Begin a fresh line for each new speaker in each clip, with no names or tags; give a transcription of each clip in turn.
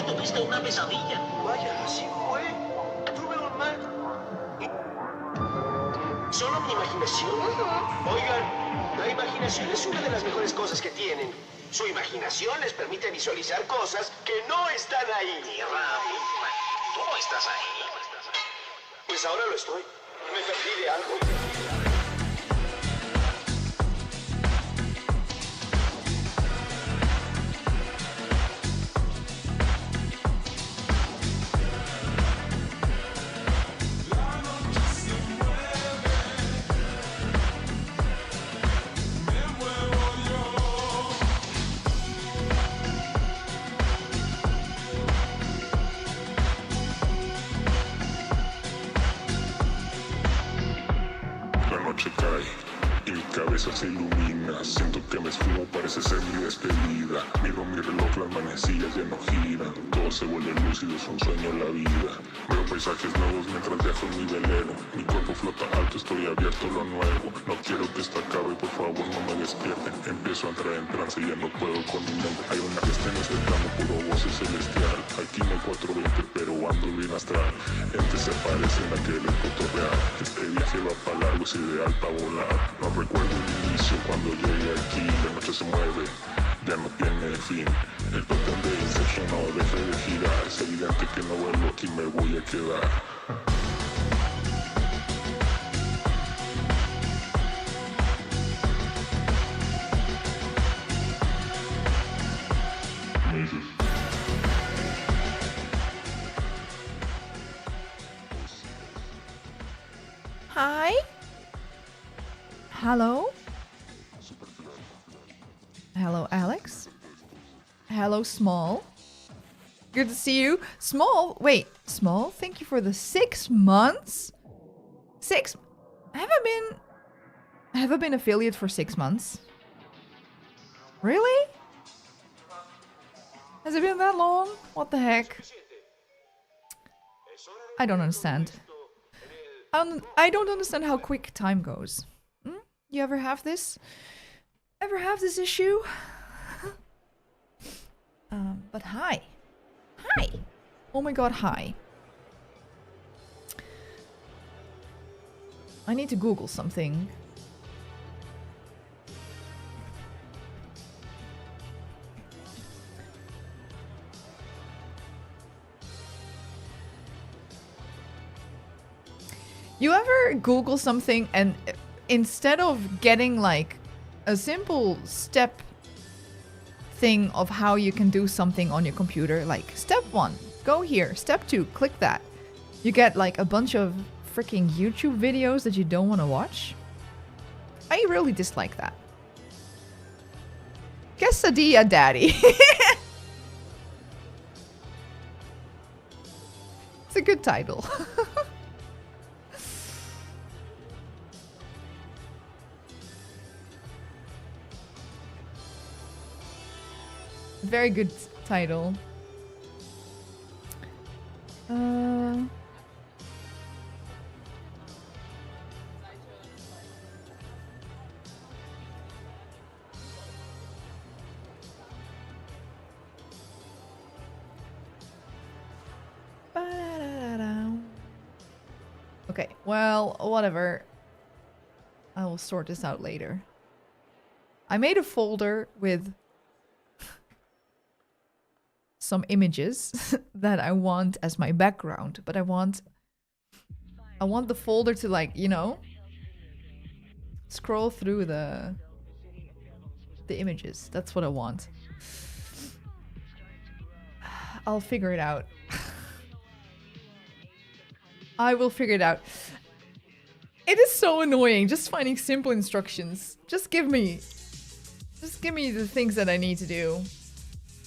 tuviste una pesadilla.
Vaya, así fue. Tuve un mal... ¿Solo mi imaginación? Oigan, la imaginación es una de las mejores cosas que tienen. Su imaginación les permite visualizar cosas que no están ahí.
Tú no estás ahí.
Pues ahora lo estoy. ¿Me perdí de algo?
Y mi cabeza se ilumina, siento que me esfumo, parece ser mi despedida. Miro mi reloj, las manecillas ya no giran, todo se vuelve lúcido, es un sueño la vida. Veo paisajes nuevos mientras viajo en mi velero, mi cuerpo flota alto, estoy abierto a lo nuevo. No quiero que esto acabe, por favor no me despierten. Empiezo a entrar en trance y ya no puedo con mi mente. Hay una fiesta en este plano, puro voz celestial. Aquí no hay 420, pero ando bien astral. Entes se parecen a querer cotorrear. Este viaje va para largo, es ideal para volar. No recuerdo el inicio cuando llegué aquí. La noche se mueve, ya no tiene fin. El patrón de Inception no deja de girar. Es evidente que no vuelvo aquí, me voy a quedar.
Hi. Hello. Hello, Alex. Hello, Small. Good to see you. Small, wait, Small, thank you for the 6 months. Have I been affiliate for 6 months? Really? Has it been that long? What the heck? I don't understand. I don't understand how quick time goes. You ever have this? Ever have this issue? But hi. Hi! Oh my god, hi. I need to Google something. You ever Google something and instead of getting like a simple step thing of how you can do something on your computer, like step 1, go here, step 2, click that, you get like a bunch of freaking YouTube videos that you don't want to watch? I really dislike that. Quesadilla Daddy. It's a good title. Very good title. Okay, well, whatever. I will sort this out later. I made a folder with some images that I want as my background, but I want the folder to, like, you know, scroll through the images. That's what I want. I'll figure it out. I will figure it out. It is so annoying just finding simple instructions. Just give me the things that I need to do.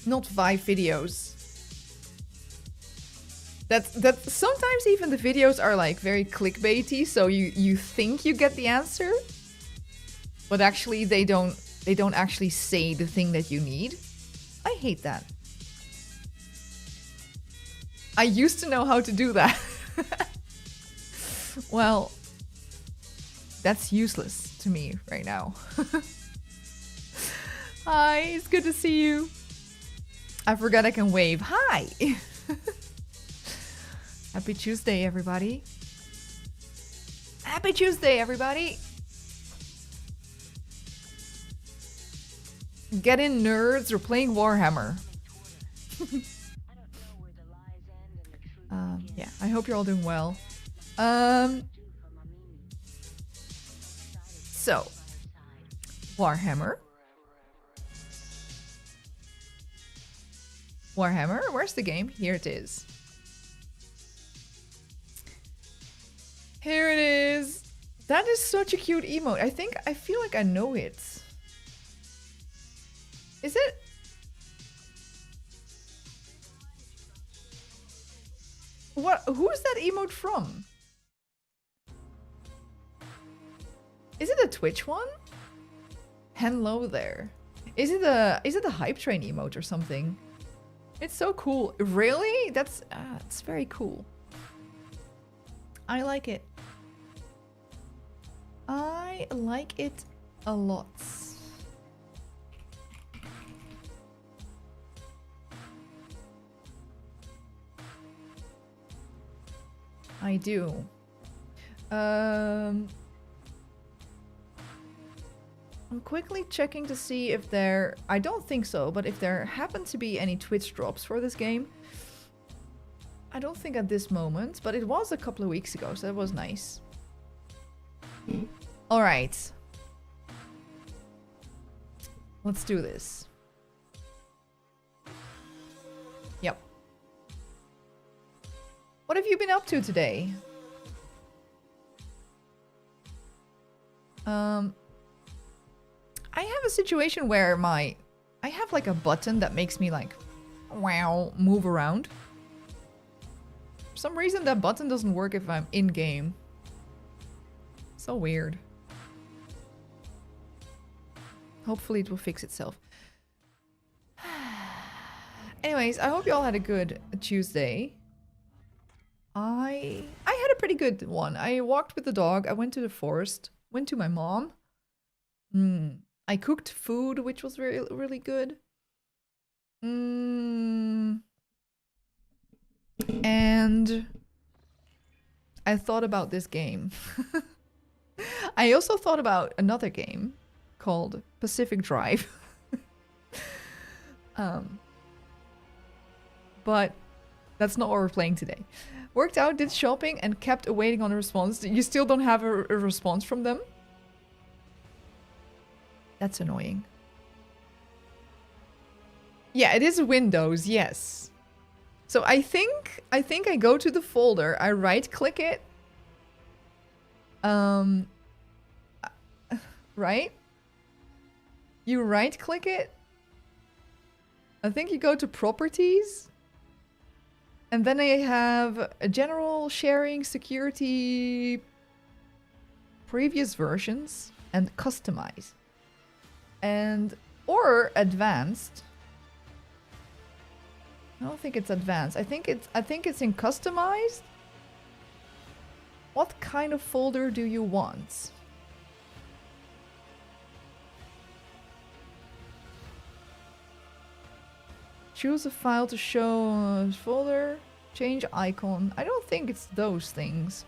Not 5 videos. That sometimes even the videos are like very clickbaity, so you think you get the answer, but actually they don't actually say the thing that you need. I hate that. I used to know how to do that. Well, that's useless to me right now. Hi, it's good to see you. I forgot I can wave. Hi! Happy Tuesday, everybody. Happy Tuesday, everybody. Get in, nerds. We're playing Warhammer. Yeah, I hope you're all doing well. So, Warhammer. Warhammer, where's the game? Here it is. Here it is. That is such a cute emote. I feel like I know it. Is it? What? Who is that emote from? Is it a Twitch one? Hello there. Is it a hype train emote or something? It's so cool. Really? That's it's very cool. I like it. I like it a lot. I do. I'm quickly checking to see if there... I don't think so, but if there happen to be any Twitch drops for this game. I don't think at this moment, but it was a couple of weeks ago, so that was nice. Alright. Let's do this. Yep. What have you been up to today? I have a situation where I have like a button that makes me like, wow, move around. For some reason that button doesn't work if I'm in game. So weird. Hopefully it will fix itself. Anyways, I hope you all had a good Tuesday. I had a pretty good one. I walked with the dog. I went to the forest. Went to my mom. I cooked food, which was really good. And I thought about this game. I also thought about another game called Pacific Drive. But that's not what we're playing today. Worked out, did shopping, and kept awaiting on a response. You still don't have a response from them? That's annoying. Yeah, it is Windows, yes. So I think I go to the folder, I right-click it. Right? You right-click it. I think you go to Properties. And then I have a general sharing, security, previous versions, and customize. Or advanced. I don't think it's advanced. I think it's in customized. What kind of folder do you want? Choose a file to show folder. Change icon. I don't think it's those things.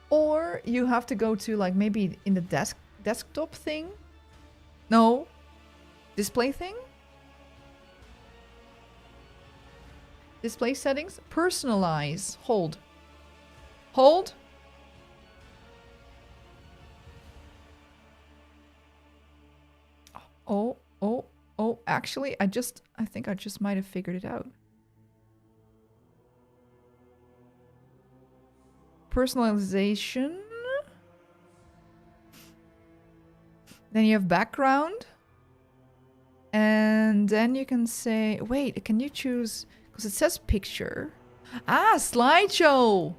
Or you have to go to like maybe in the desktop thing. No. Display thing? Display settings. Personalize. Hold. Hold. Oh. Actually, I think I just might have figured it out. Personalization. Then you have background. And then you can say, wait, can you choose, because it says picture. Ah, slideshow.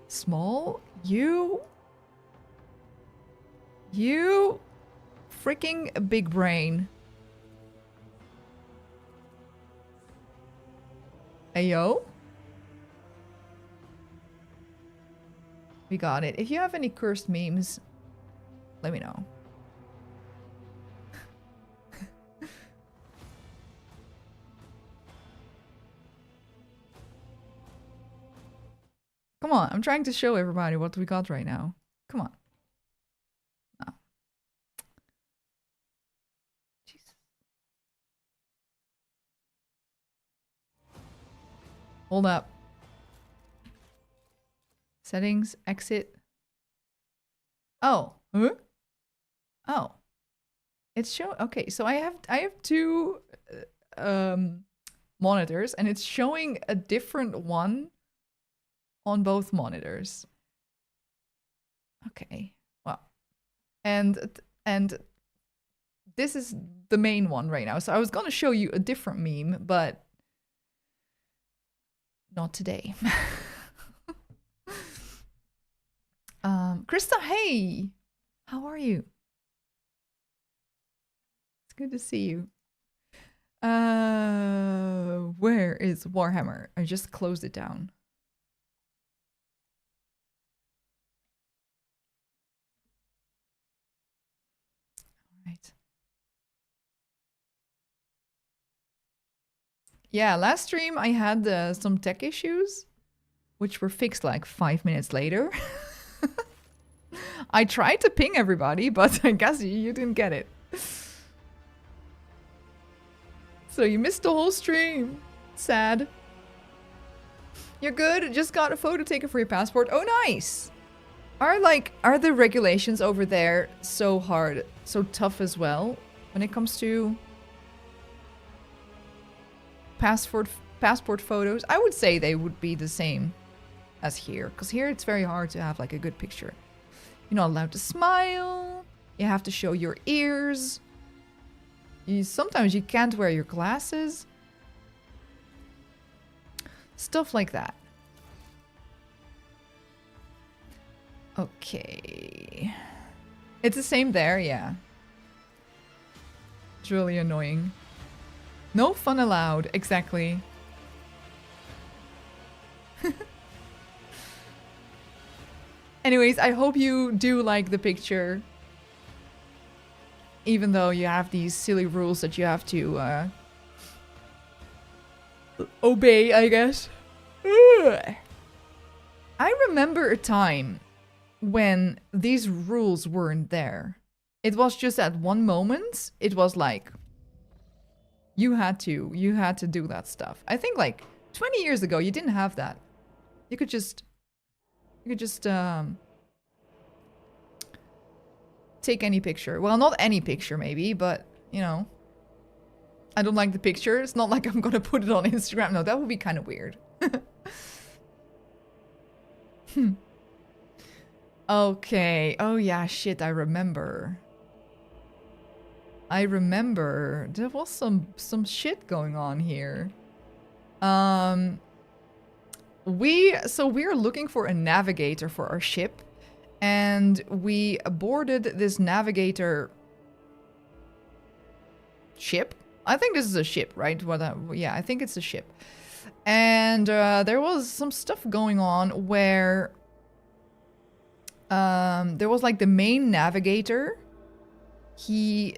Small, U freaking big brain. Ayo? We got it. If you have any cursed memes, let me know. Come on, I'm trying to show everybody what we got right now. Come on. No. Jesus. Hold up. Settings, exit. Oh. Huh? Oh. It's show. Okay, so I have two monitors, and it's showing a different one on both monitors. Okay. Well. And this is the main one right now. So I was going to show you a different meme, but not today. Krista, hey! How are you? It's good to see you. Where is Warhammer? I just closed it down. Right. Yeah, last stream I had some tech issues, which were fixed like 5 minutes later. I tried to ping everybody, but I guess you didn't get it. So you missed the whole stream. Sad. You're good. Just got a photo taken for your passport. Oh, nice. Are the regulations over there so hard, so tough as well when it comes to passport photos? I would say they would be the same as here, because here it's very hard to have like a good picture. You're not allowed to smile. You have to show your ears. Sometimes you can't wear your glasses. Stuff like that. Okay. It's the same there, yeah. It's really annoying. No fun allowed, exactly. Anyways, I hope you do like the picture. Even though you have these silly rules that you have to obey, I guess. Ugh. I remember a time when these rules weren't there. It was just at one moment, it was like you had to do that stuff. I think like 20 years ago you didn't have that. You could just take any picture. Well, not any picture maybe, but you know, I don't like the picture. It's not like I'm gonna put it on Instagram. No, that would be kind of weird. Okay. Oh yeah, shit, I remember. There was some shit going on here. We're looking for a navigator for our ship, and we boarded this navigator ship. I think this is a ship, right? Yeah, I think it's a ship. And there was some stuff going on where there was like the main navigator. He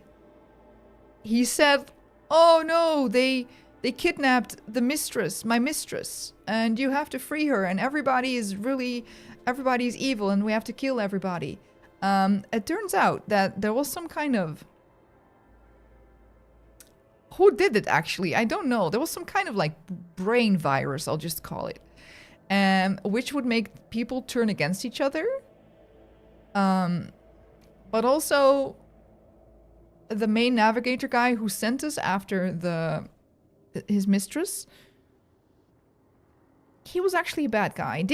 said, "Oh no, they kidnapped the mistress, my mistress, and you have to free her, and everybody's evil and we have to kill everybody." It turns out that there was some kind of... Who did it actually? I don't know. There was some kind of like brain virus, I'll just call it, which would make people turn against each other. But also the main navigator guy who sent us after his mistress, he was actually a bad guy.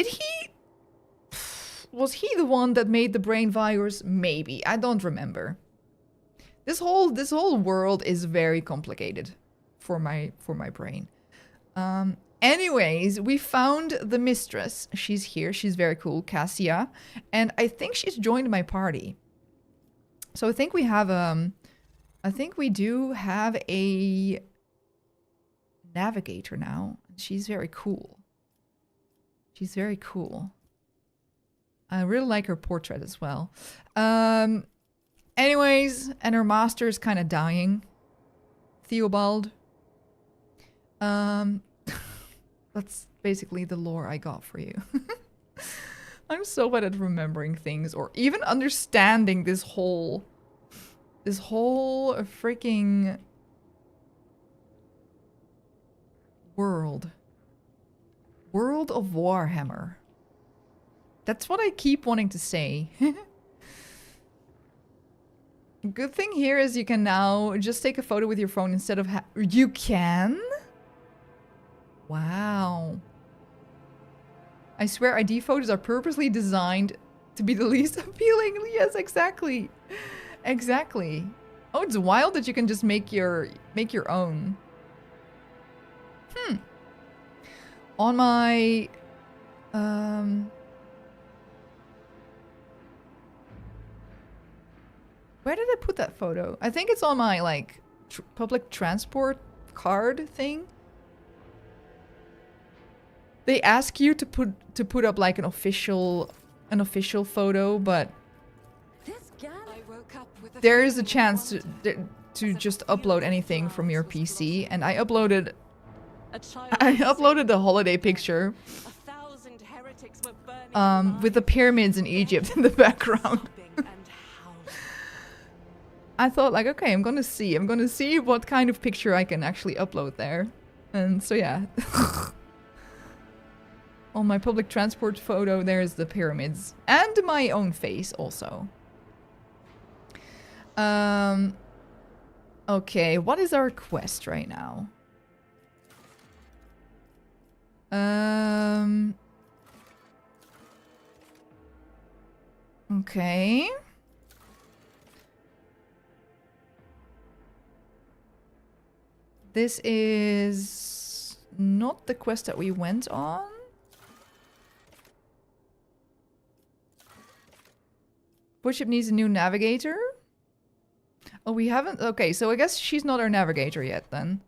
Was he the one that made the brain virus? Maybe. I don't remember. This whole world is very complicated for my brain. Anyways, we found the mistress. She's here. She's very cool, Cassia, and I think she's joined my party. So I think we have I think we do have a navigator now. She's very cool. She's very cool. I really like her portrait as well. Anyways, and her master is kind of dying. Theobald. That's basically the lore I got for you. I'm so bad at remembering things or even understanding this whole freaking world. World of Warhammer. That's what I keep wanting to say. Good thing here is you can now just take a photo with your phone instead of you can? Wow. I swear ID photos are purposely designed to be the least appealing. Yes, exactly. Exactly. Oh, it's wild that you can just make your own. On my where did I put that photo? I think it's on my like public transport card thing. They ask you to put up like an official photo, but there is a chance to just upload anything from your PC, and I uploaded a holiday picture with the pyramids in Egypt in the background. I thought like, okay, I'm gonna see what kind of picture I can actually upload there. And so yeah. On my public transport photo, there's the pyramids. And my own face also. Okay, what is our quest right now? Okay. This is not the quest that we went on. Warship needs a new navigator. Oh, we haven't... Okay, so I guess she's not our navigator yet, then.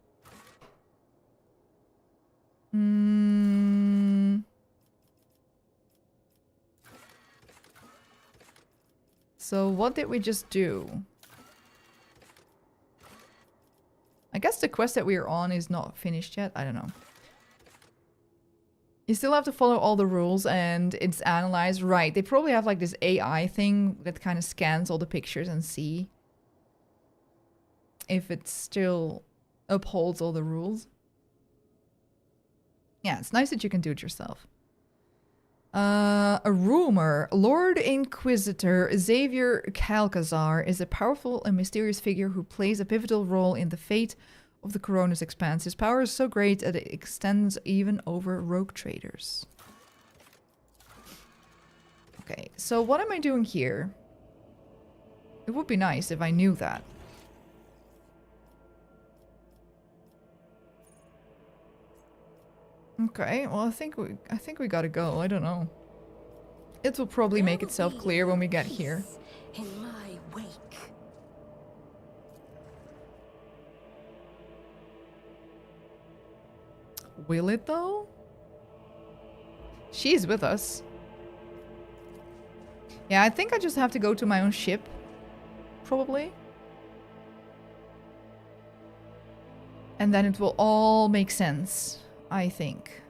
So what did we just do? I guess the quest that we are on is not finished yet. I don't know. You still have to follow all the rules and it's analyzed. Right, they probably have like this AI thing that kind of scans all the pictures and see if it still upholds all the rules. Yeah, it's nice that you can do it yourself. A rumor. Lord Inquisitor Xavier Calcazar is a powerful and mysterious figure who plays a pivotal role in the fate of the Coronis Expanse. His power is so great that it extends even over rogue traders. Okay, so what am I doing here? It would be nice if I knew that. Okay, well I think we gotta go. I don't know. It will probably make itself clear when we get here.
In my wake.
Will it though? She's with us. Yeah, I think I just have to go to my own ship. Probably. And then it will all make sense, I think.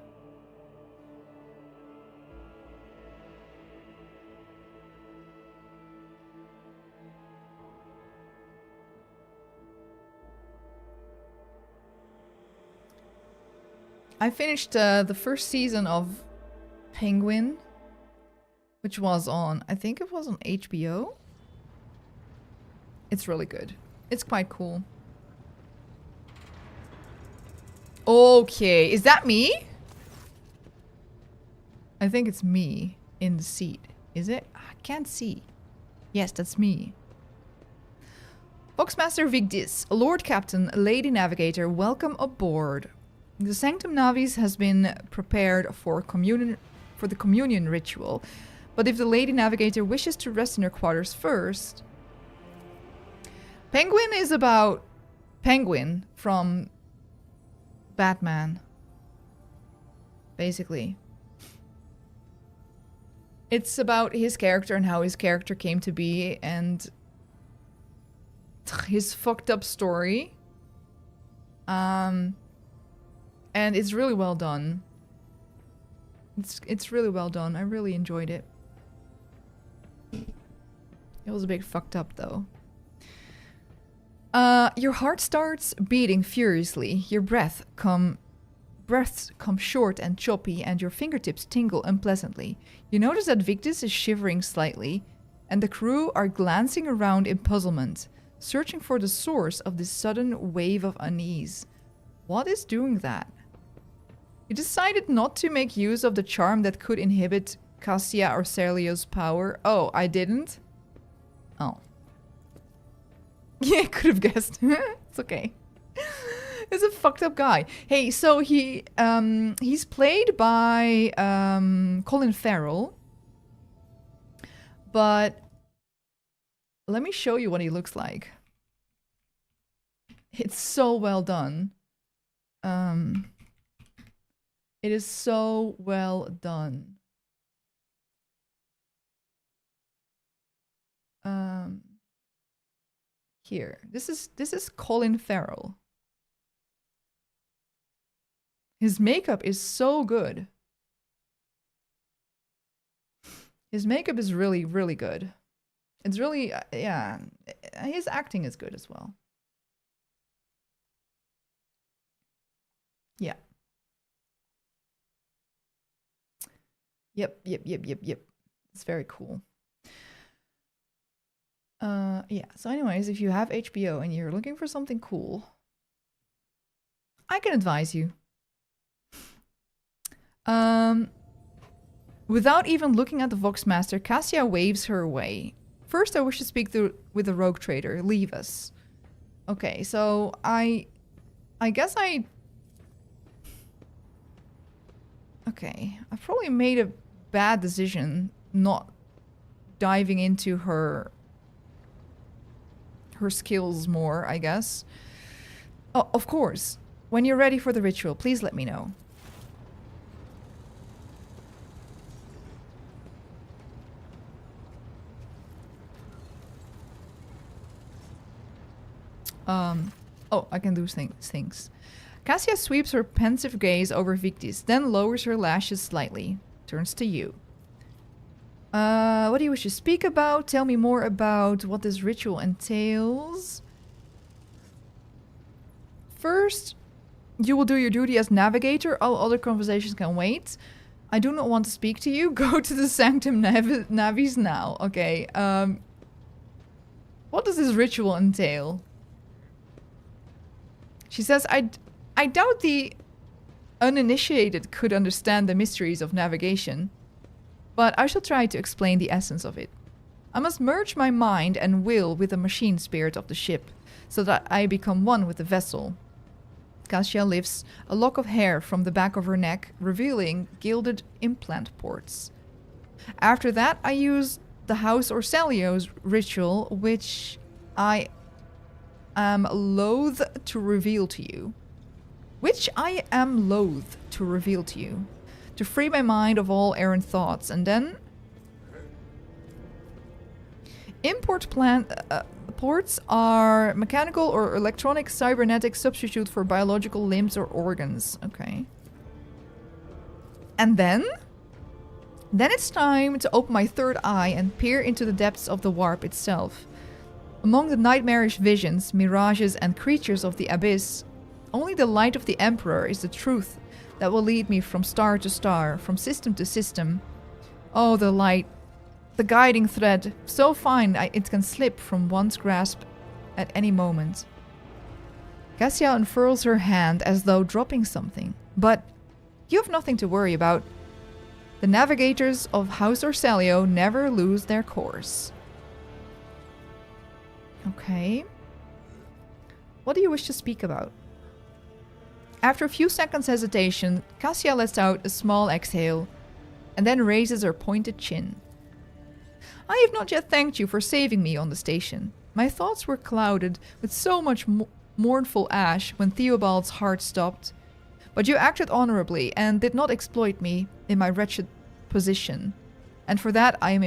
I finished the first season of Penguin, which was on, I think it was on HBO. It's really good. It's quite cool. Okay, is that me? I think it's me in the seat. Is it? I can't see. Yes, that's me. Foxmaster Vigdis, Lord Captain, Lady Navigator, welcome aboard. The Sanctum Navis has been prepared for the communion ritual, but if the Lady Navigator wishes to rest in her quarters first... Penguin is about Penguin from Batman. Basically. It's about his character and how his character came to be and his fucked up story. And it's really well done. It's really well done. I really enjoyed it. It was a bit fucked up though. Your heart starts beating furiously. Your breaths come short and choppy, and your fingertips tingle unpleasantly. You notice that Victus is shivering slightly, and the crew are glancing around in puzzlement, searching for the source of this sudden wave of unease. What is doing that? You decided not to make use of the charm that could inhibit Cassia or Celio's power. Oh, I didn't? Oh. Yeah, I could have guessed. It's okay. He's a fucked up guy. Hey, so he's played by Colin Farrell. But let me show you what he looks like. It's so well done. It is so well done. Here. This is Colin Farrell. His makeup is so good. His makeup is really, really good. It's really, yeah. His acting is good as well. Yeah. Yep. It's very cool. Yeah. So anyways, if you have HBO and you're looking for something cool, I can advise you. Without even looking at the Voxmaster, Cassia waves her away. First, I wish to speak with the rogue trader. Leave us. Okay, so I guess okay, I probably made a bad decision not diving into her skills more, I guess. Oh, of course. When you're ready for the ritual, please let me know. Oh, I can do things. Cassia sweeps her pensive gaze over Victis, then lowers her lashes slightly. Turns to you. What do you wish to speak about? Tell me more about what this ritual entails. First, you will do your duty as navigator. All other conversations can wait. I do not want to speak to you. Go to the Sanctum Navis now. Okay, what does this ritual entail? She says, I doubt the uninitiated could understand the mysteries of navigation, but I shall try to explain the essence of it. I must merge my mind and will with the machine spirit of the ship, so that I become one with the vessel. Cassia lifts a lock of hair from the back of her neck, revealing gilded implant ports. After that, I use the House Orselio's ritual, which I am loath to reveal to you. To free my mind of all errant thoughts, and then import ports are mechanical or electronic cybernetic substitute for biological limbs or organs. Okay. And then it's time to open my third eye and peer into the depths of the warp itself. Among the nightmarish visions, mirages, and creatures of the abyss, only the light of the Emperor is the truth that will lead me from star to star, from system to system. Oh, the light, the guiding thread, so fine it can slip from one's grasp at any moment. Cassia unfurls her hand as though dropping something, but you have nothing to worry about. The navigators of House Orselio never lose their course. Okay. What do you wish to speak about? After a few seconds hesitation, Cassia lets out a small exhale, and then raises her pointed chin. I have not yet thanked you for saving me on the station. My thoughts were clouded with so much mournful ash when Theobald's heart stopped. But you acted honorably and did not exploit me in my wretched position. And for that I am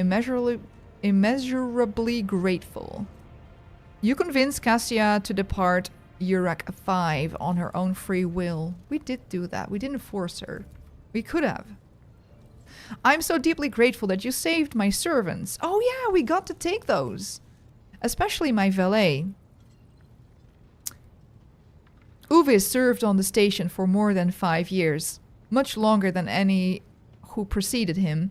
immeasurably grateful. You convinced Cassia to depart EP05 on her own free will. We did do that. We didn't force her. We could have. I'm so deeply grateful that you saved my servants. Oh yeah, we got to take those. Especially my valet. Uwe served on the station for more than 5 years. Much longer than any who preceded him.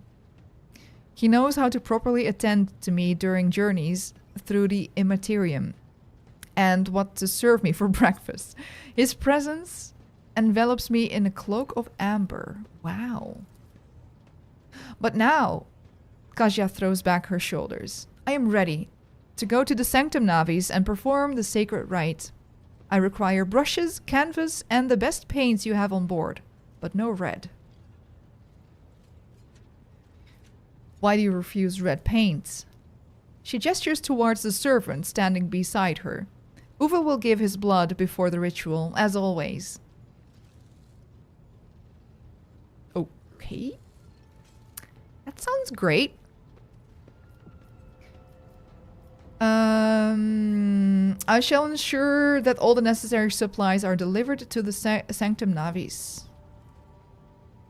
He knows how to properly attend to me during journeys through the Immaterium. And what to serve me for breakfast. His presence envelops me in a cloak of amber. Wow. But now, Kasia throws back her shoulders. I am ready to go to the Sanctum Navis and perform the sacred rite. I require brushes, canvas, and the best paints you have on board, but no red. Why do you refuse red paints? She gestures towards the servant standing beside her. Uwe will give his blood before the ritual, as always. Okay. That sounds great. I shall ensure that all the necessary supplies are delivered to the Sanctum Navis.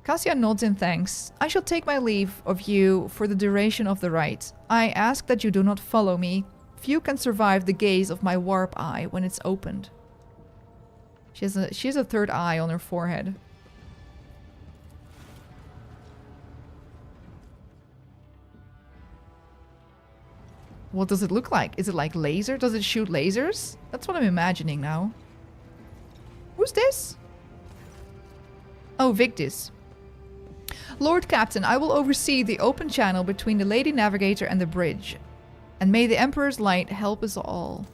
Cassia nods in thanks. I shall take my leave of you for the duration of the rite. I ask that you do not follow me. Few can survive the gaze of my warp eye when it's opened. She has a third eye on her forehead. What does it look like? Is it like laser? Does it shoot lasers? That's what I'm imagining now. Who's this? Oh, Victis. Lord Captain, I will oversee the open channel between the Lady Navigator and the bridge. And may the Emperor's light help us all.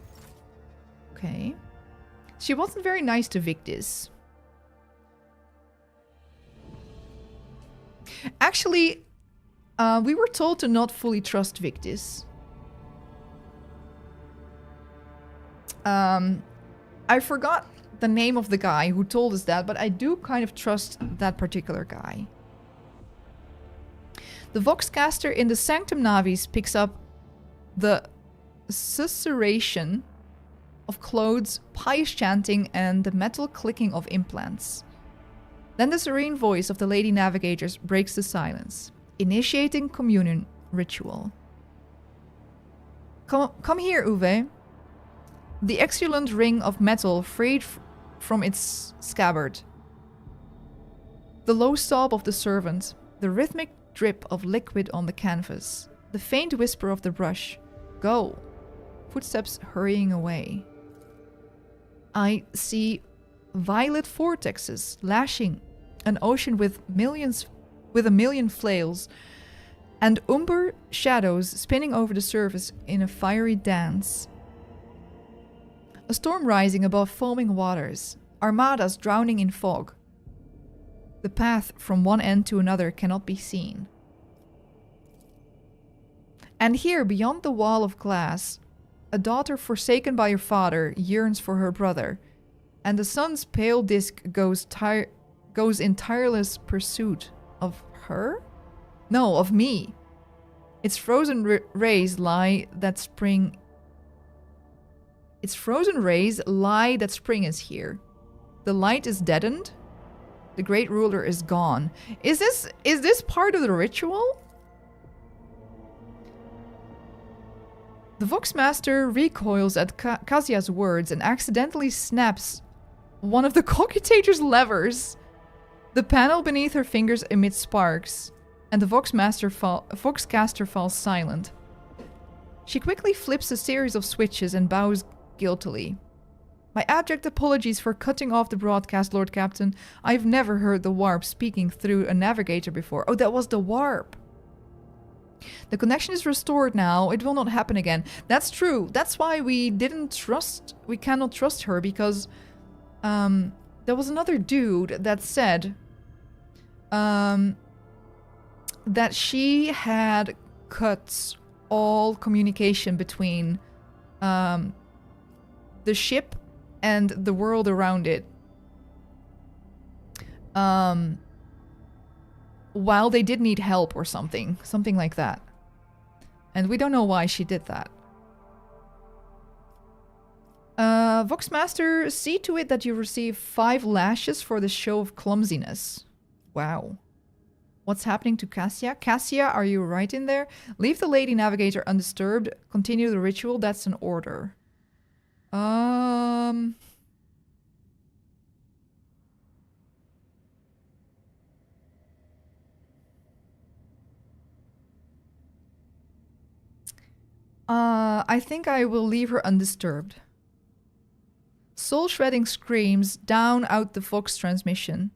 Okay. She wasn't very nice to Victis. Actually, we were told to not fully trust Victis. I forgot the name of the guy who told us that, but I do kind of trust that particular guy. The Voxcaster in the Sanctum Navis picks up the susurration of clothes, pious chanting, and the metal clicking of implants. Then the serene voice of the Lady Navigators breaks the silence, initiating communion ritual. Come here, Uwe. The exultant ring of metal freed from its scabbard. The low sob of the servant, the rhythmic drip of liquid on the canvas, the faint whisper of the brush. Go. Footsteps hurrying away. I see violet vortexes lashing an ocean with a million flails, and umber shadows spinning over the surface in a fiery dance. A storm rising above foaming waters, armadas drowning in fog. The path from one end to another cannot be seen. And here, beyond the wall of glass, a daughter forsaken by her father yearns for her brother, and the sun's pale disk goes in tireless pursuit of her? No, of me. Its frozen rays lie that spring... Its frozen rays lie that spring is here. The light is deadened. The great ruler is gone. Is this part of the ritual? The Voxmaster recoils at Kazia's words and accidentally snaps one of the Cockutator's levers. The panel beneath her fingers emits sparks, and the Voxcaster falls silent. She quickly flips a series of switches and bows guiltily. My abject apologies for cutting off the broadcast, Lord Captain. I've never heard the warp speaking through a navigator before. Oh, that was the warp. The connection is restored now. It will not happen again. That's true. That's why we cannot trust her, because there was another dude that said that she had cut all communication between the ship and the world around it. While they did need help or something. Something like that. And we don't know why she did that. Voxmaster, see to it that you receive 5 lashes for the show of clumsiness. Wow. What's happening to Cassia? Cassia, are you right in there? Leave the Lady Navigator undisturbed. Continue the ritual. That's an order. I think I will leave her undisturbed. Soul-shredding screams drown out the Vox transmission.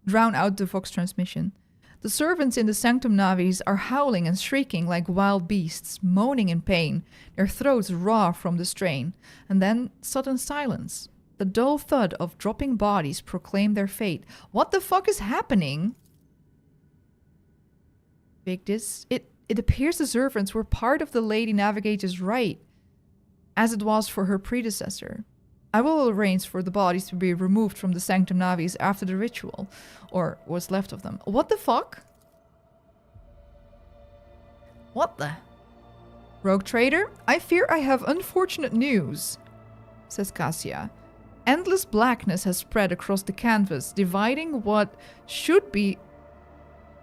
The servants in the Sanctum Navis are howling and shrieking like wild beasts, moaning in pain, their throats raw from the strain. And then sudden silence. The dull thud of dropping bodies proclaim their fate. What the fuck is happening? Victus, it appears the servants were part of the Lady Navigator's right, as it was for her predecessor. I will arrange for the bodies to be removed from the Sanctum Navis after the ritual, or what's left of them. What the fuck? What the? Rogue Trader, I fear I have unfortunate news, says Cassia. Endless blackness has spread across the canvas, dividing what should be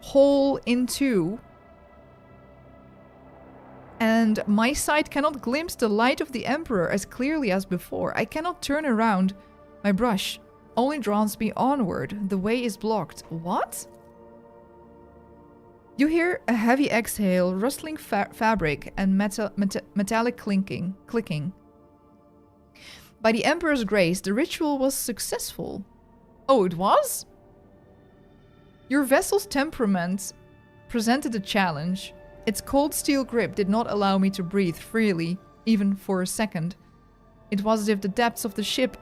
whole in two. And my sight cannot glimpse the light of the Emperor as clearly as before. I cannot turn around. My brush only draws me onward. The way is blocked. What? You hear a heavy exhale, rustling fabric, and metallic clicking. By the Emperor's grace, the ritual was successful. Oh, it was? Your vessel's temperament presented a challenge. Its cold steel grip did not allow me to breathe freely, even for a second. It was as if the depths of the ship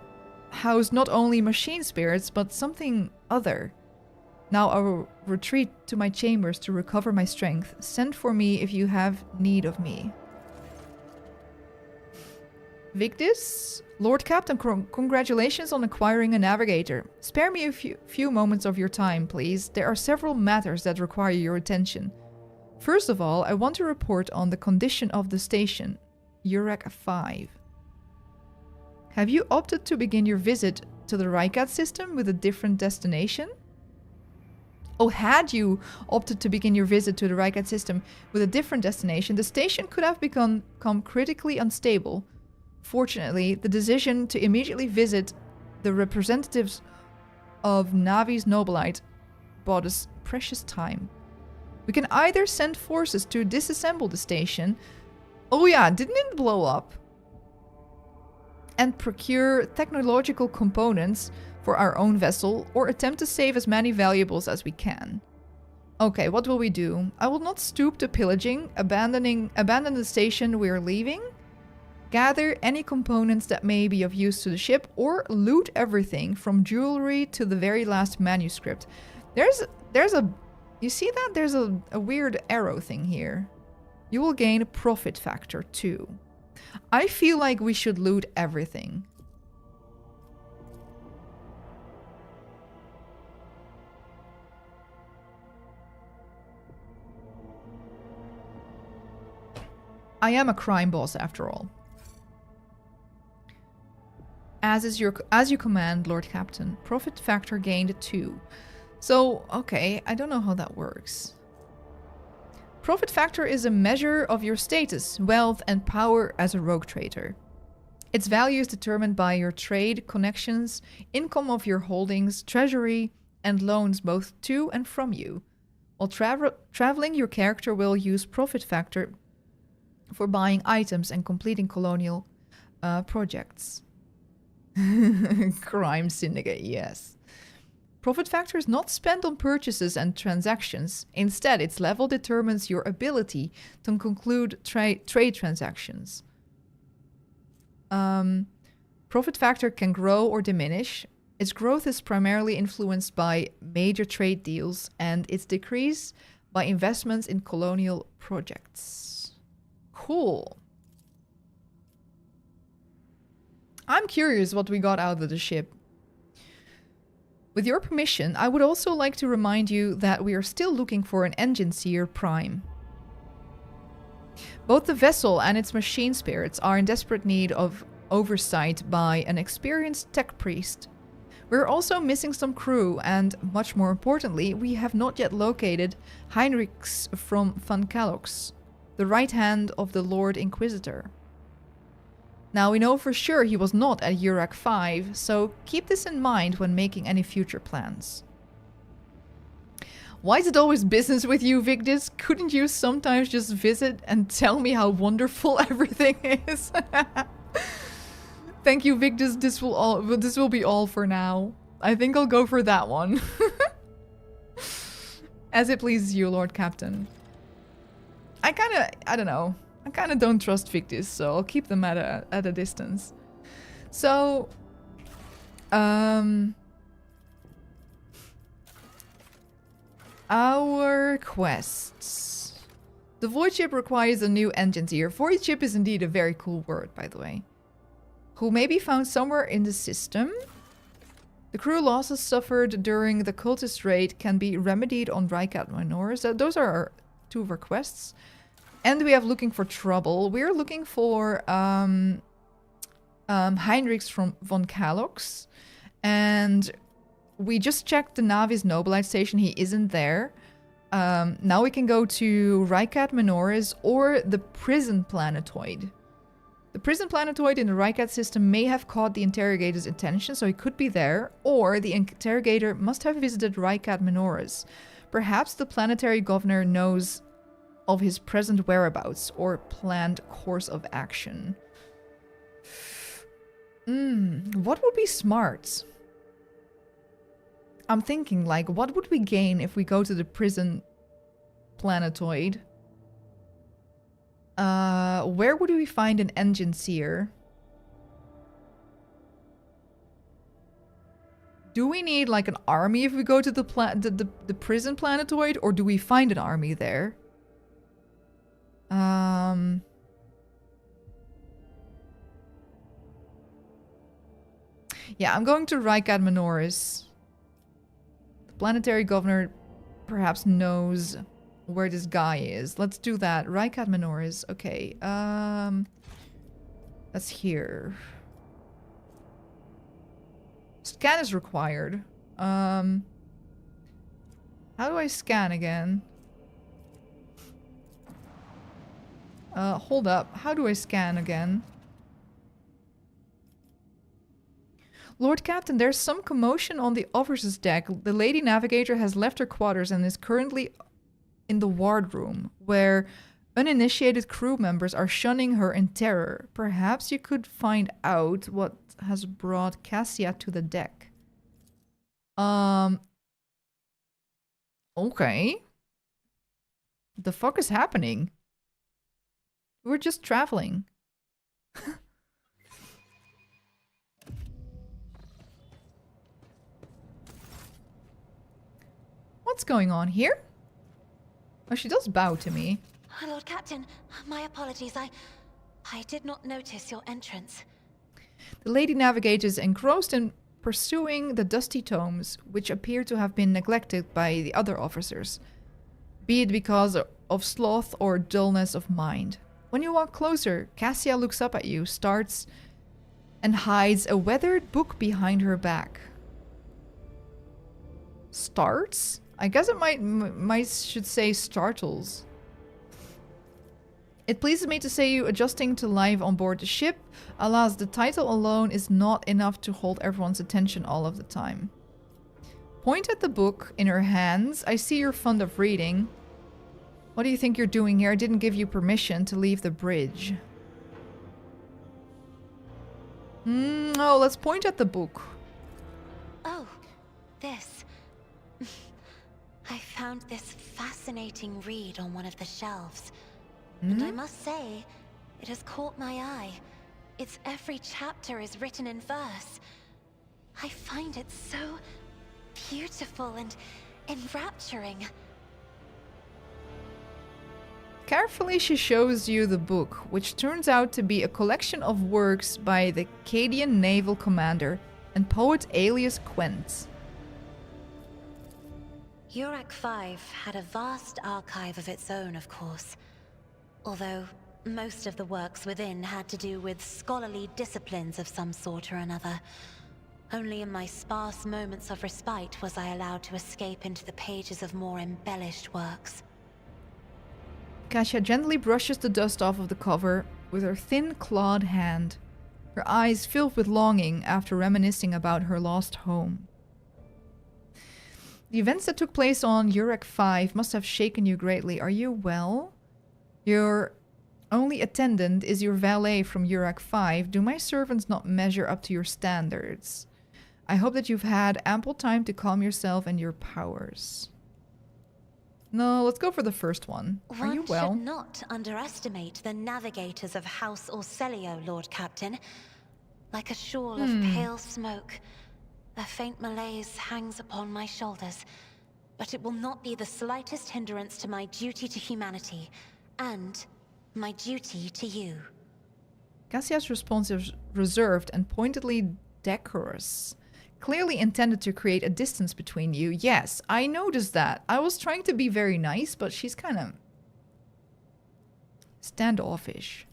housed not only machine spirits, but something other. Now I will retreat to my chambers to recover my strength. Send for me if you have need of me. Victus? Lord Captain, congratulations on acquiring a navigator. Spare me a few moments of your time, please. There are several matters that require your attention. First of all, I want to report on the condition of the station, EP05. Have you opted to begin your visit to the Rycat system with a different destination? Oh, had you opted to begin your visit to the Rycat system with a different destination, the station could have become critically unstable. Fortunately, the decision to immediately visit the representatives of Navi's Nobilite bought us precious time. We can either send forces to disassemble the station. Oh yeah, didn't it blow up? And procure technological components for our own vessel, or attempt to save as many valuables as we can. Okay, what will we do? I will not stoop to pillaging, abandon the station we are leaving, gather any components that may be of use to the ship, or loot everything from jewelry to the very last manuscript. There's a You see that? There's a weird arrow thing here. You will gain a profit factor too. I feel like we should loot everything. I am a crime boss after all. As you command, Lord Captain. Profit factor gained 2. So, okay, I don't know how that works. Profit factor is a measure of your status, wealth, and power as a rogue trader. Its value is determined by your trade, connections, income of your holdings, treasury, and loans both to and from you. While traveling, your character will use profit factor for buying items and completing colonial projects. Crime syndicate, yes. Profit factor is not spent on purchases and transactions. Instead, its level determines your ability to conclude trade transactions. Profit factor can grow or diminish. Its growth is primarily influenced by major trade deals, and its decrease by investments in colonial projects. Cool. I'm curious what we got out of the ship. With your permission, I would also like to remind you that we are still looking for an engine seer prime. Both the vessel and its machine spirits are in desperate need of oversight by an experienced tech priest. We're also missing some crew, and much more importantly, we have not yet located Heinrichs from Van Calox, the right hand of the Lord Inquisitor. Now, we know for sure he was not at EP05, so keep this in mind when making any future plans. Why is it always business with you, Victus? Couldn't you sometimes just visit and tell me how wonderful everything is? Thank you, Victus. This will be all for now. I think I'll go for that one. As it pleases you, Lord Captain. I don't know. I kind of don't trust Victus, so I'll keep them at a distance. So, our quests. The void ship requires a new engine seer. Void ship is indeed a very cool word, by the way. Who may be found somewhere in the system. The crew losses suffered during the cultist raid can be remedied on Rykat Minors. Those are our two of our quests. And we have looking for trouble. We're looking for Heinrichs from Von Calox. And we just checked the Navis Nobilite station. He isn't there. Now we can go to Rykat Minores or the prison planetoid. The prison planetoid in the Rykat system may have caught the interrogator's attention, so he could be there. Or the interrogator must have visited Rykat Minores. Perhaps the planetary governor knows of his present whereabouts or planned course of action. What would be smart? I'm thinking, like, what would we gain if we go to the prison planetoid? Where would we find an engine seer? Do we need, like, an army if we go to the prison planetoid, or do we find an army there? Yeah, I'm going to Rykat Minores. The planetary governor perhaps knows where this guy is. Let's do that. Rykat Minores. Okay. That's here. Scan is required. How do I scan again? Hold up. How do I scan again? Lord Captain, there's some commotion on the officer's deck. The Lady Navigator has left her quarters and is currently in the ward room, where uninitiated crew members are shunning her in terror. Perhaps you could find out what has brought Cassia to the deck. Okay. The fuck is happening? We're just traveling. What's going on here? Oh, she does bow to me.
Lord Captain, my apologies. I did not notice your entrance.
The Lady Navigator is engrossed in pursuing the dusty tomes, which appear to have been neglected by the other officers, be it because of sloth or dullness of mind. When you walk closer, Cassia looks up at you, starts, and hides a weathered book behind her back. Starts? I guess it should say startles. It pleases me to say you adjusting to life on board the ship. Alas, the title alone is not enough to hold everyone's attention all of the time. Point at the book in her hands. I see you're fond of reading. What do you think you're doing here? I didn't give you permission to leave the bridge. Oh, let's point at the book.
Oh, this. I found this fascinating read on one of the shelves. And I must say, it has caught my eye. Its every chapter is written in verse. I find it so beautiful and enrapturing.
Carefully, she shows you the book, which turns out to be a collection of works by the Cadian naval commander and poet alias Quent.
EP05 had a vast archive of its own, of course. Although most of the works within had to do with scholarly disciplines of some sort or another. Only in my sparse moments of respite was I allowed to escape into the pages of more embellished works.
Cassia gently brushes the dust off of the cover with her thin, clawed hand, her eyes filled with longing after reminiscing about her lost home. The events that took place on EP05 must have shaken you greatly. Are you well? Your only attendant is your valet from EP05. Do my servants not measure up to your standards? I hope that you've had ample time to calm yourself and your powers. No, let's go for the first one. Are you well?
One should not underestimate the navigators of House Orcelio, Lord Captain. Like a shawl of pale smoke, a faint malaise hangs upon my shoulders. But it will not be the slightest hindrance to my duty to humanity, and my duty to you.
Cassia's response is reserved and pointedly decorous. Clearly intended to create a distance between you. Yes, I noticed that. I was trying to be very nice, but she's kind of standoffish.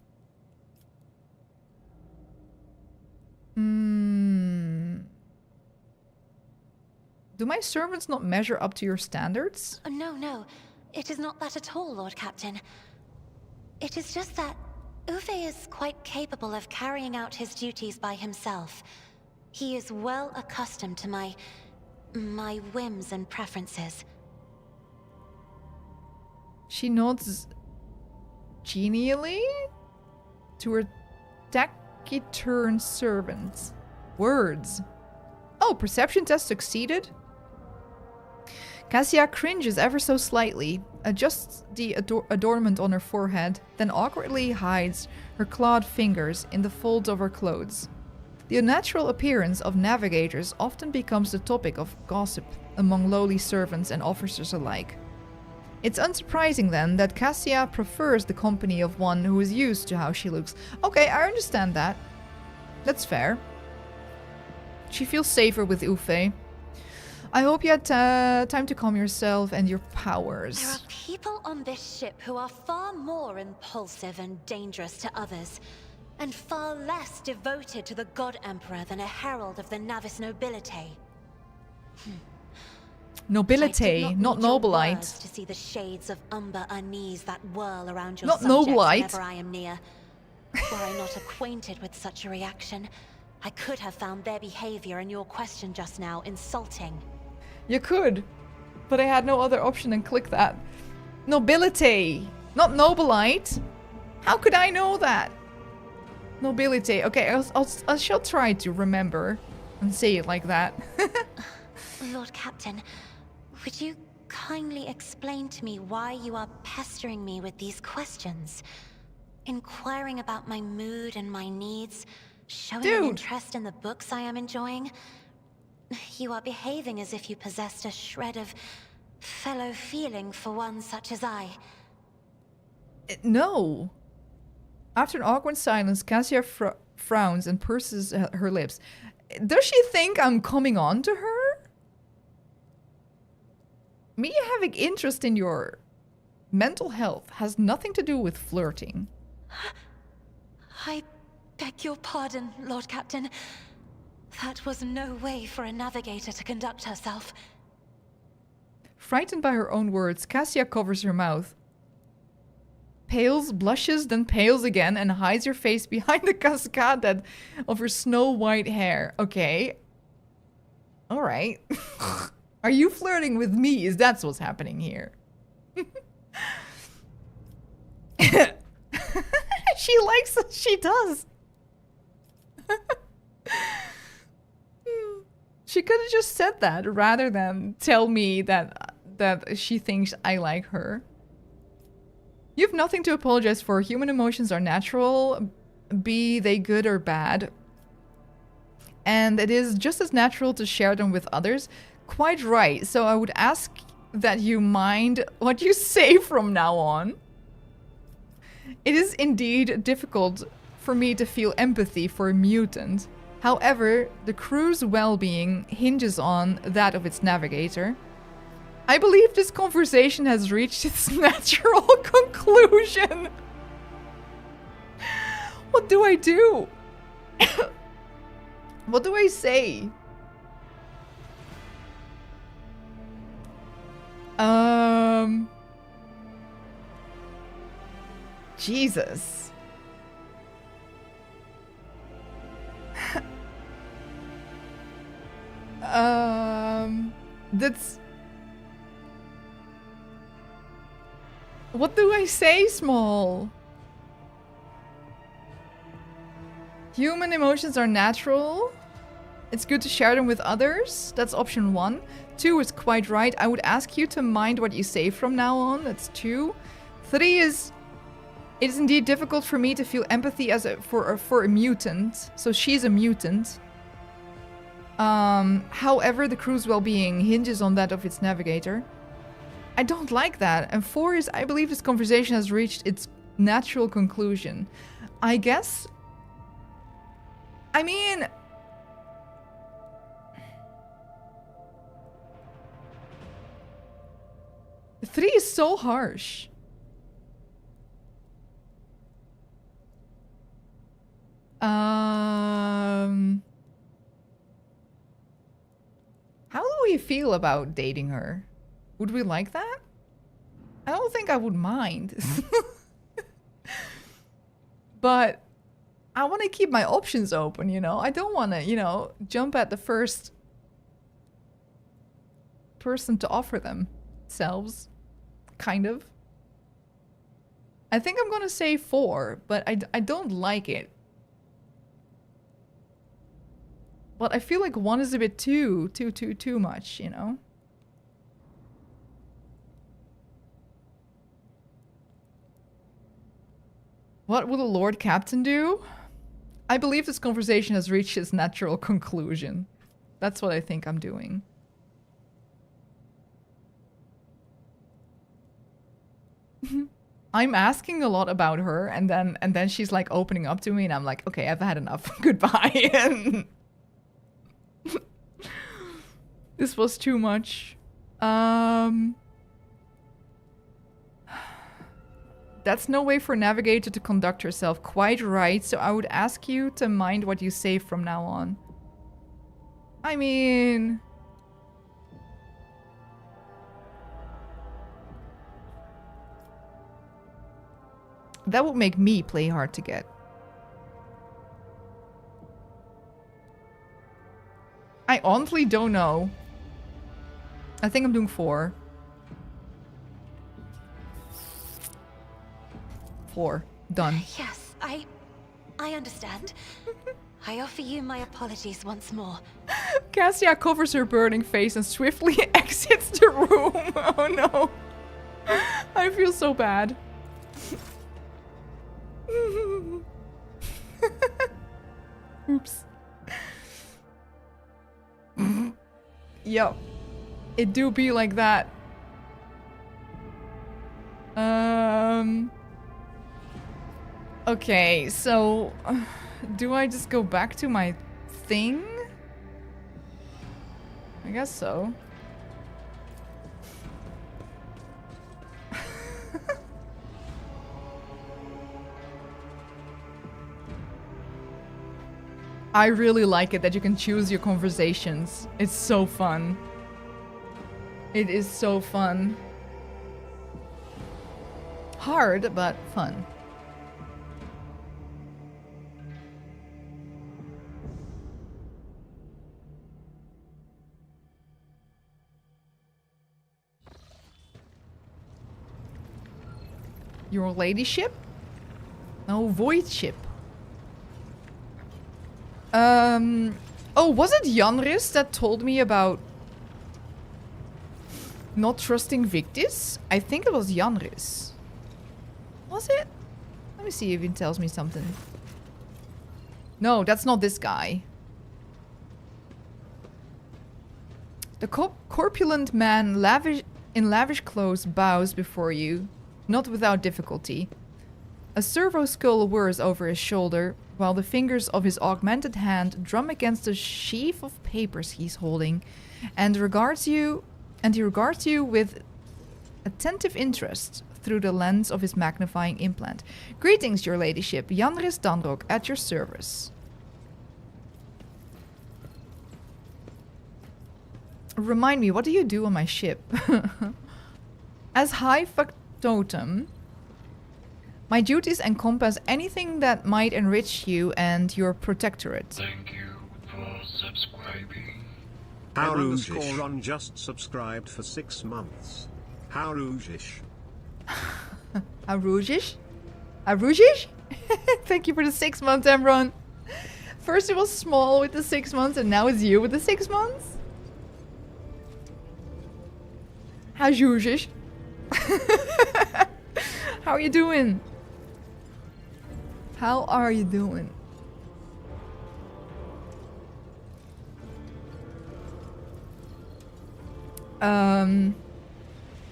Do my servants not measure up to your standards?
No. It is not that at all, Lord Captain. It is just that Uwe is quite capable of carrying out his duties by himself. He is well accustomed to my whims and preferences.
She nods genially to her taciturn servants. Words. Oh, perception test succeeded? Cassia cringes ever so slightly, adjusts the adornment on her forehead, then awkwardly hides her clawed fingers in the folds of her clothes. The unnatural appearance of navigators often becomes the topic of gossip among lowly servants and officers alike. It's unsurprising then that Cassia prefers the company of one who is used to how she looks. Okay, I understand that. That's fair. She feels safer with Uwe. I hope you had time to calm yourself and your powers.
There are people on this ship who are far more impulsive and dangerous to others, and far less devoted to the God Emperor than a herald of the Navis nobility.
Nobility, not nobilite.
To see the shades of umber unease that whirl around your
not
subjects
nobilite.
whenever I am near. Were I not acquainted with such a reaction, I could have found their behavior in your question just now insulting.
You could, but I had no other option than click that. Nobility, not nobilite. How could I know that? Nobility. Okay, I shall try to remember and say it like that.
Lord Captain, would you kindly explain to me why you are pestering me with these questions? Inquiring about my mood and my needs, showing an interest in the books I am enjoying. You are behaving as if you possessed a shred of fellow feeling for one such as I.
No. After an awkward silence, Cassia frowns and purses her lips. Does she think I'm coming on to her? Me having interest in your mental health has nothing to do with flirting.
I beg your pardon, Lord Captain. That was no way for a navigator to conduct herself.
Frightened by her own words, Cassia covers her mouth. Pales, blushes, then pales again, and hides her face behind the cascade of her snow-white hair. Okay. Alright. Are you flirting with me? Is that what's happening here? She likes it. She does. She could have just said that rather than tell me that she thinks I like her. You have nothing to apologize for. Human emotions are natural, be they good or bad. And it is just as natural to share them with others. Quite right. So I would ask that you mind what you say from now on. It is indeed difficult for me to feel empathy for a mutant. However, the crew's well-being hinges on that of its navigator. I believe this conversation has reached its natural conclusion. What do I do? What do I say? Jesus. That's... What do I say, Small? Human emotions are natural. It's good to share them with others. That's option 1. 2 is quite right. I would ask you to mind what you say from now on. That's 2. 3 is... It is indeed difficult for me to feel empathy for a mutant. So she's a mutant. However, the crew's well-being hinges on that of its navigator. I don't like that. And 4 is, I believe this conversation has reached its natural conclusion. I guess... I mean... Three is so harsh. How do we feel about dating her? Would we like that? I don't think I would mind. But I want to keep my options open, you know? I don't want to, you know, jump at the first person to offer themselves. Kind of. I think I'm gonna say 4, but I don't like it. But I feel like 1 is a bit too much, you know? What will the Lord Captain do? I believe this conversation has reached its natural conclusion. That's what I think I'm doing. I'm asking a lot about her, and then she's like opening up to me, and I'm like, okay, I've had enough. Goodbye. This was too much. That's no way for Navigator to conduct herself. Quite right, so I would ask you to mind what you say from now on. I mean... That would make me play hard to get. I honestly don't know. I think I'm doing 4. 4. Done.
Yes, I understand. I offer you my apologies once more.
Cassia covers her burning face and swiftly exits the room. Oh no. I feel so bad. Oops. Yo. It do be like that. Okay, so... do I just go back to my thing? I guess so. I really like it that you can choose your conversations. It's so fun. It is so fun. Hard, but fun. Your ladyship? No, void ship. Oh, was it Janris that told me about not trusting Victis? I think it was Janris. Was it? Let me see if he tells me something. No, that's not this guy. The corpulent man in lavish clothes bows before you, not without difficulty. A servo skull whirs over his shoulder, while the fingers of his augmented hand drum against the sheaf of papers he's holding, and he regards you with attentive interest through the lens of his magnifying implant. Greetings, your ladyship. Janris Danrok, at your service. Remind me, what do you do on my ship? As High Factotum, my duties encompass anything that might enrich you and your protectorate.
Thank you for subscribing.
How Rougish Ron just subscribed for 6 months. How Rougish.
How Rougish? How Rougish? Thank you for the 6 months, Emron. First it was small with the 6 months and now it's you with the 6 months? How Rougish? How are you doing? How are you doing?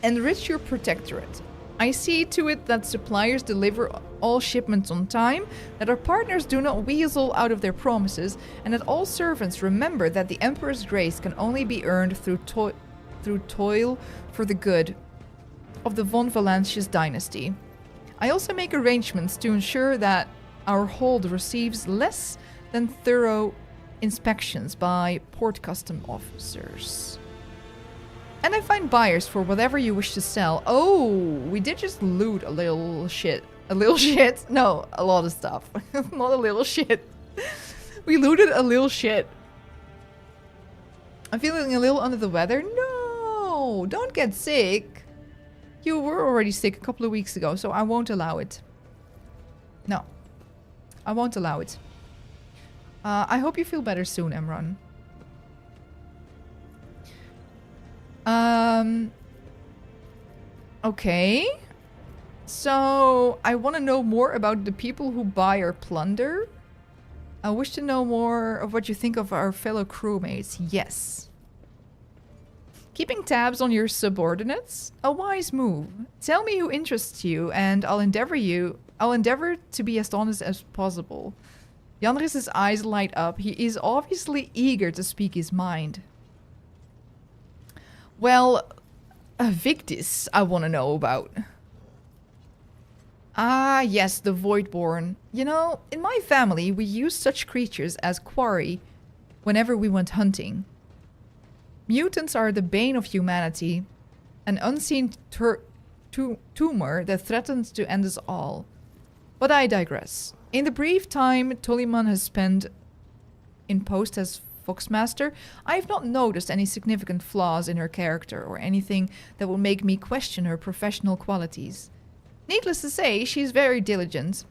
Enrich your protectorate. I see to it that suppliers deliver all shipments on time, that our partners do not weasel out of their promises, and that all servants remember that the Emperor's grace can only be earned through toil for the good of the von Valancius dynasty. I also make arrangements to ensure that our hold receives less than thorough inspections by port custom officers. And I find buyers for whatever you wish to sell. Oh, we did just loot a little shit. A little shit? No, a lot of stuff. Not a little shit. We looted a little shit. I'm feeling a little under the weather. No, don't get sick. You were already sick a couple of weeks ago, so I won't allow it. No, I won't allow it. I hope you feel better soon, Emron. Okay. So, I want to know more about the people who buy our plunder. I wish to know more of what you think of our fellow crewmates. Yes. Keeping tabs on your subordinates? A wise move. Tell me who interests you, and I'll endeavor to be as honest as possible. Janris's eyes light up. He is obviously eager to speak his mind. Well, Victis, I want to know about. Ah, yes, the Voidborn. You know, in my family, we used such creatures as quarry whenever we went hunting. Mutants are the bane of humanity, an unseen tumor that threatens to end us all. But I digress. In the brief time Tulliman has spent in post as Foxmaster, I have not noticed any significant flaws in her character or anything that would make me question her professional qualities. Needless to say, she is very diligent,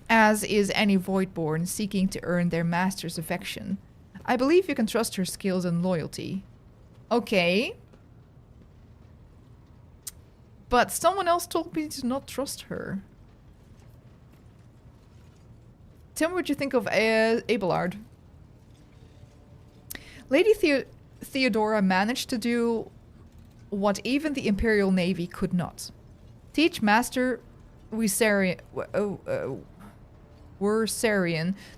as is any Voidborn seeking to earn their master's affection. I believe you can trust her skills and loyalty. Okay. But someone else told me to not trust her. Tell me what you think of Abelard. Lady Theodora managed to do what even the Imperial Navy could not. Teach Master Wysarian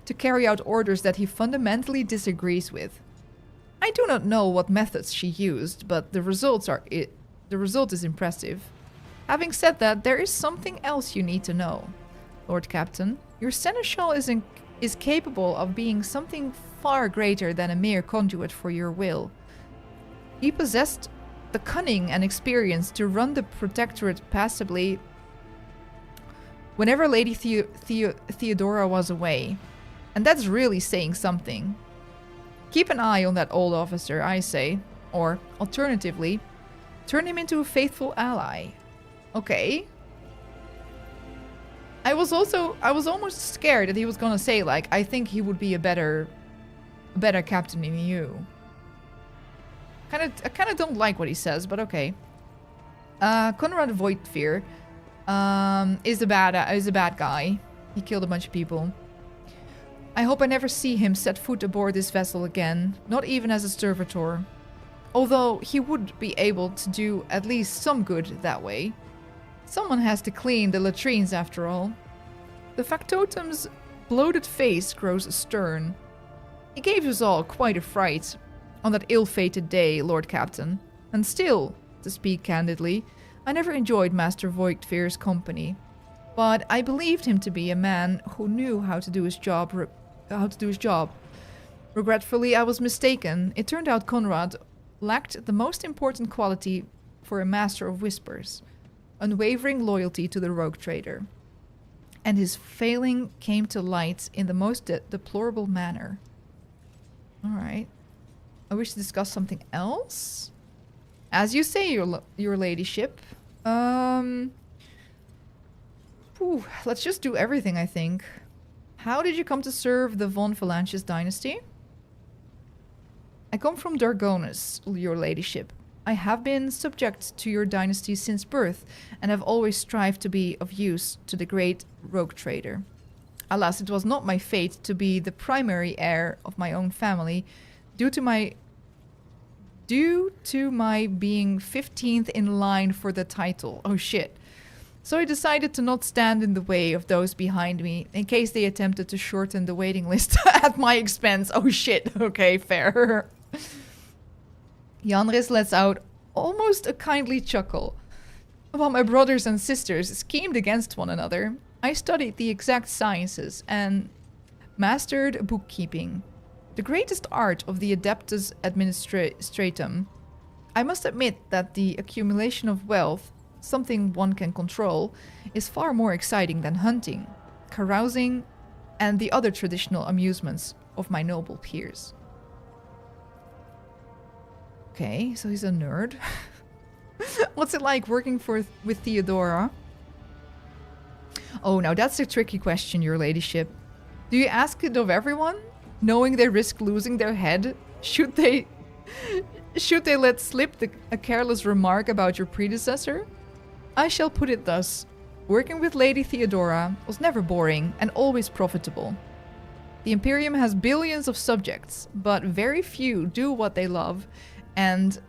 to carry out orders that he fundamentally disagrees with. I do not know what methods she used, but the result is impressive. Having said that, there is something else you need to know, Lord Captain. Your seneschal is capable of being something far greater than a mere conduit for your will. He possessed the cunning and experience to run the Protectorate passably whenever Lady Theodora was away. And that's really saying something. Keep an eye on that old officer, I say. Or, alternatively, turn him into a faithful ally. Okay. I was almost scared that he was gonna say, like, I think he would be a better captain than you. I kind of don't like what he says, but okay. Conrad Voidfear is a bad guy. He killed a bunch of people. I hope I never see him set foot aboard this vessel again, not even as a servitor. Although he would be able to do at least some good that way. Someone has to clean the latrines after all. The factotum's bloated face grows stern. He gave us all quite a fright on that ill-fated day, Lord Captain. And still, to speak candidly, I never enjoyed Master Voigtveer's company. But I believed him to be a man who knew how to do his job. Regretfully, I was mistaken. It turned out Conrad lacked the most important quality for a master of whispers: unwavering loyalty to the rogue trader. And his failing came to light in the most deplorable manner. Alright. I wish to discuss something else? As you say, your ladyship. Let's just do everything, I think. How did you come to serve the von Valancius dynasty? I come from Dargonus, your ladyship. I have been subject to your dynasty since birth, and have always strived to be of use to the great rogue trader. Alas, it was not my fate to be the primary heir of my own family, due to my being 15th in line for the title. Oh shit. So I decided to not stand in the way of those behind me, in case they attempted to shorten the waiting list at my expense. Oh shit. Okay, fair. Janris lets out almost a kindly chuckle. While my brothers and sisters schemed against one another, I studied the exact sciences and mastered bookkeeping, the greatest art of the Adeptus Administratum. I must admit that the accumulation of wealth, something one can control, is far more exciting than hunting, carousing, and the other traditional amusements of my noble peers. Okay, so he's a nerd. What's it like working with Theodora? Oh, now that's a tricky question, your ladyship. Do you ask it of everyone, knowing they risk losing their head? Should they let slip a careless remark about your predecessor? I shall put it thus. Working with Lady Theodora was never boring and always profitable. The Imperium has billions of subjects, but very few do what they love and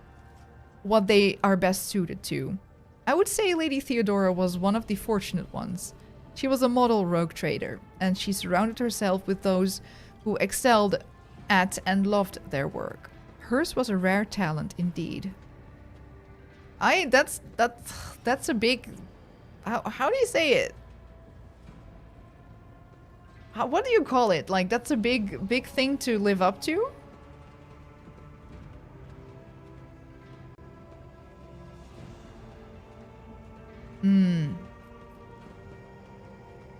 what they are best suited to. I would say Lady Theodora was one of the fortunate ones. She was a model rogue trader, and she surrounded herself with those who excelled at and loved their work. Hers was a rare talent indeed. That's a big... How do you say it? What do you call it? Like, that's a big thing to live up to?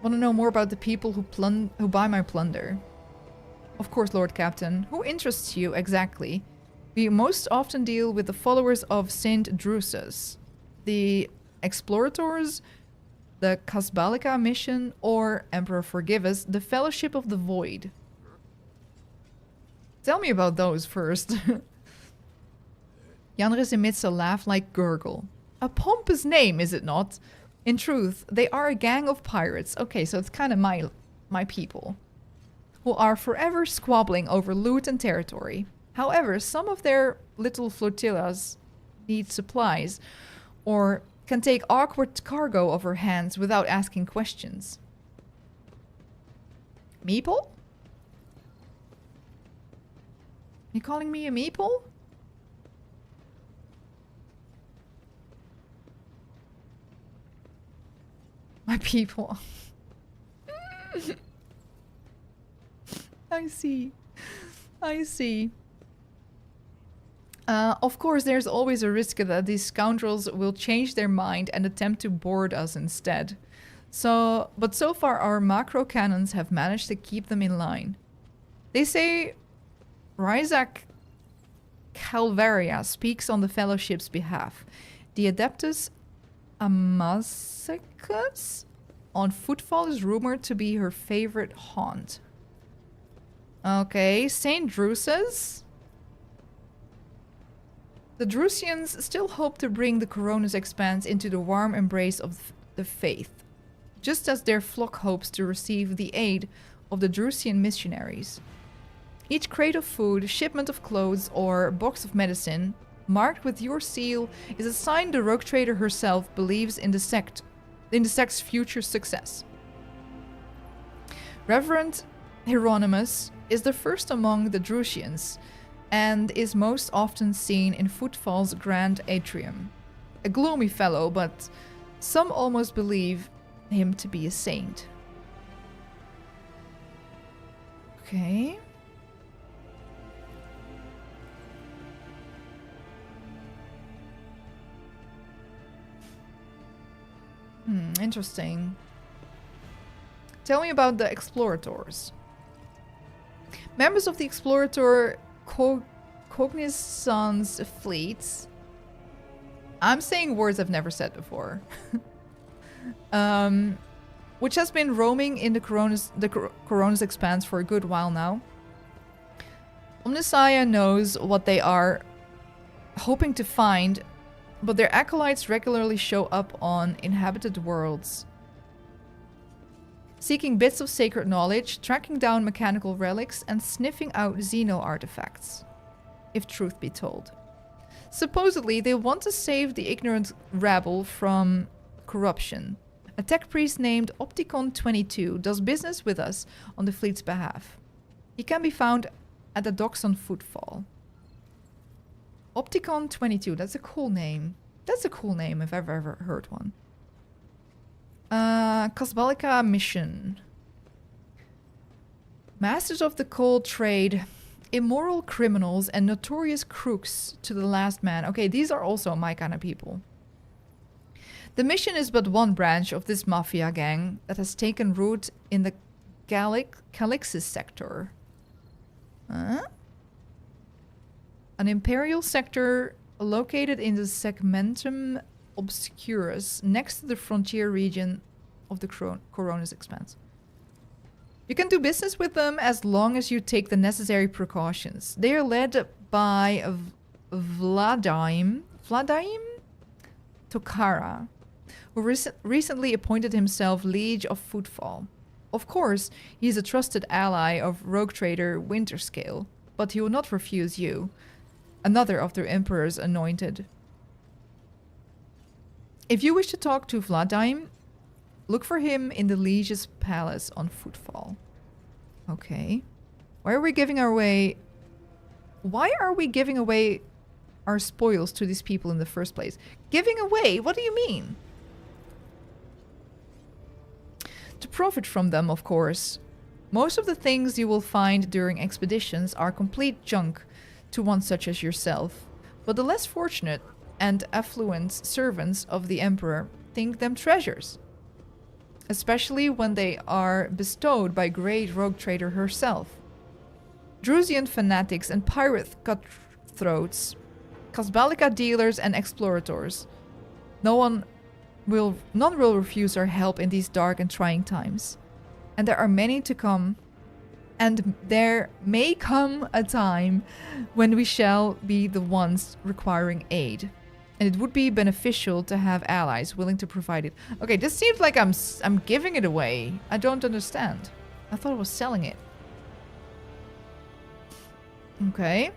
Want to know more about the people who buy my plunder? Of course, Lord Captain. Who interests you exactly? We most often deal with the followers of Saint Drusus, the Explorators, the Casbalica mission, or, Emperor forgive us, the Fellowship of the Void. Tell me about those first. Janris emits a laugh like gurgle. A pompous name, is it not? In truth, they are a gang of pirates. Okay, so it's kind of my people. Who are forever squabbling over loot and territory. However, some of their little flotillas need supplies, or can take awkward cargo off her hands without asking questions. Meeple? You calling me a meeple? My people. I see. I see. Of course, there's always a risk that these scoundrels will change their mind and attempt to board us instead. But so far our macro cannons have managed to keep them in line. They say Ryzak Calvaria speaks on the Fellowship's behalf. The Adeptus Amazicus on footfall is rumored to be her favorite haunt. Okay, Saint Drusus. The Drusians still hope to bring the Coronis Expanse into the warm embrace of the faith, just as their flock hopes to receive the aid of the Drusian missionaries. Each crate of food, shipment of clothes, or box of medicine marked with your seal is a sign the rogue trader herself believes in the sect's future success. Reverend Hieronymus is the first among the Drusians and is most often seen in Footfall's grand atrium. A gloomy fellow, but some almost believe him to be a saint. Okay. Interesting. Tell me about the Explorators. Members of the Explorator Cognizance fleets. I'm saying words I've never said before. Which has been roaming in the Corona's expanse for a good while now. Omnissiah knows what they are hoping to find, but their acolytes regularly show up on inhabited worlds, seeking bits of sacred knowledge, tracking down mechanical relics, and sniffing out Xeno artifacts, if truth be told. Supposedly, they want to save the ignorant rabble from corruption. A tech priest named Opticon22 does business with us on the fleet's behalf. He can be found at the docks on Footfall. Opticon22, that's a cool name. That's a cool name if I've ever heard one. Cosbalica mission. Masters of the cold trade, immoral criminals, and notorious crooks to the last man. Okay, these are also my kind of people. The mission is but one branch of this mafia gang that has taken root in the Calixis sector. Huh? An imperial sector located in the Segmentum Obscurus, next to the frontier region of the Corona's expanse. You can do business with them as long as you take the necessary precautions. They are led by Vladim Tokara, who recently appointed himself Liege of Footfall. Of course, he is a trusted ally of rogue trader Winterscale, but he will not refuse you, another of the Emperor's anointed. If you wish to talk to Vladim, look for him in the Liege's palace on Footfall. Okay. Why are we giving away our spoils to these people in the first place? Giving away? What do you mean? To profit from them, of course. Most of the things you will find during expeditions are complete junk to one such as yourself, but the less fortunate and affluent servants of the Emperor think them treasures, especially when they are bestowed by great rogue trader herself. Drusian fanatics and pirate cutthroats, Cosbalica dealers and explorators. None will refuse our help in these dark and trying times. And there are many to come. And there may come a time when we shall be the ones requiring aid. And it would be beneficial to have allies willing to provide it. Okay, this seems like I'm giving it away. I don't understand. I thought I was selling it. Okay.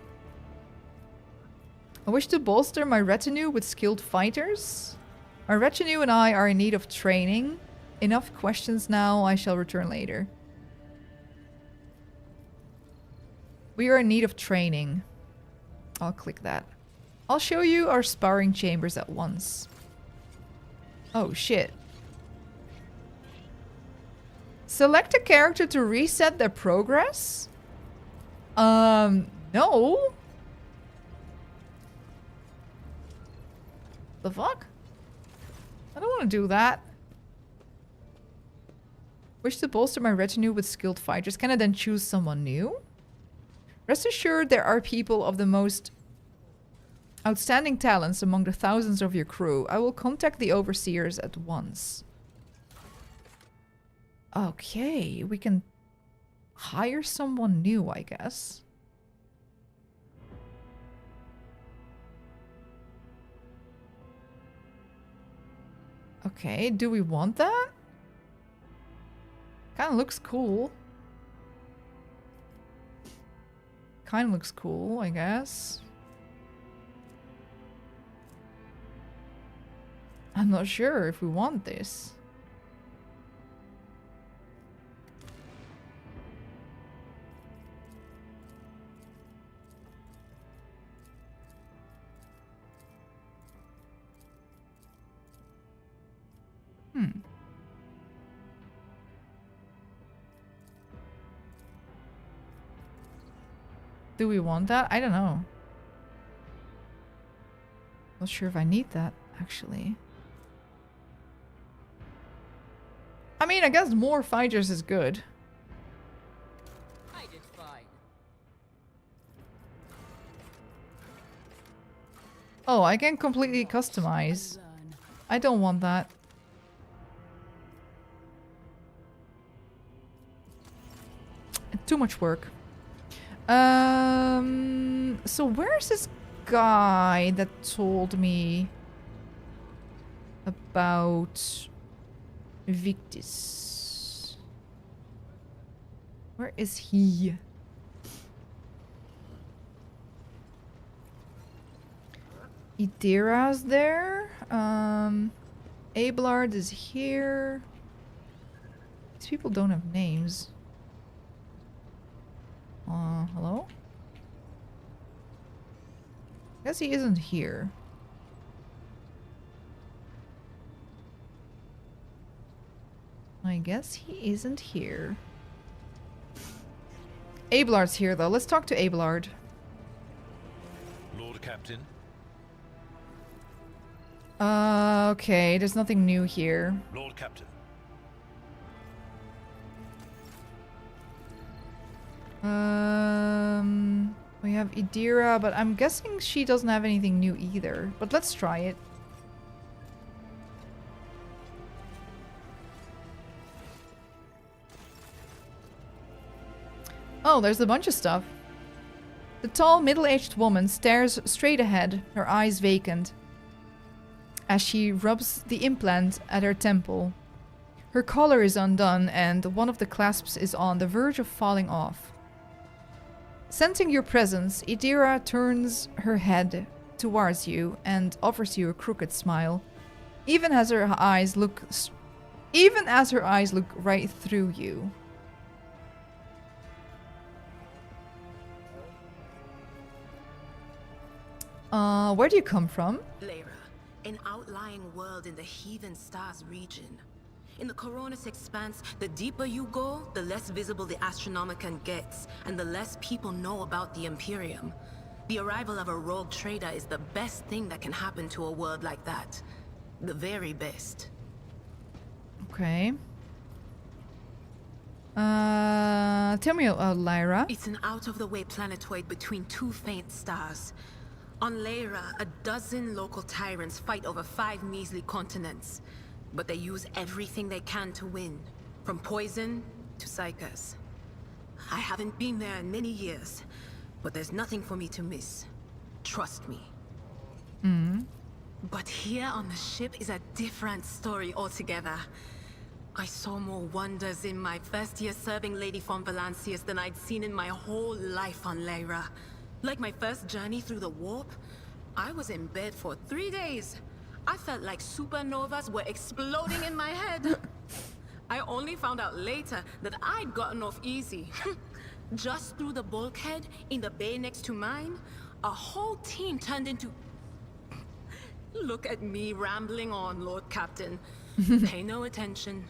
I wish to bolster my retinue with skilled fighters. My retinue and I are in need of training. Enough questions now. I shall return later. We are in need of training. I'll click that. I'll show you our sparring chambers at once. Oh, shit. Select a character to reset their progress? No. The fuck? I don't want to do that. Wish to bolster my retinue with skilled fighters. Can I then choose someone new? Rest assured there are people of the most outstanding talents among the thousands of your crew. I will contact the overseers at once. Okay, we can hire someone new, I guess. Okay, do we want that? Kind of looks cool. Kind of looks cool, I guess. I'm not sure if we want this. Do we want that? I don't know. Not sure if I need that, actually. I mean, I guess more fighters is good.
I did fine.
Oh, I can completely customize. I don't want that. Too much work. So where's this guy that told me about Victus? Where is he? Idira's there. Abelard is here. These people don't have names. Hello? Guess he isn't here. I guess he isn't here. Abelard's here though. Let's talk to Abelard.
Lord Captain.
Okay, there's nothing new here.
Lord Captain.
We have Idira, but I'm guessing she doesn't have anything new either. But let's try it. Oh, there's a bunch of stuff. The tall, middle-aged woman stares straight ahead, her eyes vacant, as she rubs the implant at her temple. Her collar is undone, and one of the clasps is on the verge of falling off. Sensing your presence, Idira turns her head towards you and offers you a crooked smile, even as her eyes look right through you. Where do you come from?
Lyra, an outlying world in the Heathen Stars region. In the Coronis Expanse, the deeper you go, the less visible the Astronomicon gets, and the less people know about the Imperium. The arrival of a rogue trader is the best thing that can happen to a world like that. The very best.
Okay. Tell me about Lyra.
It's an out-of-the-way planetoid between two faint stars. On Lyra, a dozen local tyrants fight over 5 measly continents. But they use everything they can to win, from poison to psychers. I haven't been there in many years, but there's nothing for me to miss. Trust me. But here on the ship is a different story altogether. I saw more wonders in my first year serving Lady von Valancius than I'd seen in my whole life on Lyra. Like my first journey through the warp, I was in bed for 3 days. I felt like supernovas were exploding in my head. I only found out later that I'd gotten off easy. Just through the bulkhead in the bay next to mine, a whole team turned into... Look at me rambling on, Lord Captain. Pay no attention.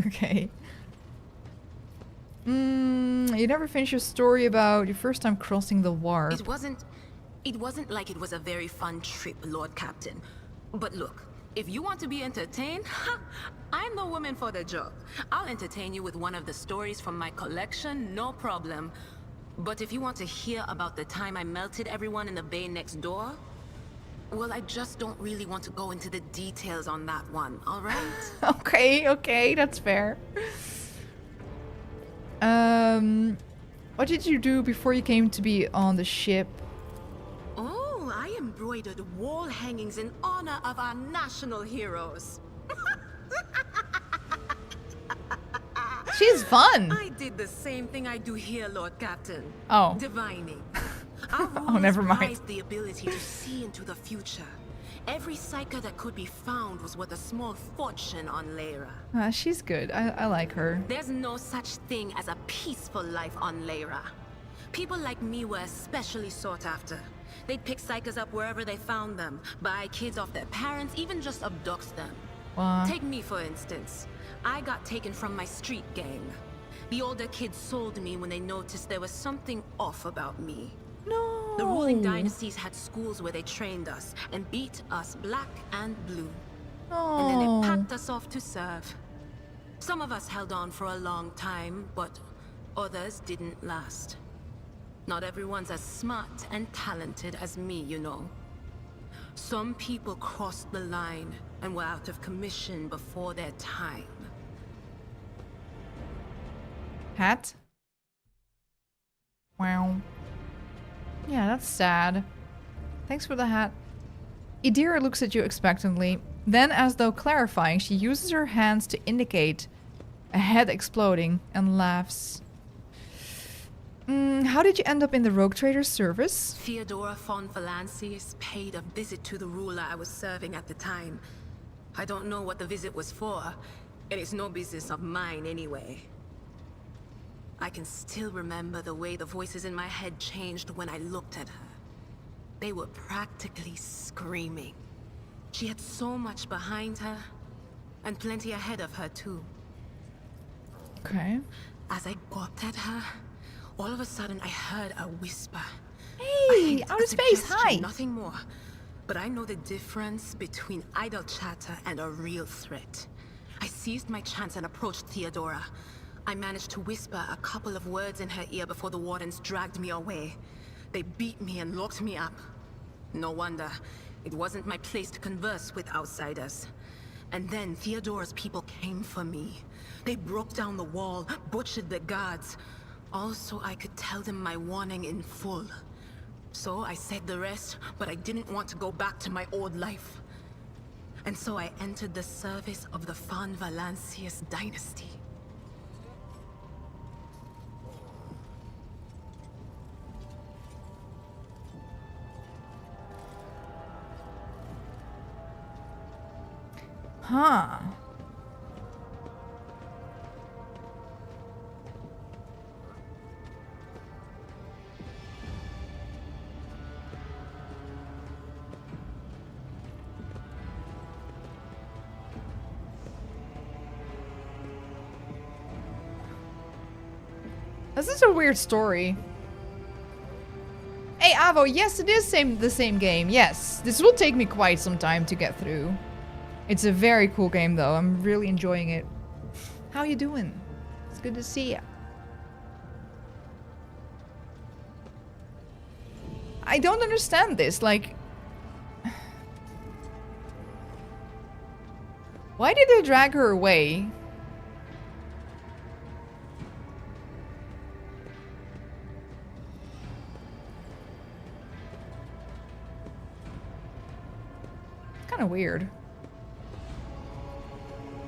Okay. You never finished your story about your first time crossing the warp.
It wasn't like it was a very fun trip, Lord Captain. But look, if you want to be entertained, I'm the woman for the job. I'll entertain you with one of the stories from my collection, no problem. But if you want to hear about the time I melted everyone in the bay next door, well, I just don't really want to go into the details on that one, all right?
Okay, that's fair. What did you do before you came to be on the ship?
Oh, I embroidered wall hangings in honor of our national heroes.
She's fun.
I did the same thing I do here, Lord Captain.
Oh.
Divining. Our
Oh, never mind.
prized the ability to see into the future. Every psyker that could be found was worth a small fortune on Lyra.
She's good. I like her.
There's no such thing as a peaceful life on Lyra. People like me were especially sought after. They'd pick psychers up wherever they found them, buy kids off their parents, even just abduct them.
Wow.
Take me, for instance. I got taken from my street gang. The older kids sold me when they noticed there was something off about me.
No.
The ruling dynasties had schools where they trained us and beat us black and blue. And then they packed us off to serve. Some of us held on for a long time, but others didn't last. Not everyone's as smart and talented as me, you know. Some people crossed the line and were out of commission before their time.
Hat? Wow. Yeah, that's sad. Thanks for the hat. Idira looks at you expectantly. Then, as though clarifying, she uses her hands to indicate a head exploding and laughs. How did you end up in the Rogue Trader's service?
Theodora von Valancius paid a visit to the ruler I was serving at the time. I don't know what the visit was for, and it's no business of mine anyway. I can still remember the way the voices in my head changed when I looked at her. They were practically screaming. She had so much behind her, and plenty ahead of her too.
Okay.
As I gawped at her, all of a sudden I heard a whisper.
Hey, outer space, hi!
Nothing more. But I know the difference between idle chatter and a real threat. I seized my chance and approached Theodora. I managed to whisper a couple of words in her ear before the wardens dragged me away. They beat me and locked me up. No wonder. It wasn't my place to converse with outsiders. And then Theodora's people came for me. They broke down the wall, butchered the guards. All so I could tell them my warning in full. So I said the rest, but I didn't want to go back to my old life. And so I entered the service of the von Valancius dynasty.
Huh. This is a weird story. Hey, Avo, yes, it is the same game. Yes, this will take me quite some time to get through. It's a very cool game, though. I'm really enjoying it. How you doing? It's good to see ya. I don't understand this. Like, why did they drag her away? Kind of weird.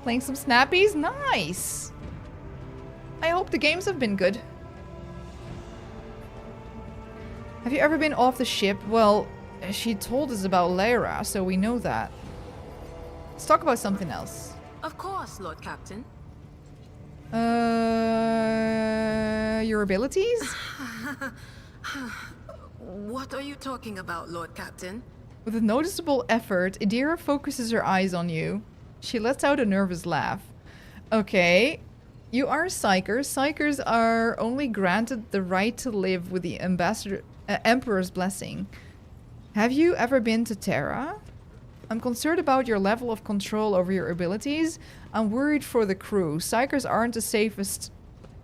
Playing some snappies? Nice! I hope the games have been good. Have you ever been off the ship? Well, she told us about Lyra, so we know that. Let's talk about something else.
Of course, Lord Captain.
Your abilities?
What are you talking about, Lord Captain?
With a noticeable effort, Idira focuses her eyes on you. She lets out a nervous laugh. Okay. You are a psyker. Psykers are only granted the right to live with the Emperor's blessing. Have you ever been to Terra? I'm concerned about your level of control over your abilities. I'm worried for the crew. Psykers aren't the safest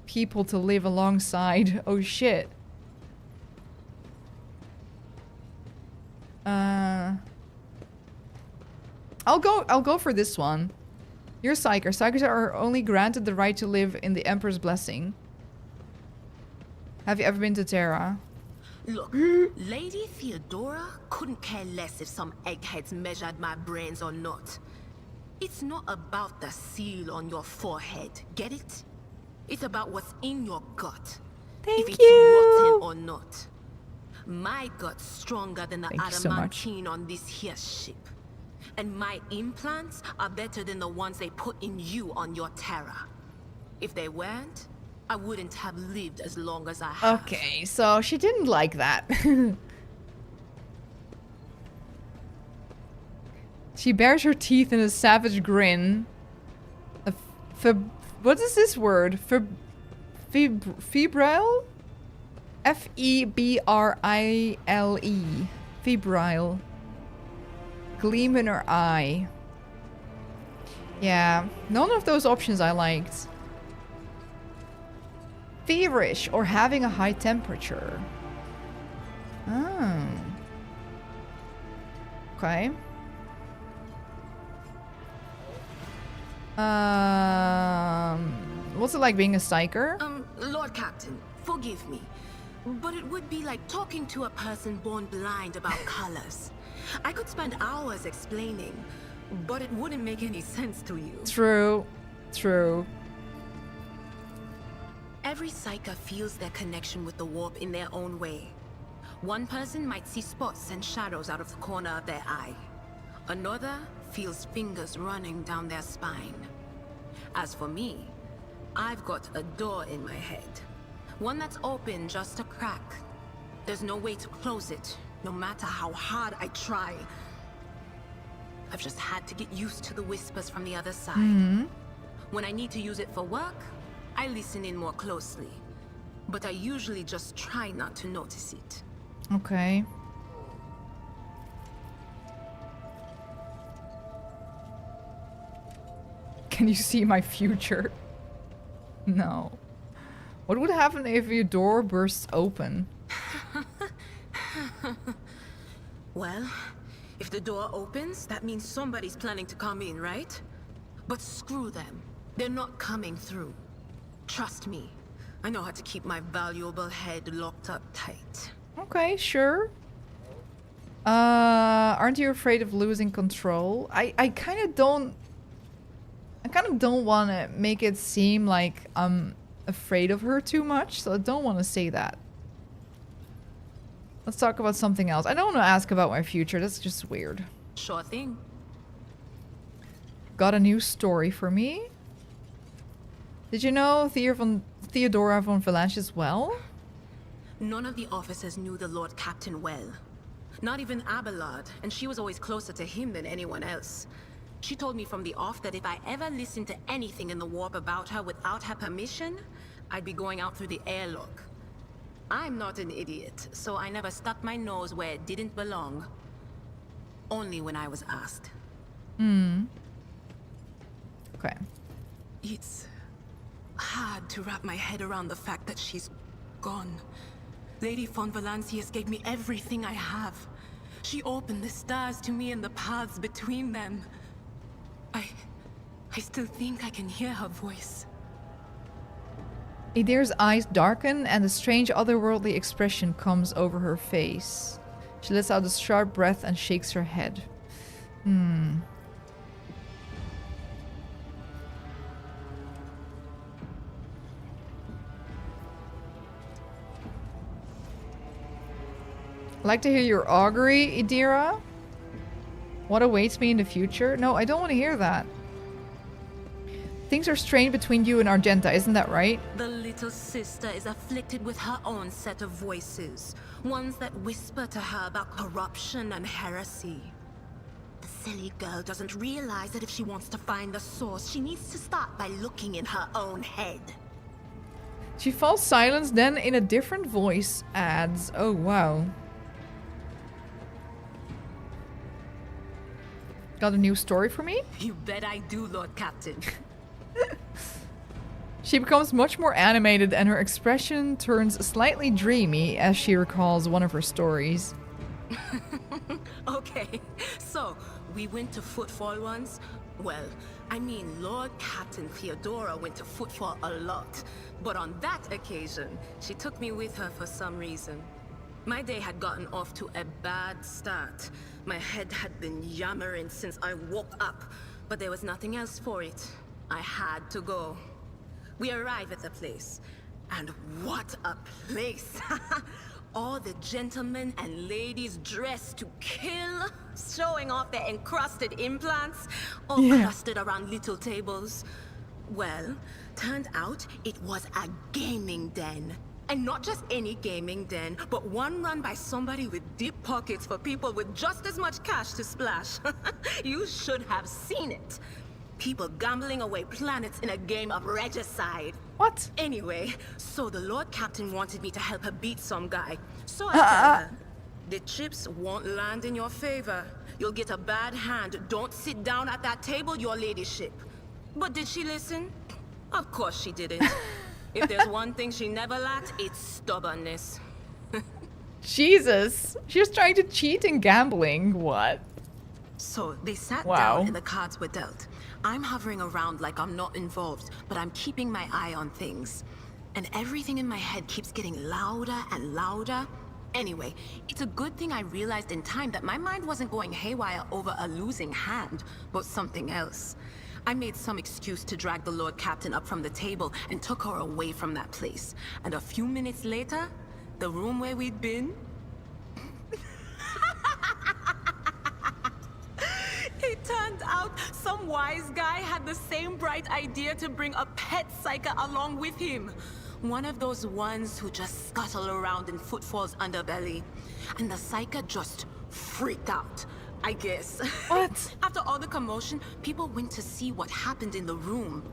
people to live alongside. Oh shit. I'll go for this one. You're a psyker. Psykers are only granted the right to live in the Emperor's blessing. Have you ever been to Terra?
Look, Lady Theodora couldn't care less if some eggheads measured my brains or not. It's not about the seal on your forehead, get it? It's about what's in your gut.
Thank
if it's
you.
rotten or not. My gut's stronger than the
Thank you so much.
adamantine on this here ship. And my implants are better than the ones they put in you on your Terra. If they weren't, I wouldn't have lived as long as I have.
Okay, so she didn't like that. She bares her teeth in a savage grin. What is this word? Febrile? Febrile. Febrile. Gleam in her eye. Yeah, none of those options I liked. Feverish or having a high temperature. Oh. Okay. What's it like being a psyker?
Lord Captain, forgive me, but it would be like talking to a person born blind about colors. I could spend hours explaining, but it wouldn't make any sense to you.
True. True.
Every psyker feels their connection with the warp in their own way. One person might see spots and shadows out of the corner of their eye. Another feels fingers running down their spine. As for me, I've got a door in my head. One that's open just a crack. There's no way to close it, no matter how hard I try. I've just had to get used to the whispers from the other side. When I need to use it for work, I listen in more closely. But I usually just try not to notice it.
Okay. Can you see my future? No. What would happen if your door bursts open?
Well, if the door opens, that means somebody's planning to come in, right? But screw them. They're not coming through. Trust me. I know how to keep my valuable head locked up tight.
Okay, sure. Aren't you afraid of losing control? I kind of don't want to make it seem like I'm afraid of her too much, so I don't want to say that. Let's talk about something else. I don't want to ask about my future. That's just weird.
Sure thing.
Got a new story for me? Did you know Theodora von Valancius well?
None of the officers knew the Lord Captain well. Not even Abelard, and she was always closer to him than anyone else. She told me from the off that if I ever listened to anything in the warp about her without her permission, I'd be going out through the airlock. I'm not an idiot, so I never stuck my nose where it didn't belong. Only when I was asked.
Okay.
It's hard to wrap my head around the fact that she's gone. Lady von Valancius gave me everything I have. She opened the stars to me and the paths between them. I still think I can hear her voice.
Idyr's eyes darken and a strange otherworldly expression comes over her face. She lets out a sharp breath and shakes her head. Like to hear your augury, Idyra? What awaits me in the future? No, I don't want to hear that. Things are strained between you and Argenta, isn't that right?
The little sister is afflicted with her own set of voices. Ones that whisper to her about corruption and heresy. The silly girl doesn't realize that if she wants to find the source, she needs to start by looking in her own head.
She falls silent, then in a different voice adds, oh wow. Got a new story for me?
You bet I do, Lord Captain.
She becomes much more animated and her expression turns slightly dreamy as she recalls one of her stories.
Okay, so we went to Footfall once. Well, I mean, Lord Captain Theodora went to Footfall a lot. But on that occasion, she took me with her for some reason. My day had gotten off to a bad start. My head had been yammering since I woke up, but there was nothing else for it. I had to go. We arrive at the place, and what a place! All the gentlemen and ladies dressed to kill, showing off their encrusted implants, all clustered around little tables. Well, turned out it was a gaming den. And not just any gaming den, but one run by somebody with deep pockets for people with just as much cash to splash. You should have seen it. People gambling away planets in a game of regicide.
What?
Anyway, so the Lord Captain wanted me to help her beat some guy. So I told her, the chips won't land in your favor. You'll get a bad hand. Don't sit down at that table, your ladyship. But did she listen? Of course she didn't. If there's one thing she never lacked, it's stubbornness.
Jesus. She was trying to cheat in gambling. What?
So they sat
Wow.
down and the cards were dealt. I'm hovering around like I'm not involved, but I'm keeping my eye on things. And everything in my head keeps getting louder and louder. Anyway, it's a good thing I realized in time that my mind wasn't going haywire over a losing hand, but something else. I made some excuse to drag the Lord Captain up from the table and took her away from that place. And a few minutes later, the room where we'd been... It turned out some wise guy had the same bright idea to bring a pet psyker along with him. One of those ones who just scuttle around in Footfall's underbelly. And the psyker just freaked out, I guess.
What?
After all the commotion, people went to see what happened in the room.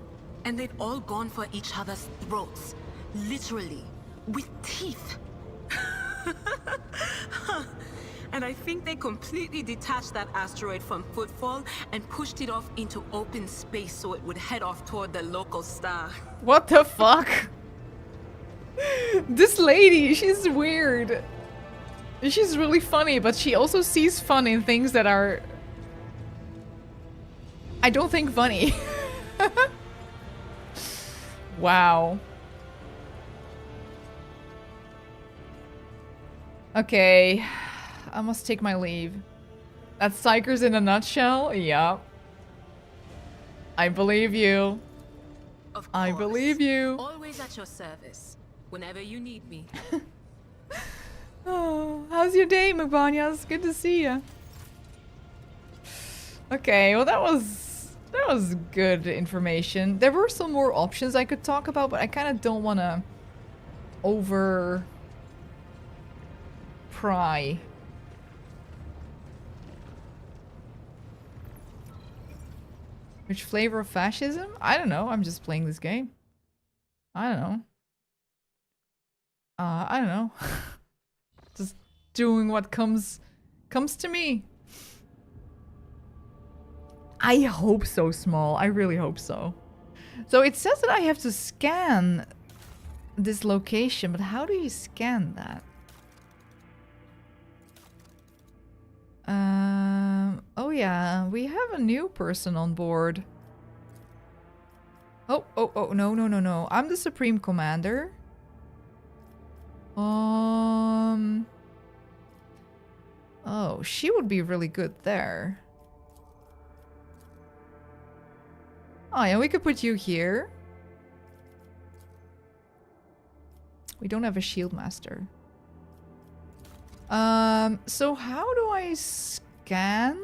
And they'd all gone for each other's throats. Literally. With teeth. And I think they completely detached that asteroid from Footfall and pushed it off into open space so it would head off toward the local star.
What the fuck? This lady, she's weird. She's really funny, but she also sees fun in things that are... I don't think funny. Wow. Okay. I must take my leave. That's Psychers in a nutshell? Yeah. I believe you.
Of
I
course.
believe you.
Always at your service. Whenever you need me.
Oh, how's your day, Mubanyas? Good to see you. Okay, well that was good information. There were some more options I could talk about, but I kind of don't want to over pry. Which flavor of fascism? I don't know. I'm just playing this game. I don't know. I don't know. Just doing what comes to me. I hope so, Small. I really hope so. So it says that I have to scan this location, but how do you scan that? Oh yeah, we have a new person on board. Oh, no. I'm the Supreme Commander. Oh, she would be really good there. Oh yeah, we could put you here. We don't have a shield master. So how do I scan?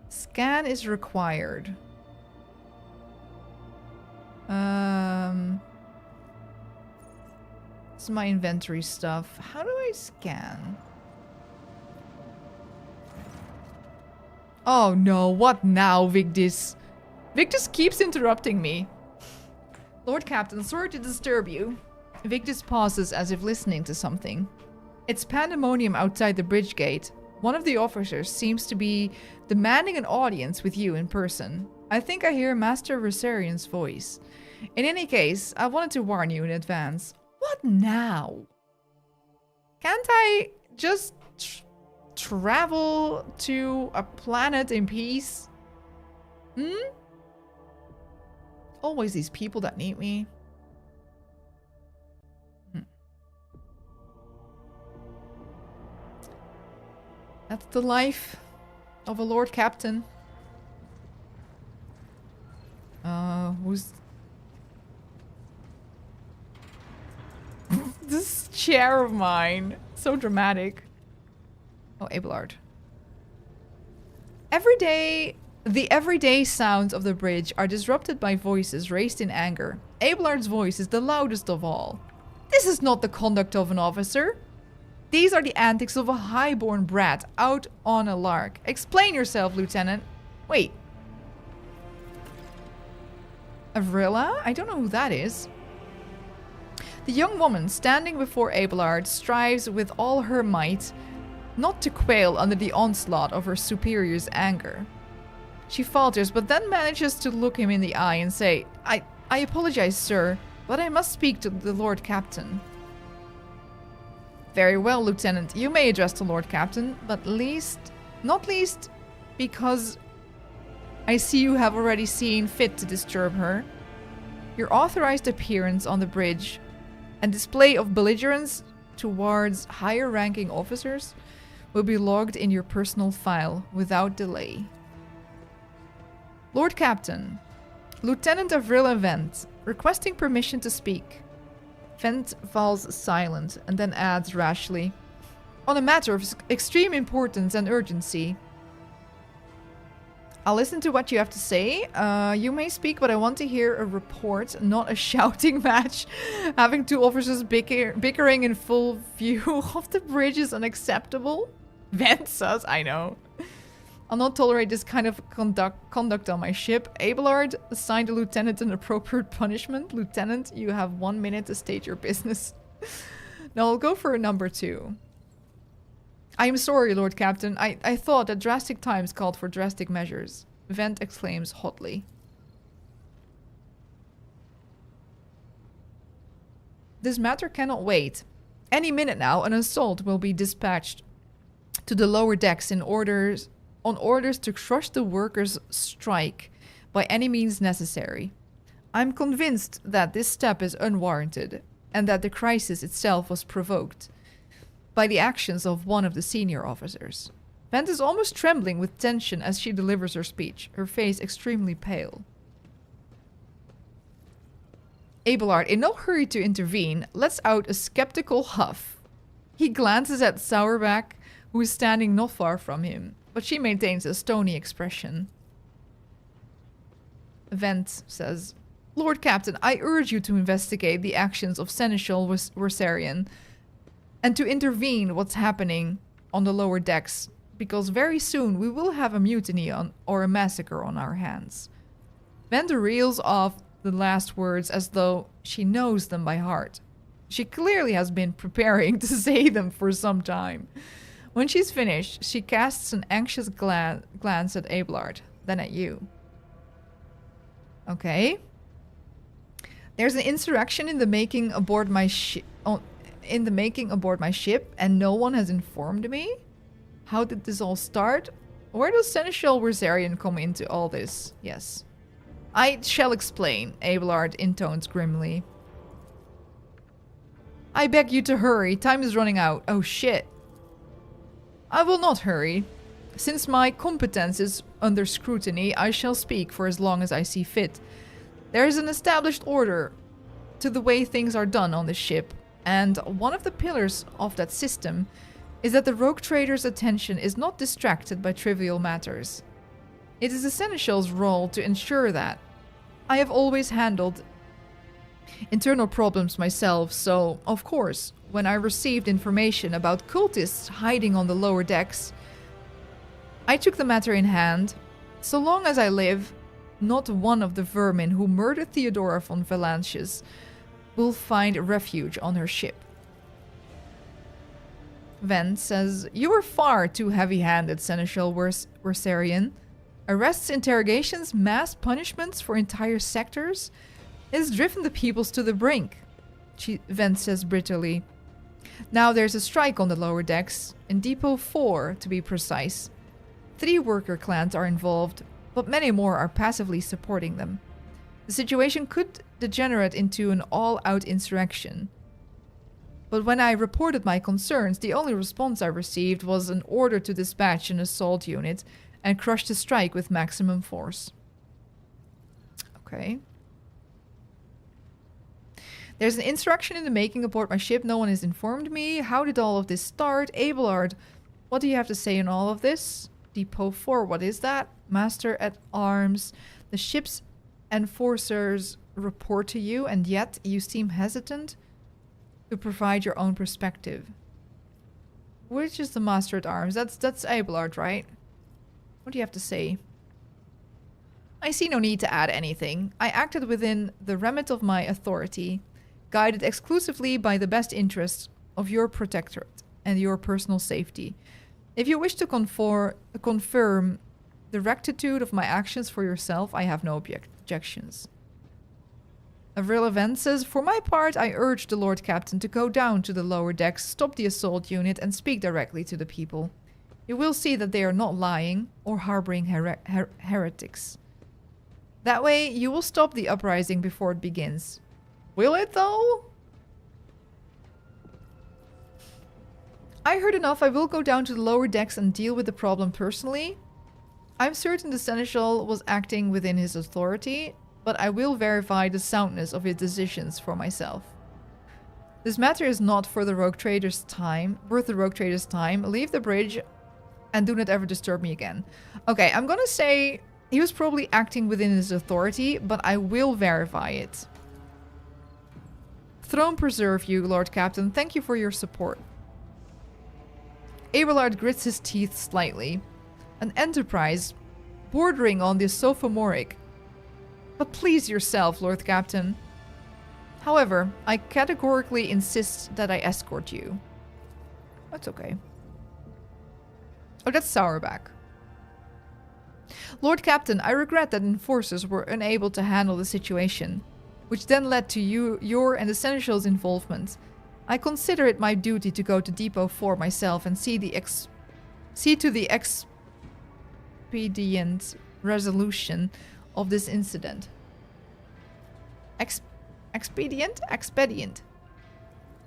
Scan is required. It's my inventory stuff. How do I scan? Oh no, what now, Vigdis? Vigdis keeps interrupting me. Lord Captain, sorry to disturb you. Vigdis pauses as if listening to something. It's pandemonium outside the bridge gate. One of the officers seems to be demanding an audience with you in person. I think I hear Master Rosarian's voice. In any case, I wanted to warn you in advance. What now? Can't I just travel to a planet in peace? Always these people that need me. That's the life of a Lord Captain. Who's... This chair of mine. So dramatic. Oh, Abelard. The everyday sounds of the bridge are disrupted by voices raised in anger. Abelard's voice is the loudest of all. This is not the conduct of an officer. These are the antics of a highborn brat out on a lark. Explain yourself, Lieutenant. Wait. Avrilla? I don't know who that is. The young woman standing before Abelard strives with all her might not to quail under the onslaught of her superior's anger. She falters, but then manages to look him in the eye and say, I apologize, sir, but I must speak to the Lord Captain. Very well, Lieutenant. You may address the Lord Captain, but not least because I see you have already seen fit to disturb her. Your authorized appearance on the bridge and display of belligerence towards higher-ranking officers will be logged in your personal file without delay. Lord Captain, Lieutenant Avrilla Vent, requesting permission to speak. Vent falls silent and then adds rashly, on a matter of extreme importance and urgency. I'll listen to what you have to say. You may speak, but I want to hear a report, not a shouting match. Having two officers bickering in full view of the bridge is unacceptable. Vent says, I know. I'll not tolerate this kind of conduct on my ship. Abelard, assign the lieutenant an appropriate punishment. Lieutenant, you have 1 minute to state your business. Now I'll go for number 2. I am sorry, Lord Captain. I thought that drastic times called for drastic measures. Vent exclaims hotly. This matter cannot wait. Any minute now, an assault will be dispatched to the lower decks on orders to crush the workers' strike by any means necessary. I'm convinced that this step is unwarranted and that the crisis itself was provoked by the actions of one of the senior officers. Vent is almost trembling with tension as she delivers her speech, her face extremely pale. Abelard, in no hurry to intervene, lets out a skeptical huff. He glances at Sourback, who is standing not far from him, but she maintains a stony expression. Vent says, Lord Captain, I urge you to investigate the actions of Seneschal Wersarian and to intervene what's happening on the lower decks, because very soon we will have a mutiny or a massacre on our hands. Vent reels off the last words as though she knows them by heart. She clearly has been preparing to say them for some time. When she's finished, she casts an anxious glance at Abelard, then at you. Okay. There's an insurrection in the making aboard my ship, and no one has informed me? How did this all start? Where does Seneschal Wersarian come into all this? Yes. I shall explain, Abelard intones grimly. I beg you to hurry. Time is running out. Oh shit. I will not hurry. Since my competence is under scrutiny, I shall speak for as long as I see fit. There is an established order to the way things are done on this ship, and one of the pillars of that system is that the rogue trader's attention is not distracted by trivial matters. It is the Seneschal's role to ensure that. I have always handled internal problems myself, so, of course, when I received information about cultists hiding on the lower decks, I took the matter in hand. So long as I live, not one of the vermin who murdered Theodora von Valancius will find refuge on her ship. Vent says, you are far too heavy-handed, Seneschal Wersarian. Arrests, interrogations, mass punishments for entire sectors? It has driven the peoples to the brink, Vent says bitterly. Now there's a strike on the lower decks, in Depot 4 to be precise. 3 worker clans are involved, but many more are passively supporting them. The situation could degenerate into an all-out insurrection. But when I reported my concerns, the only response I received was an order to dispatch an assault unit and crush the strike with maximum force. Okay. There's an insurrection in the making aboard my ship. No one has informed me. How did all of this start? Abelard, what do you have to say in all of this? Depot 4, what is that? Master at Arms. The ship's enforcers report to you, and yet you seem hesitant to provide your own perspective. Which is the Master at Arms? That's Abelard, right? What do you have to say? I see no need to add anything. I acted within the remit of my authority, guided exclusively by the best interests of your protectorate and your personal safety. If you wish to confirm the rectitude of my actions for yourself, I have no objections. Avril Event says, for my part, I urge the Lord Captain to go down to the lower decks, stop the assault unit, and speak directly to the people. You will see that they are not lying or harboring heretics. That way, you will stop the uprising before it begins. Will it, though? I heard enough. I will go down to the lower decks and deal with the problem personally. I'm certain the Seneschal was acting within his authority, but I will verify the soundness of his decisions for myself. This matter is not for the rogue trader's time, worth the rogue trader's time. Leave the bridge and do not ever disturb me again. Okay, I'm gonna say he was probably acting within his authority, but I will verify it. Throne preserve you, Lord Captain. Thank you for your support. Abelard grits his teeth slightly. An enterprise bordering on the sophomoric. But please yourself, Lord Captain. However, I categorically insist that I escort you. That's okay. Oh, that's Sourback. Lord Captain, I regret that enforcers were unable to handle the situation, which then led to your and the Seneschal's involvement. I consider it my duty to go to Depot 4 myself and see to the expedient resolution of this incident. Expedient? Expedient.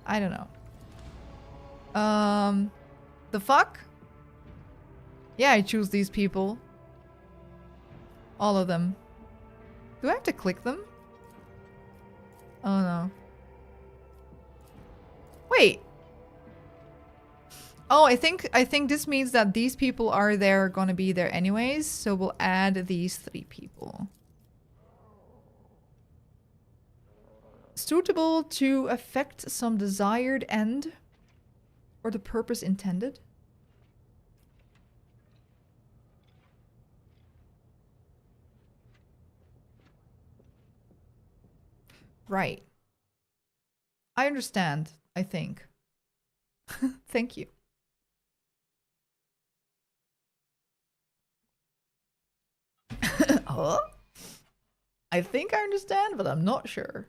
I don't know. The fuck? Yeah, I choose these people. All of them. Do I have to click them? Oh no. Wait. Oh, I think this means that these people are gonna be there anyways, so we'll add these 3 people. Suitable to affect some desired end or the purpose intended. Right. I understand, I think. Thank you. Huh? I think I understand, but I'm not sure.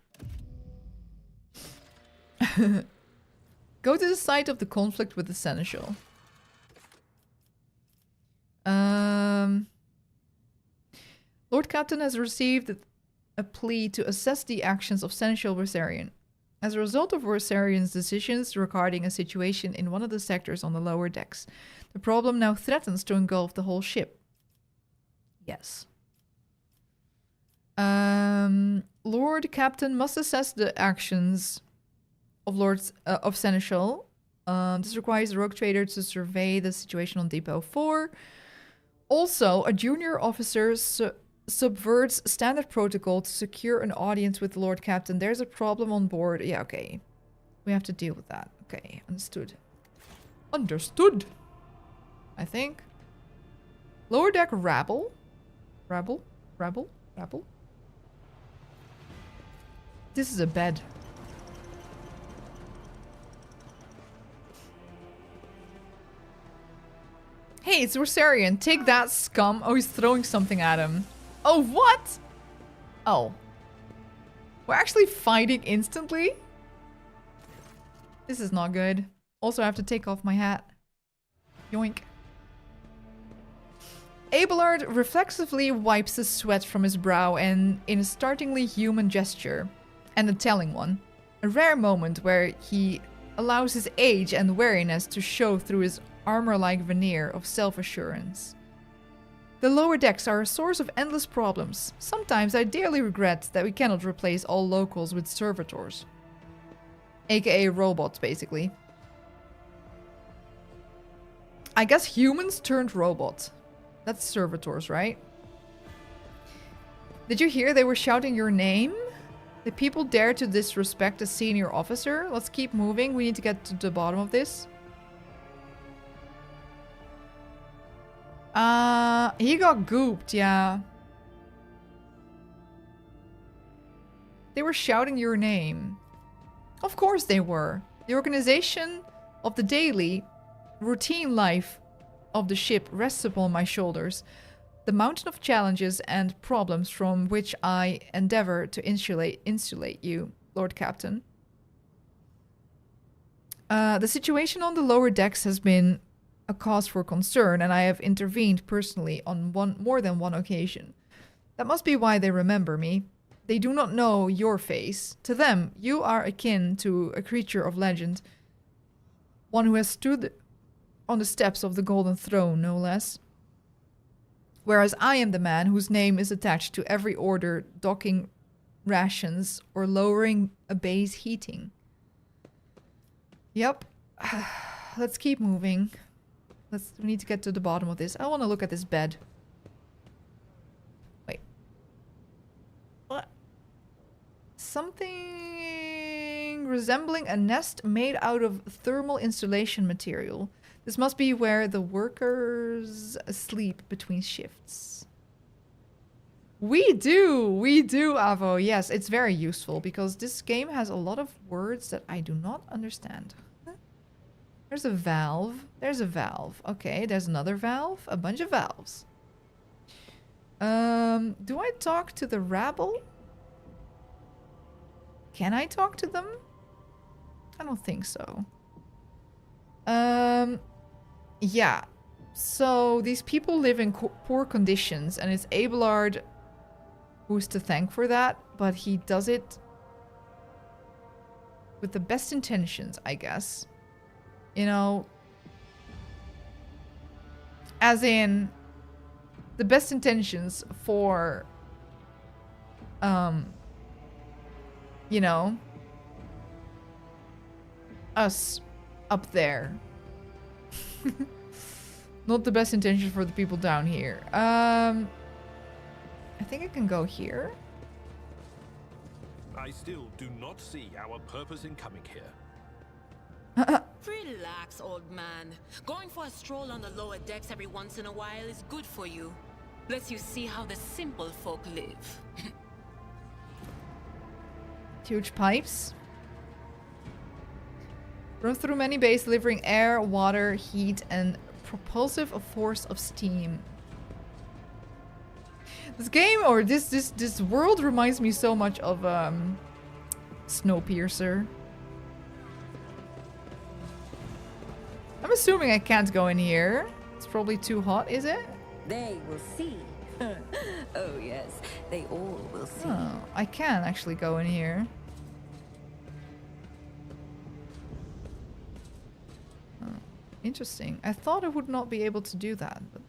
Go to the site of the conflict with the Seneschal. Lord Captain has received a plea to assess the actions of Seneschal Versarion. As a result of Versarion's decisions regarding a situation in one of the sectors on the lower decks, the problem now threatens to engulf the whole ship. Yes. Lord Captain must assess the actions of Seneschal. This requires the rogue trader to survey the situation on Depot 4. Also, a junior officer subverts standard protocol to secure an audience with the Lord Captain. There's a problem on board. Yeah, okay. We have to deal with that. Okay, understood. Understood! I think. Lower deck rabble? Rabble? Rabble? Rabble? This is a bed. Hey, it's Versarion. Take that, scum. Oh, he's throwing something at him. Oh, what? Oh. We're actually fighting instantly? This is not good. Also, I have to take off my hat. Yoink. Abelard reflexively wipes the sweat from his brow and in a startlingly human gesture. And a telling one. A rare moment where he allows his age and wariness to show through his armor-like veneer of self-assurance. The lower decks are a source of endless problems. Sometimes I dearly regret that we cannot replace all locals with servitors. AKA robots, basically. I guess humans turned robots. That's servitors, right? Did you hear they were shouting your name? The people dare to disrespect a senior officer? Let's keep moving. We need to get to the bottom of this. He got gooped, yeah. They were shouting your name. Of course they were. The organization of the daily, routine life of the ship rests upon my shoulders. The mountain of challenges and problems from which I endeavor to insulate you, Lord Captain. The situation on the lower decks has been a cause for concern, and I have intervened personally on more than one occasion. That must be why they remember me. They do not know your face. To them, you are akin to a creature of legend. One who has stood on the steps of the Golden Throne, no less. Whereas I am the man whose name is attached to every order docking rations or lowering a base heating. Yep. Let's keep moving. We need to get to the bottom of this. I want to look at this bed. Wait. What? Something resembling a nest made out of thermal insulation material. This must be where the workers sleep between shifts. We do, Avo. Yes, it's very useful because this game has a lot of words that I do not understand. There's a valve. There's a valve. Okay, there's another valve. A bunch of valves. Do I talk to the rabble? Can I talk to them? I don't think so. Yeah. So these people live in poor conditions, and it's Abelard who's to thank for that, but he does it with the best intentions, I guess. You know, as in the best intentions for, you know, us up there. Not the best intentions for the people down here. I think I can go here.
I still do not see our purpose in coming here.
Relax, old man. Going for a stroll on the lower decks every once in a while is good for you. Lets you see how the simple folk live.
Huge pipes. Run through many bays delivering air, water, heat, and propulsive force of steam. This game, or this world reminds me so much of Snowpiercer. I'm assuming I can't go in here. It's probably too hot, is it?
They will see. Oh yes, they all will see.
Oh, I can actually go in here. Oh, interesting. I thought I would not be able to do that. But...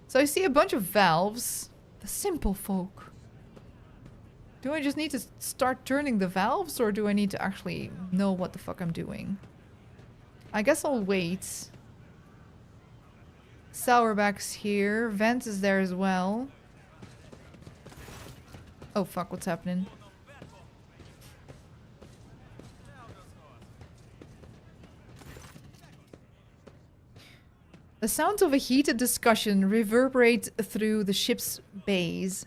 So I see a bunch of valves. The simple folk. Do I just need to start turning the valves, or do I need to actually know what the fuck I'm doing? I guess I'll wait. Sourback's here. Vent is there as well. Oh fuck, what's happening? The sounds of a heated discussion reverberate through the ship's bays.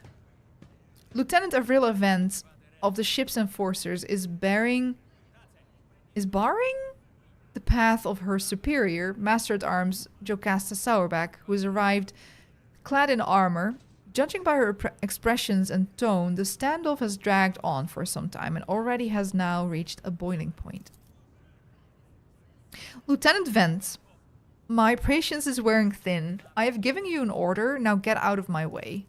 Lieutenant Avril Vent of the ship's enforcers is barring the path of her superior, Master-at-Arms Jocasta Sourback, who has arrived clad in armor. Judging by her expressions and tone, the standoff has dragged on for some time and already has now reached a boiling point. Lieutenant Vent, my patience is wearing thin. I have given you an order, now get out of my way.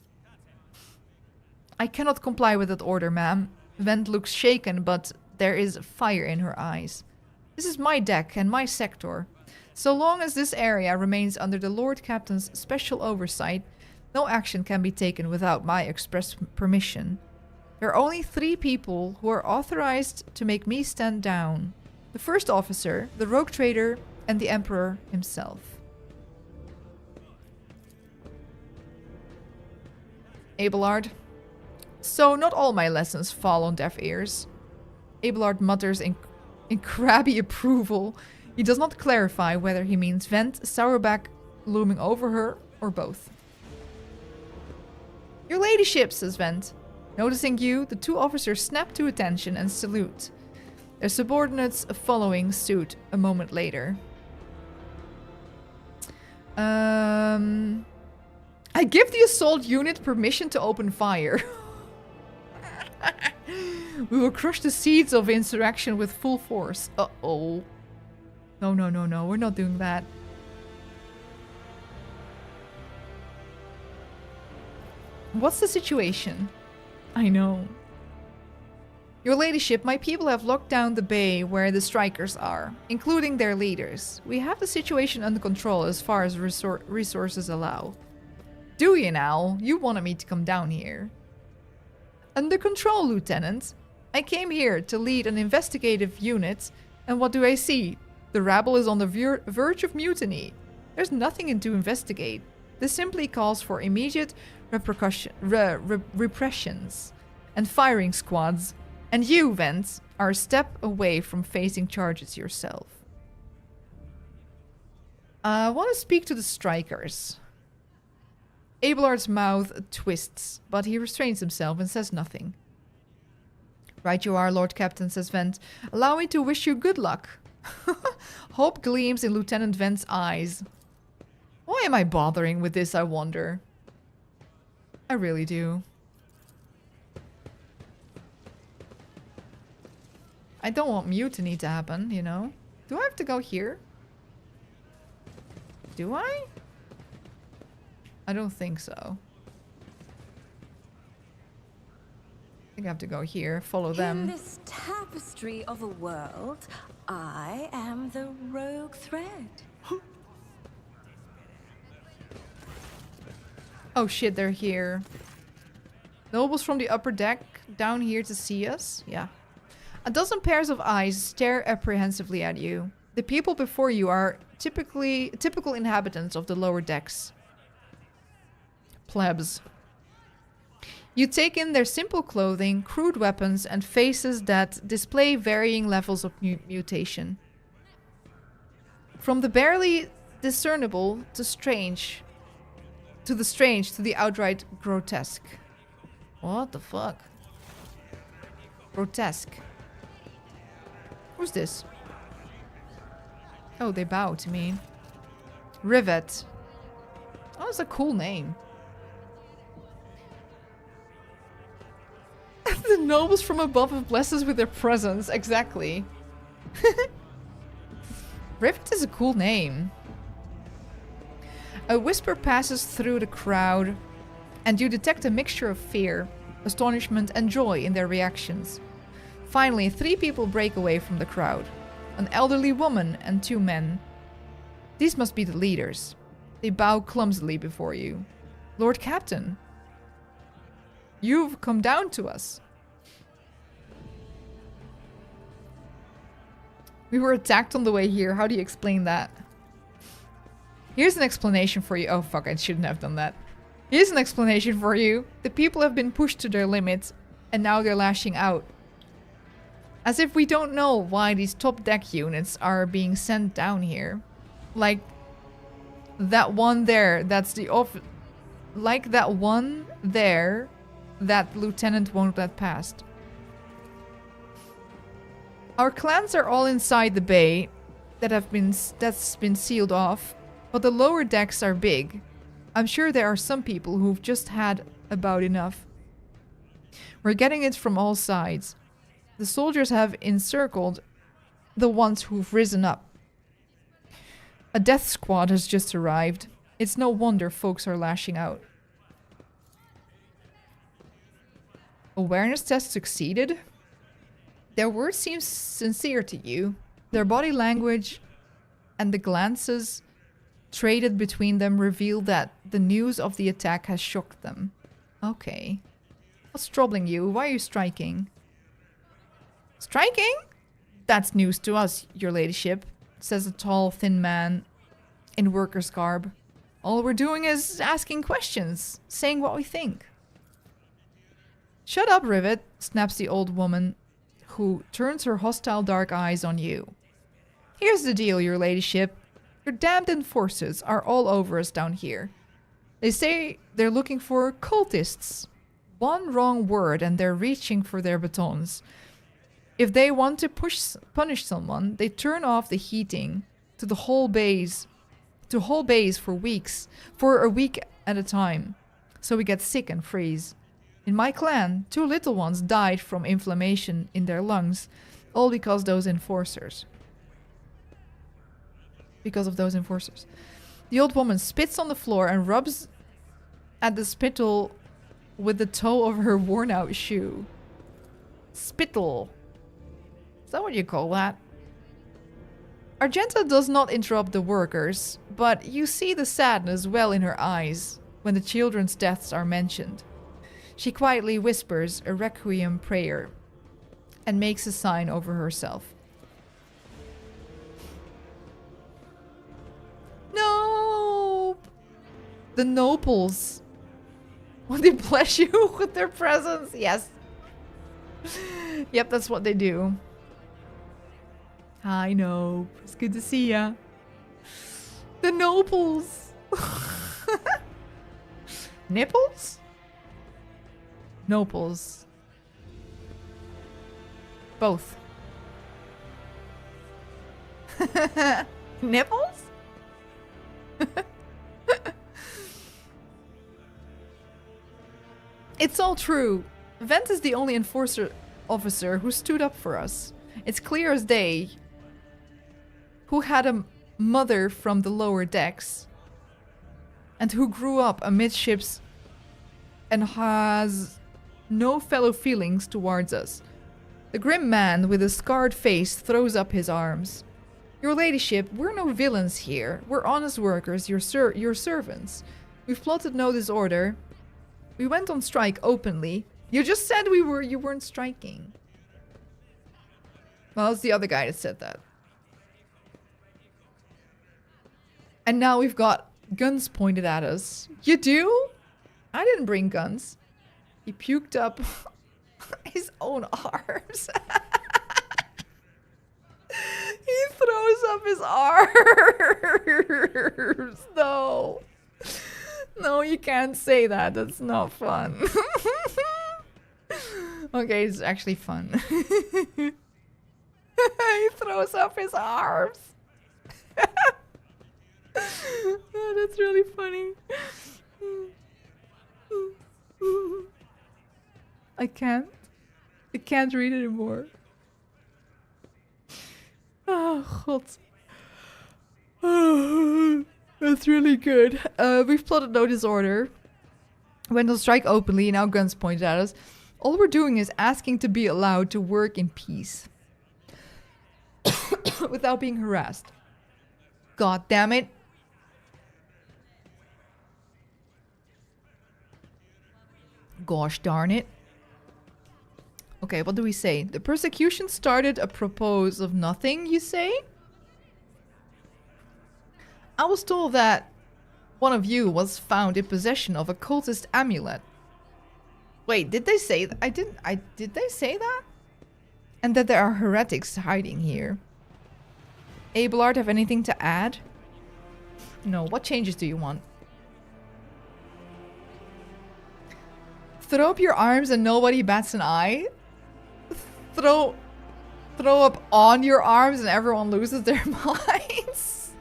I cannot comply with that order, ma'am. Vent looks shaken, but there is fire in her eyes. This is my deck and my sector. So long as this area remains under the Lord Captain's special oversight, no action can be taken without my express permission. There are only 3 people who are authorized to make me stand down. The first officer, the rogue trader, and the Emperor himself. Abelard. So not all my lessons fall on deaf ears. Abelard mutters in crabby approval. He does not clarify whether he means Vent, Sourback, looming over her, or both. Your ladyship, says Vent. Noticing you, the two officers snap to attention and salute. Their subordinates following suit a moment later. I give the assault unit permission to open fire. We will crush the seeds of insurrection with full force. Uh-oh. No, no, no, no. We're not doing that. What's the situation? I know. Your ladyship, my people have locked down the bay where the strikers are, including their leaders. We have the situation under control as far as resources allow. Do you now? You wanted me to come down here. Under control, Lieutenant. I came here to lead an investigative unit, and what do I see? The rabble is on the verge of mutiny. There's nothing to investigate. This simply calls for immediate repressions and firing squads. And you, Vent, are a step away from facing charges yourself. I want to speak to the strikers. Abelard's mouth twists, but he restrains himself and says nothing. Right you are, Lord Captain, says Vent. Allow me to wish you good luck. Hope gleams in Lieutenant Vent's eyes. Why am I bothering with this, I wonder? I really do. I don't want mutiny to happen, you know? Do I have to go here? Do I? I don't think so. I think I have to go here, follow them.
In this tapestry of a world, I am the rogue thread.
Oh shit, they're here. Nobles from the upper deck down here to see us? Yeah. A dozen pairs of eyes stare apprehensively at you. The people before you are typical inhabitants of the lower decks. Plebs. You take in their simple clothing, crude weapons, and faces that display varying levels of mutation. From the barely discernible to the strange to the outright grotesque. What the fuck? Grotesque. Who's this? Oh, they bow to me. Rivet. Oh, that's a cool name. The nobles from above have blessed us with their presence. Exactly. Rivet is a cool name. A whisper passes through the crowd, and you detect a mixture of fear, astonishment, and joy in their reactions. Finally, 3 people break away from the crowd. An elderly woman and 2 men. These must be the leaders. They bow clumsily before you. Lord Captain, you've come down to us. We were attacked on the way here. How do you explain that? Here's an explanation for you. Oh fuck, I shouldn't have done that. Here's an explanation for you. The people have been pushed to their limits, and now they're lashing out. As if we don't know why these top deck units are being sent down here. Like that one there, that's the like that one there that Lieutenant won't let past. Our clans are all inside the bay that's been sealed off, but the lower decks are big. I'm sure there are some people who've just had about enough. We're getting it from all sides. The soldiers have encircled the ones who've risen up. A death squad has just arrived. It's no wonder folks are lashing out. Awareness test succeeded? Their words seem sincere to you. Their body language and the glances traded between them reveal that the news of the attack has shocked them. Okay. What's troubling you? Why are you striking? Striking? That's news to us, your ladyship, says a tall, thin man in worker's garb. All we're doing is asking questions, saying what we think. Shut up, Rivet, snaps the old woman, who turns her hostile dark eyes on you. Here's the deal, your ladyship. Your damned enforcers are all over us down here. They say they're looking for cultists. One wrong word and they're reaching for their batons. If they want to punish someone, they turn off the heating to the whole base, for a week at a time. So we get sick and freeze. In my clan, 2 little ones died from inflammation in their lungs, all because those enforcers. Because of those enforcers. The old woman spits on the floor and rubs at the spittle with the toe of her worn-out shoe. Spittle. Is that what you call that? Argenta does not interrupt the workers, but you see the sadness well in her eyes when the children's deaths are mentioned. She quietly whispers a requiem prayer and makes a sign over herself. No! The nobles. Will they bless you with their presence? Yes. Yep, that's what they do. Hi, Nope. It's good to see ya. The nobles. Nipples? Nobles. Both. Nipples? It's all true. Vent is the only enforcer officer who stood up for us. It's clear as day. Who had a mother from the lower decks. And who grew up amidships and has no fellow feelings towards us. The grim man with a scarred face throws up his arms. Your ladyship, we're no villains here. We're honest workers, your servants. We've plotted no disorder. We went on strike openly. You just said you weren't striking. Well, it's the other guy that said that. And now we've got guns pointed at us. You do? I didn't bring guns. He puked up his own arms. He throws up his arms. No. No, you can't say that. That's not fun. Okay, it's actually fun. He throws up his arms. Oh, that's really funny. I can't read anymore. Oh, God. Oh, that's really good. We've plotted no disorder. Went on strike openly, now guns pointed at us. All we're doing is asking to be allowed to work in peace. Without being harassed. God damn it. Gosh darn it. Okay, what do we say? The persecution started apropos of nothing, you say? I was told that one of you was found in possession of a cultist amulet. Wait, did they say that? Did they say that? And that there are heretics hiding here. Abelard, have anything to add? No, what changes do you want? Throw up your arms and nobody bats an eye? Throw up on your arms and everyone loses their minds?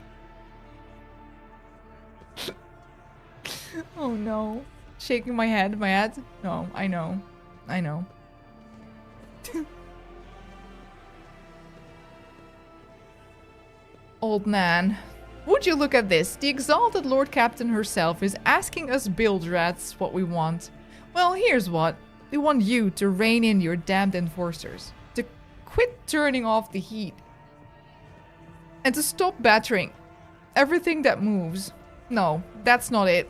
Oh no. Shaking my head. No, I know. Old man. Would you look at this? The exalted Lord Captain herself is asking us bilge rats what we want. Well, here's what. We want you to rein in your damned enforcers. To quit turning off the heat. And to stop battering everything that moves. No, that's not it.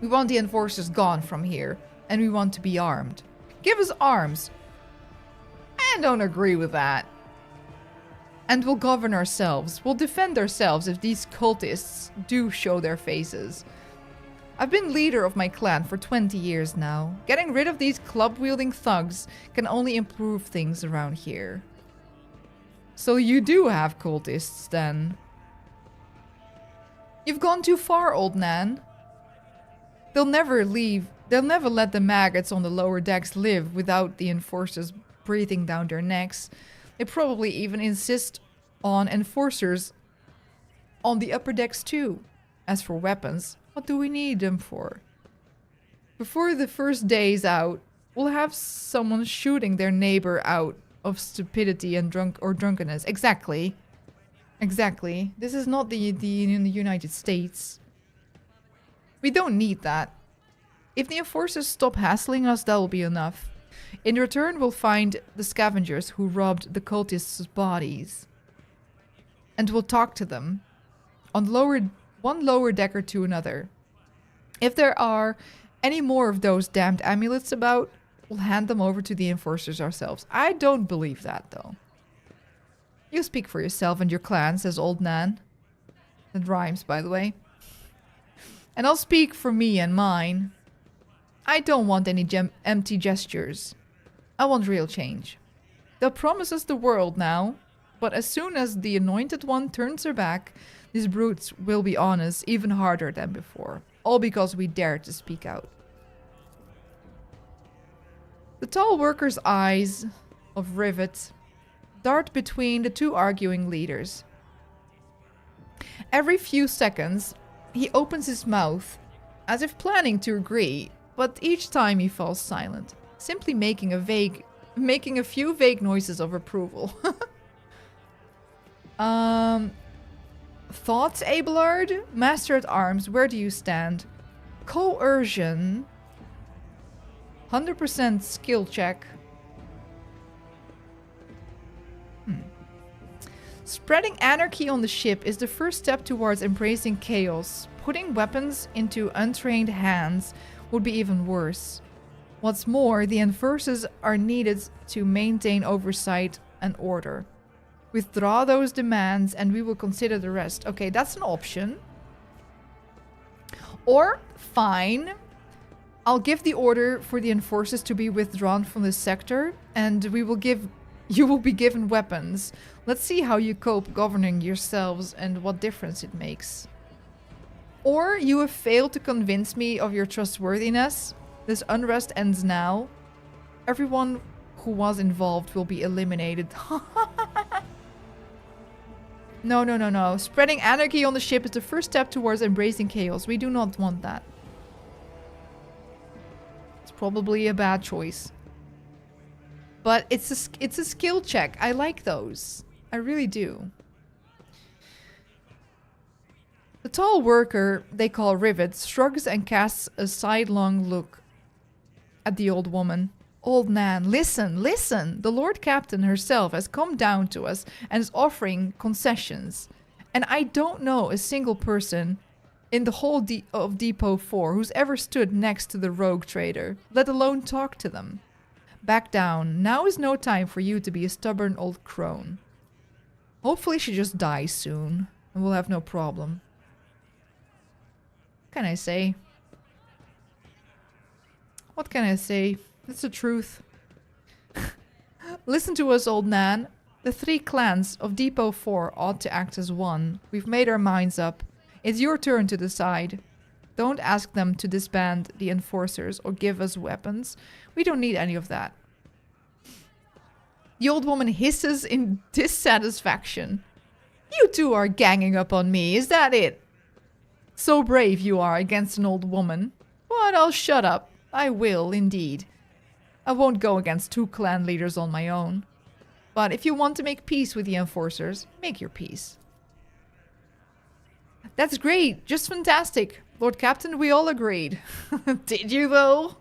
We want the enforcers gone from here. And we want to be armed. Give us arms. I don't agree with that. And we'll govern ourselves. We'll defend ourselves if these cultists do show their faces. I've been leader of my clan for 20 years now. Getting rid of these club-wielding thugs can only improve things around here. So you do have cultists, then? You've gone too far, old Nan. They'll never leave. They'll never let the maggots on the lower decks live without the enforcers breathing down their necks. They probably even insist on enforcers on the upper decks too. As for weapons, what do we need them for? Before the first day's out, we'll have someone shooting their neighbor out of stupidity and drunkenness. Exactly. Exactly. This is not the United States. We don't need that. If the enforcers stop hassling us, that will be enough. In return, we'll find the scavengers who robbed the cultists' bodies. And we'll talk to them. On one lower decker to another. If there are any more of those damned amulets about, we'll hand them over to the enforcers ourselves. I don't believe that, though. You speak for yourself and your clan, says old Nan. That rhymes, by the way. And I'll speak for me and mine. I don't want any empty gestures. I want real change. They'll promise us the world now, but as soon as the Anointed One turns her back, these brutes will be on us even harder than before. All because we dared to speak out. The tall worker's eyes of rivet dart between the two arguing leaders. Every few seconds, he opens his mouth, as if planning to agree, but each time he falls silent, simply making a few vague noises of approval. Thoughts, Abelard? Master at Arms, where do you stand? Coercion. 100% skill check. Spreading anarchy on the ship is the first step towards embracing chaos. Putting weapons into untrained hands would be even worse. What's more, the enforcers are needed to maintain oversight and order. Withdraw those demands and we will consider the rest. Okay, that's an option. Or, fine. I'll give the order for the enforcers to be withdrawn from this sector and you will be given weapons. Let's see how you cope governing yourselves and what difference it makes. Or you have failed to convince me of your trustworthiness. This unrest ends now. Everyone who was involved will be eliminated. No. Spreading anarchy on the ship is the first step towards embracing chaos. We do not want that. It's probably a bad choice. But it's a skill check. I like those. I really do. The tall worker they call Rivet shrugs and casts a sidelong look at the old woman. Old Nan, listen. The Lord Captain herself has come down to us and is offering concessions. And I don't know a single person in the whole of Depot 4 who's ever stood next to the rogue trader, let alone talk to them. Back down. Now is no time for you to be a stubborn old crone. Hopefully she just dies soon and we'll have no problem. What can I say? What can I say? It's the truth. Listen to us, old Nan. The 3 clans of Depot 4 ought to act as one. We've made our minds up. It's your turn to decide. Don't ask them to disband the enforcers or give us weapons. We don't need any of that. The old woman hisses in dissatisfaction. You two are ganging up on me, is that it? So brave you are against an old woman. But I'll shut up. I will, indeed. I won't go against 2 clan leaders on my own. But if you want to make peace with the enforcers, make your peace. That's great. Just fantastic. Lord Captain, we all agreed. Did you, though?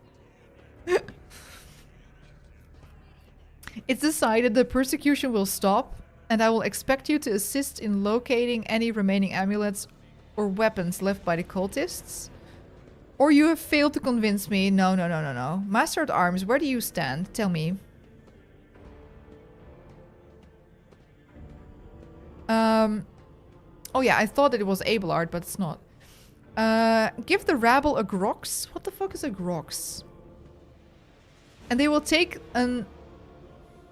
It's decided the persecution will stop, and I will expect you to assist in locating any remaining amulets or weapons left by the cultists. Or you have failed to convince me. No. Master at Arms, where do you stand? Tell me. Oh yeah, I thought that it was Abelard, but it's not. Give the rabble a grox? What the fuck is a grox? And they will take an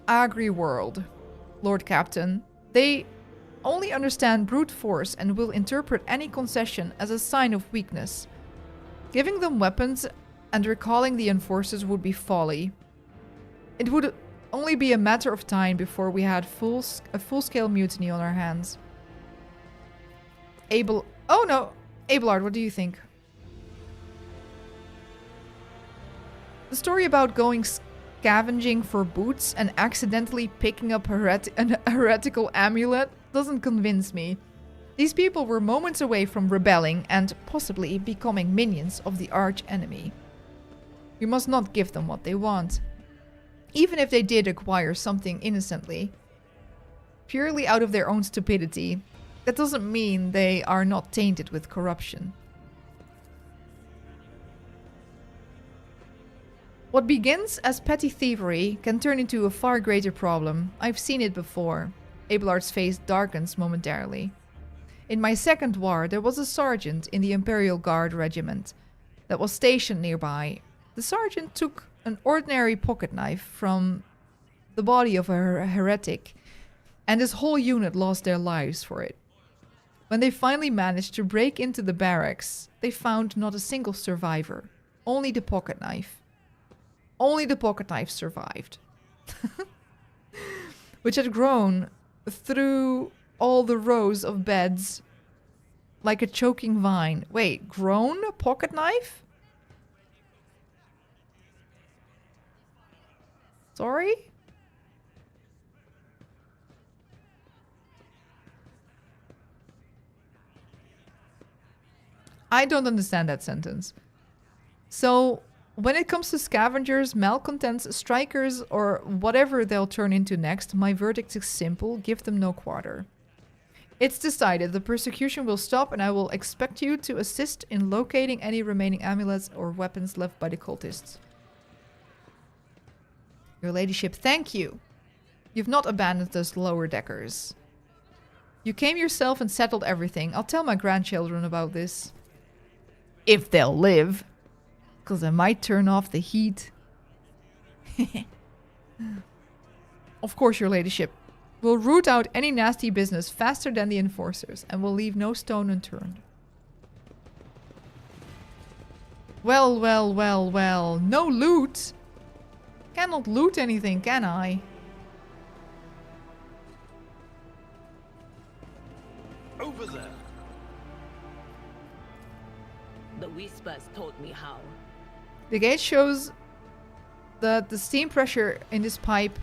agri world, Lord Captain. They only understand brute force and will interpret any concession as a sign of weakness. Giving them weapons and recalling the enforcers would be folly. It would only be a matter of time before we had a full-scale mutiny on our hands. Oh no! Abelard, what do you think? The story about going scavenging for boots and accidentally picking up an heretical amulet doesn't convince me. These people were moments away from rebelling and possibly becoming minions of the arch enemy. We must not give them what they want. Even if they did acquire something innocently, purely out of their own stupidity, that doesn't mean they are not tainted with corruption. What begins as petty thievery can turn into a far greater problem. I've seen it before. Abelard's face darkens momentarily. In my second war, there was a sergeant in the Imperial Guard regiment that was stationed nearby. The sergeant took an ordinary pocket knife from the body of a heretic, and his whole unit lost their lives for it. When they finally managed to break into the barracks, they found not a single survivor, only the pocket knife. Only the pocket knife survived. Which had grown through all the rows of beds like a choking vine. Wait, grown pocket knife? Sorry? I don't understand that sentence. So, when it comes to scavengers, malcontents, strikers, or whatever they'll turn into next, my verdict is simple: give them no quarter. It's decided. The persecution will stop, and I will expect you to assist in locating any remaining amulets or weapons left by the cultists. Your ladyship, thank you. You've not abandoned us lower deckers. You came yourself and settled everything. I'll tell my grandchildren about this. If they'll live. Because I might turn off the heat. Of course, your ladyship. We'll root out any nasty business faster than the enforcers, and we'll leave no stone unturned. Well, well, well, well. No loot. Cannot loot anything, can I?
Over there.
The whispers taught me how.
The gauge shows that the steam pressure in this pipe...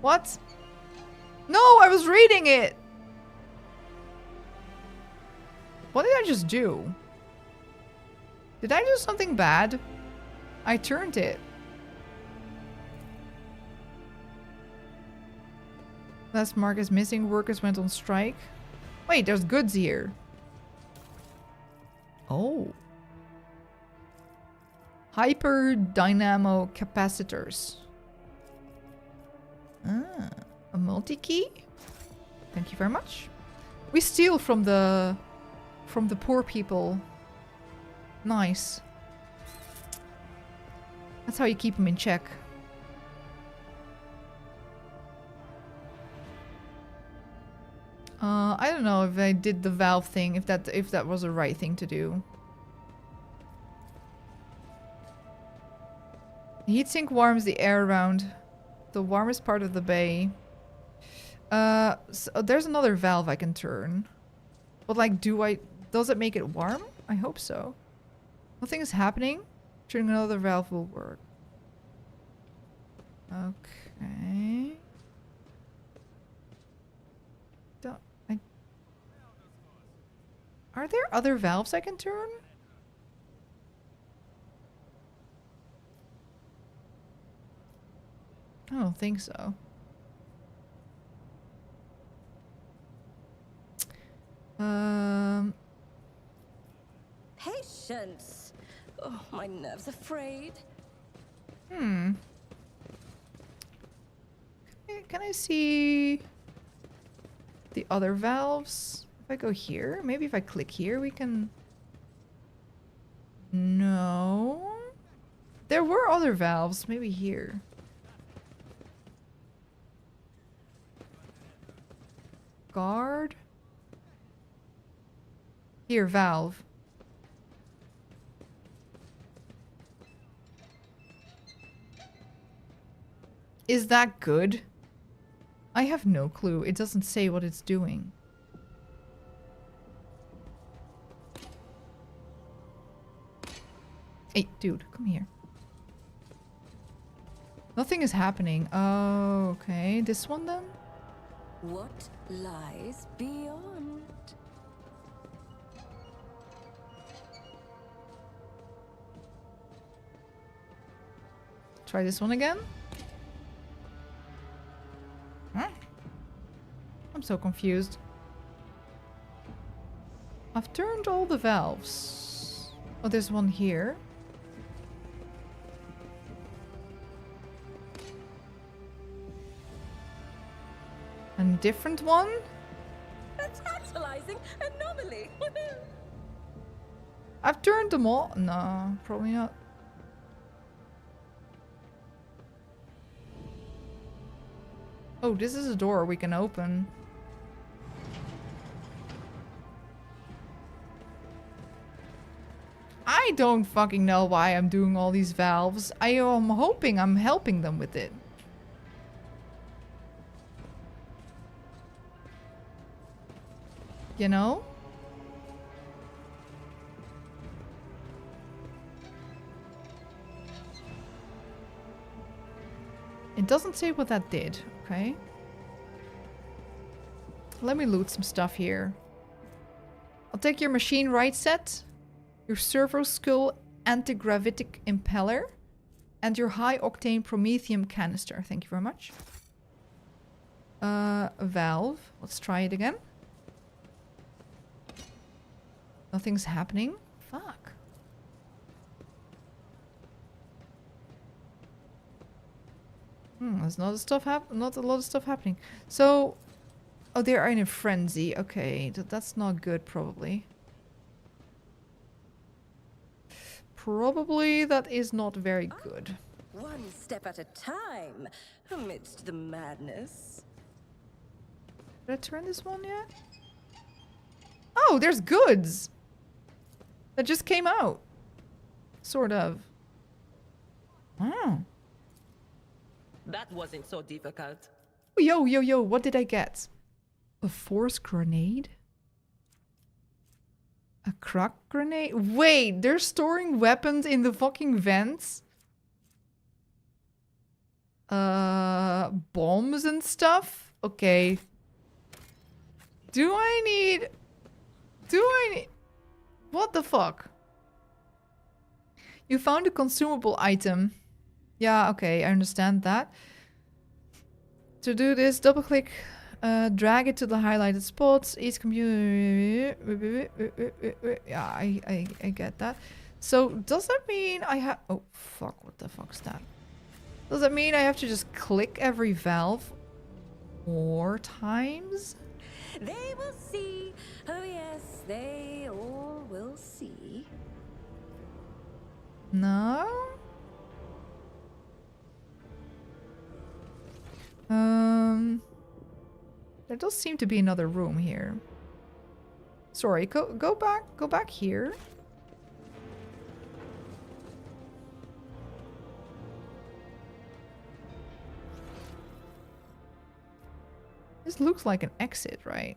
What? No, I was reading it! What did I just do? Did I do something bad? I turned it. Last mark is missing. Workers went on strike. Wait, there's goods here. Oh. Hyper dynamo capacitors. Ah, a multi-key? Thank you very much. We steal from the poor people. Nice. That's how you keep them in check. I don't know if I did the valve thing, if that was the right thing to do. The heatsink warms the air around the warmest part of the bay. So there's another valve I can turn. But like, does it make it warm? I hope so. Nothing is happening. Turning another valve will work. Okay. Are there other valves I can turn? I don't think so.
Patience. Oh, my nerves are frayed.
Can I see the other valves? If I go here, maybe if I click here, we can... No. There were other valves, maybe here. Guard. Here, valve. Is that good? I have no clue. It doesn't say what it's doing. Hey, dude, come here. Nothing is happening. Oh, okay. This one then?
What lies beyond?
Try this one again. Huh? I'm so confused. I've turned all the valves. Oh, there's one here. A different one?
A tantalizing anomaly.
I've turned them all. No, probably not. Oh, this is a door we can open. I don't fucking know why I'm doing all these valves. I am hoping I'm helping them with it. You know? It doesn't say what that did, okay? Let me loot some stuff here. I'll take your machine right set, your servo skull anti-gravitic impeller, and your high-octane promethium canister. Thank you very much. A valve. Let's try it again. Nothing's happening. Fuck. There's not a lot of stuff happening. So, oh, they are in a frenzy. Okay, that's not good. Probably. Probably that is not very good.
One step at a time, amidst the madness.
Did I turn this one yet? Oh, there's goods that just came out. Sort of. Oh.
That wasn't so difficult.
Yo, yo, yo, what did I get? A force grenade? A crack grenade? Wait, they're storing weapons in the fucking vents? Bombs and stuff? Okay. Do I need... What the fuck? You found a consumable item. Yeah, okay, I understand that. To do this, double click, drag it to the highlighted spots. Each computer... Yeah, I get that. So, does that mean I have... Oh, fuck, what the fuck's that? Does that mean I have to just click every valve 4 times?
They will see. Oh yes, they all will see.
No? There does seem to be another room here. Sorry, go back here. This looks like an exit, right?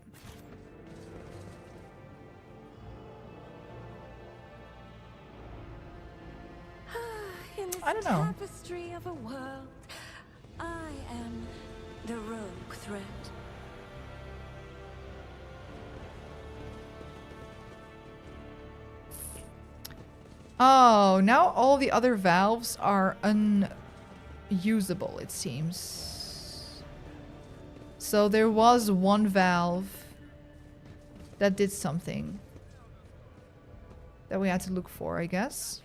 I don't know.
Tapestry of a world, I am the rogue thread.
Oh, now all the other valves are unusable, it seems. So there was one valve that did something that we had to look for, I guess.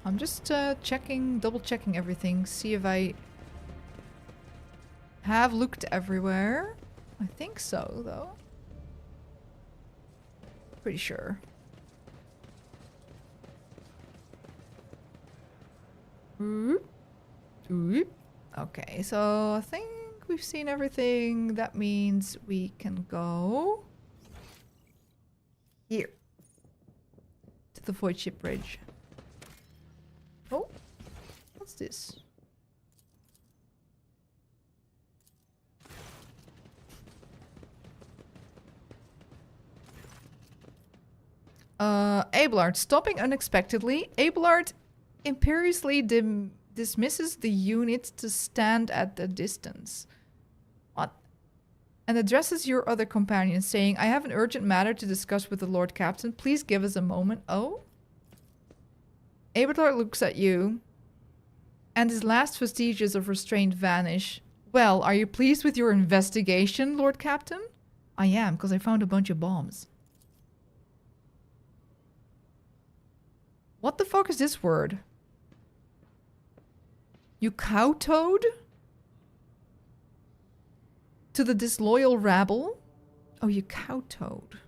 I'm just double checking everything, see if I have looked everywhere. I think so, though. Pretty sure. Oop. Oop. Okay, so I think we've seen everything. That means we can go here to the Void Ship Bridge. Oh, what's this? Abelard stopping unexpectedly. Abelard imperiously dismisses the unit to stand at a distance. What? And addresses your other companion, saying, I have an urgent matter to discuss with the Lord Captain. Please give us a moment. Oh? Abelard looks at you, and his last vestiges of restraint vanish. Well, are you pleased with your investigation, Lord Captain? I am, because I found a bunch of bombs. What the fuck is this word? You kowtowed? To the disloyal rabble? Oh, you kowtowed.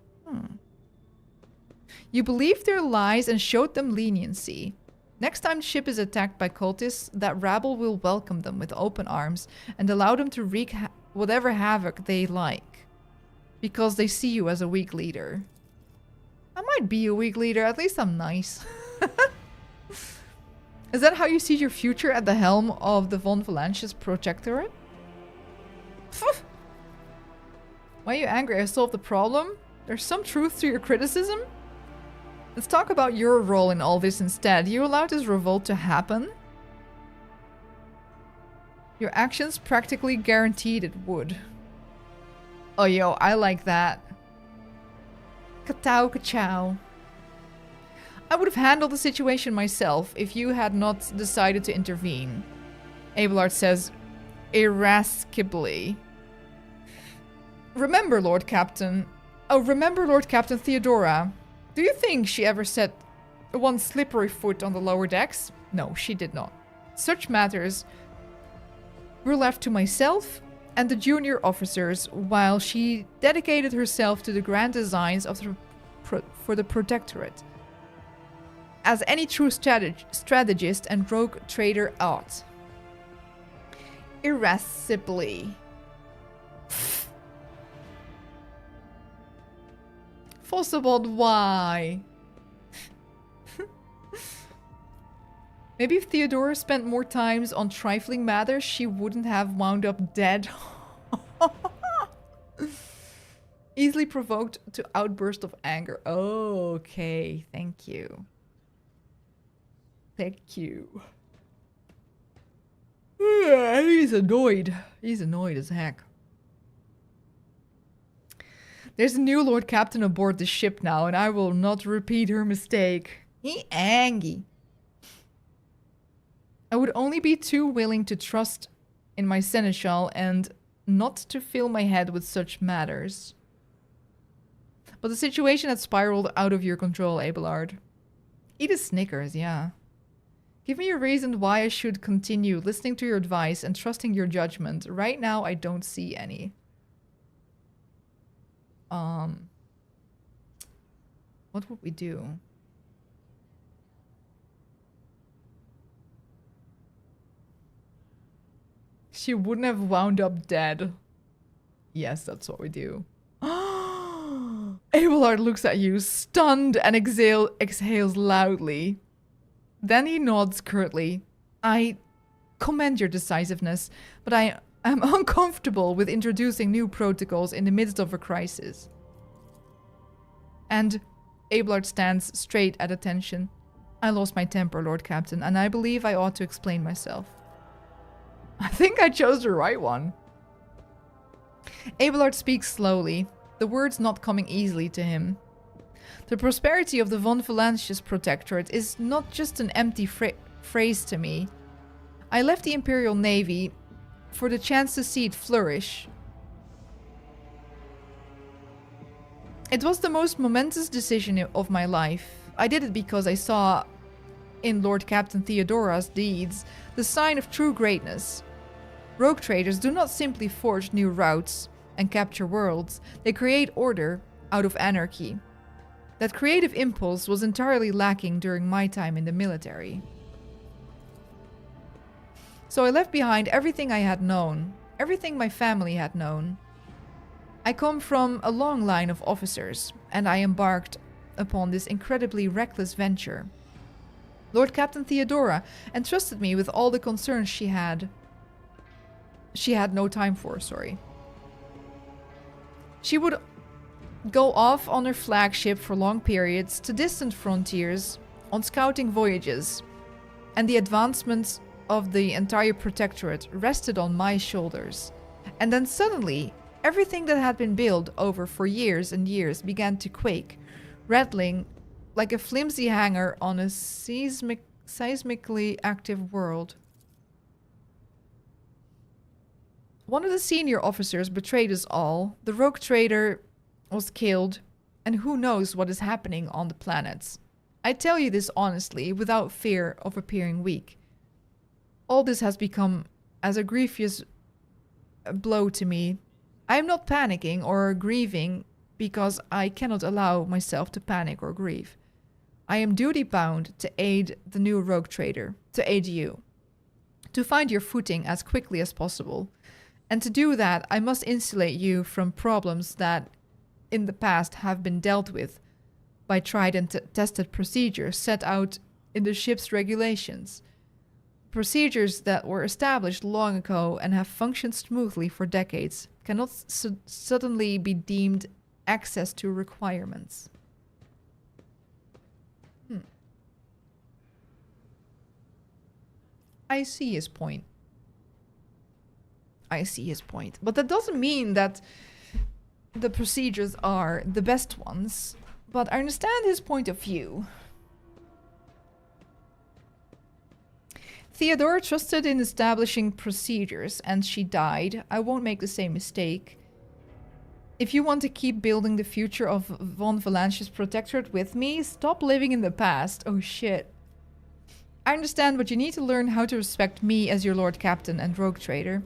You believed their lies and showed them leniency. Next time the ship is attacked by cultists, that rabble will welcome them with open arms and allow them to wreak whatever havoc they like. Because they see you as a weak leader. I might be a weak leader, at least I'm nice. Is that how you see your future at the helm of the Von Valancius Protectorate? Why are you angry? I solved the problem? There's some truth to your criticism? Let's talk about your role in all this instead. You allowed this revolt to happen? Your actions practically guaranteed it would. Oh, yo, I like that. Ka-tow, ka-chow. I would have handled the situation myself if you had not decided to intervene. Abelard says irascibly. Remember, Lord Captain Theodora. Do you think she ever set one slippery foot on the lower decks? No, she did not. Such matters were left to myself and the junior officers, while she dedicated herself to the grand designs of for the Protectorate. As any true strategist and rogue trader ought. Irascibly. Fossabod, why? Maybe if Theodora spent more times on trifling matters, she wouldn't have wound up dead. Easily provoked to outburst of anger. Okay, thank you. Thank you. He's annoyed. He's annoyed as heck. There's a new Lord Captain aboard the ship now, and I will not repeat her mistake. He angry. I would only be too willing to trust in my seneschal and not to fill my head with such matters. But the situation had spiraled out of your control, Abelard. Eat a Snickers, yeah. Give me a reason why I should continue listening to your advice and trusting your judgment. Right now, I don't see any. What would we do? She wouldn't have wound up dead. Yes, that's what we do. Abelard looks at you, stunned, and exhales loudly. Then he nods curtly. I commend your decisiveness, but I am uncomfortable with introducing new protocols in the midst of a crisis. And Abelard stands straight at attention. I lost my temper, Lord Captain, and I believe I ought to explain myself. I think I chose the right one. Abelard speaks slowly, the words not coming easily to him. The prosperity of the Von Valancius Protectorate is not just an empty phrase to me. I left the Imperial Navy for the chance to see it flourish. It was the most momentous decision of my life. I did it because I saw in Lord Captain Theodora's deeds the sign of true greatness. Rogue traders do not simply forge new routes and capture worlds, they create order out of anarchy. That creative impulse was entirely lacking during my time in the military. So I left behind everything I had known, everything my family had known. I come from a long line of officers, and I embarked upon this incredibly reckless venture. Lord Captain Theodora entrusted me with all the concerns she had no time for, sorry. She would go off on her flagship for long periods to distant frontiers on scouting voyages, and the advancements of the entire protectorate rested on my shoulders. And then suddenly, everything that had been built over for years and years began to quake, rattling like a flimsy hanger on a seismically active world. One of the senior officers betrayed us all. The rogue trader was killed, and who knows what is happening on the planets. I tell you this honestly, without fear of appearing weak. All this has become as a grievous blow to me. I am not panicking or grieving because I cannot allow myself to panic or grieve. I am duty-bound to aid the new rogue trader, to aid you, to find your footing as quickly as possible. And to do that, I must insulate you from problems that in the past have been dealt with by tried and tested procedures set out in the ship's regulations. Procedures that were established long ago and have functioned smoothly for decades cannot suddenly be deemed access to requirements. I see his point. I see his point. But that doesn't mean that the procedures are the best ones. But I understand his point of view. Theodora trusted in establishing procedures, and she died. I won't make the same mistake. If you want to keep building the future of von Valancia's protectorate with me, stop living in the past. Oh shit. I understand, but you need to learn how to respect me as your Lord Captain and Rogue Trader.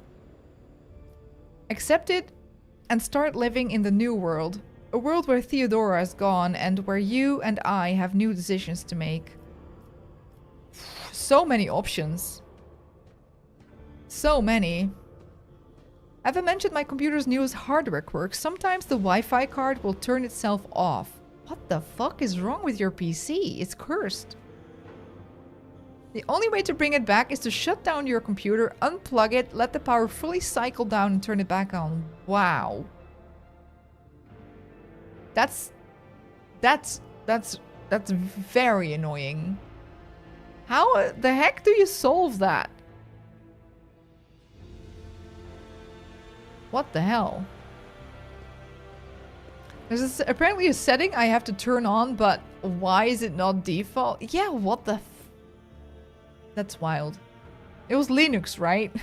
Accept it and start living in the new world. A world where Theodora is gone and where you and I have new decisions to make. So many options. So many. Have I mentioned my computer's newest hardware quirk? Sometimes the Wi-Fi card will turn itself off. What the fuck is wrong with your PC? It's cursed. The only way to bring it back is to shut down your computer, unplug it, let the power fully cycle down and turn it back on. Wow. That's very annoying. How the heck do you solve that? What the hell? There's apparently a setting I have to turn on, but why is it not default? Yeah, what the f... That's wild. It was Linux, right?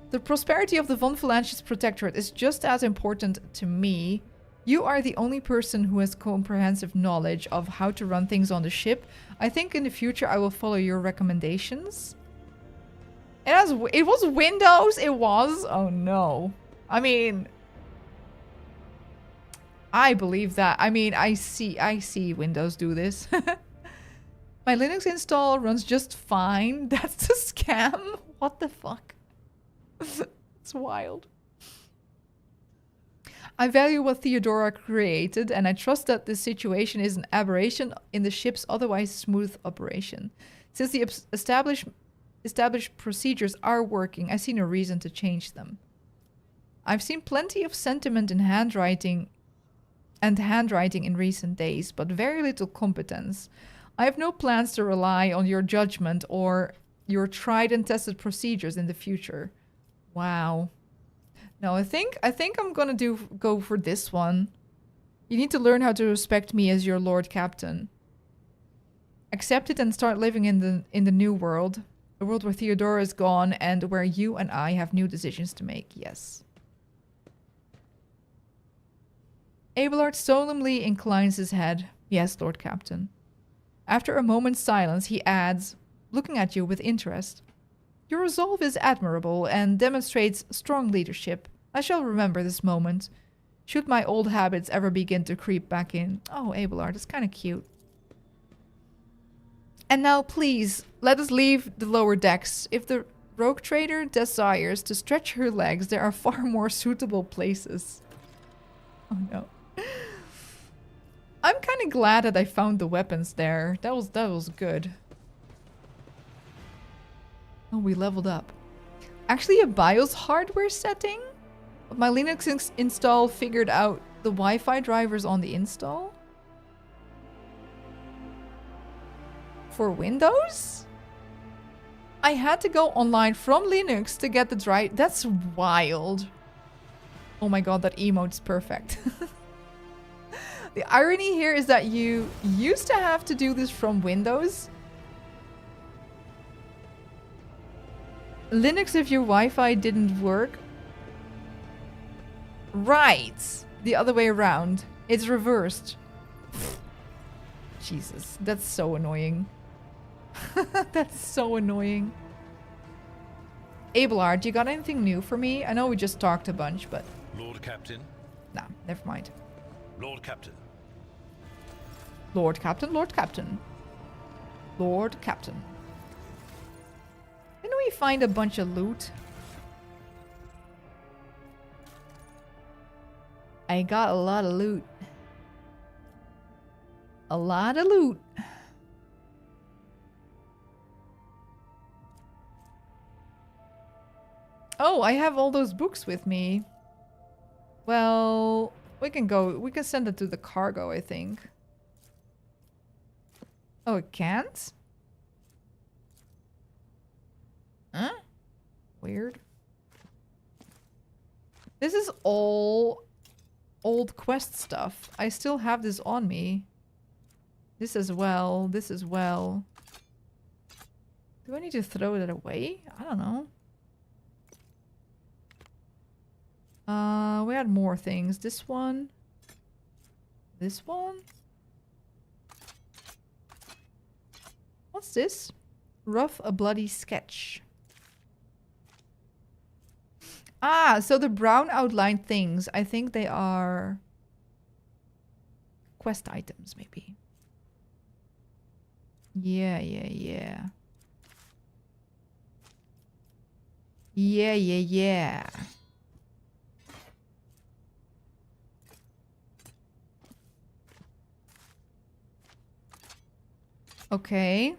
The prosperity of the von Valancia's protectorate is just as important to me. You are the only person who has comprehensive knowledge of how to run things on the ship. I think in the future I will follow your recommendations. It was Windows. It was. Oh no. I mean, I believe that. I mean, I see Windows do this. My Linux install runs just fine. That's a scam. What the fuck? It's wild. I value what Theodora created, and I trust that this situation is an aberration in the ship's otherwise smooth operation. Since the established procedures are working, I see no reason to change them. I've seen plenty of sentiment in handwriting in recent days, but very little competence. I have no plans to rely on your judgment or your tried and tested procedures in the future. Wow. No, I think I'm gonna go for this one. You need to learn how to respect me as your Lord Captain. Accept it and start living in the new world. A world where Theodora is gone and where you and I have new decisions to make. Yes. Abelard solemnly inclines his head. Yes, Lord Captain. After a moment's silence, he adds, looking at you with interest. Your resolve is admirable and demonstrates strong leadership. I shall remember this moment, should my old habits ever begin to creep back in. Oh, Abelard, it's kind of cute. And now please, let us leave the lower decks. If the rogue trader desires to stretch her legs, there are far more suitable places. Oh no. I'm kind of glad that I found the weapons there. That was good. Oh, we leveled up. Actually, a BIOS hardware setting? But my Linux install figured out the Wi-Fi drivers on the install? For Windows? I had to go online from Linux to get the drive. That's wild. Oh my god, that emote's perfect. The irony here is that you used to have to do this from Windows. Linux if your Wi-Fi didn't work. Right. The other way around. It's reversed. Jesus, that's so annoying. That's so annoying. Abelard, you got anything new for me? I know we just talked a bunch, but...
Lord Captain?
Nah, never mind.
Lord Captain.
Lord Captain, Lord Captain. Lord Captain. Didn't we find a bunch of loot? I got a lot of loot. A lot of loot. Oh, I have all those books with me. Well, we can send it to the cargo, I think. Oh, it can't? Huh? Weird. This is all old quest stuff. I still have this on me. This as well. This as well. Do I need to throw it away? I don't know. We had more things. This one. This one. What's this? Rough a bloody sketch. Ah, so the brown outlined things. I think they are quest items, maybe. Yeah. Yeah. Okay.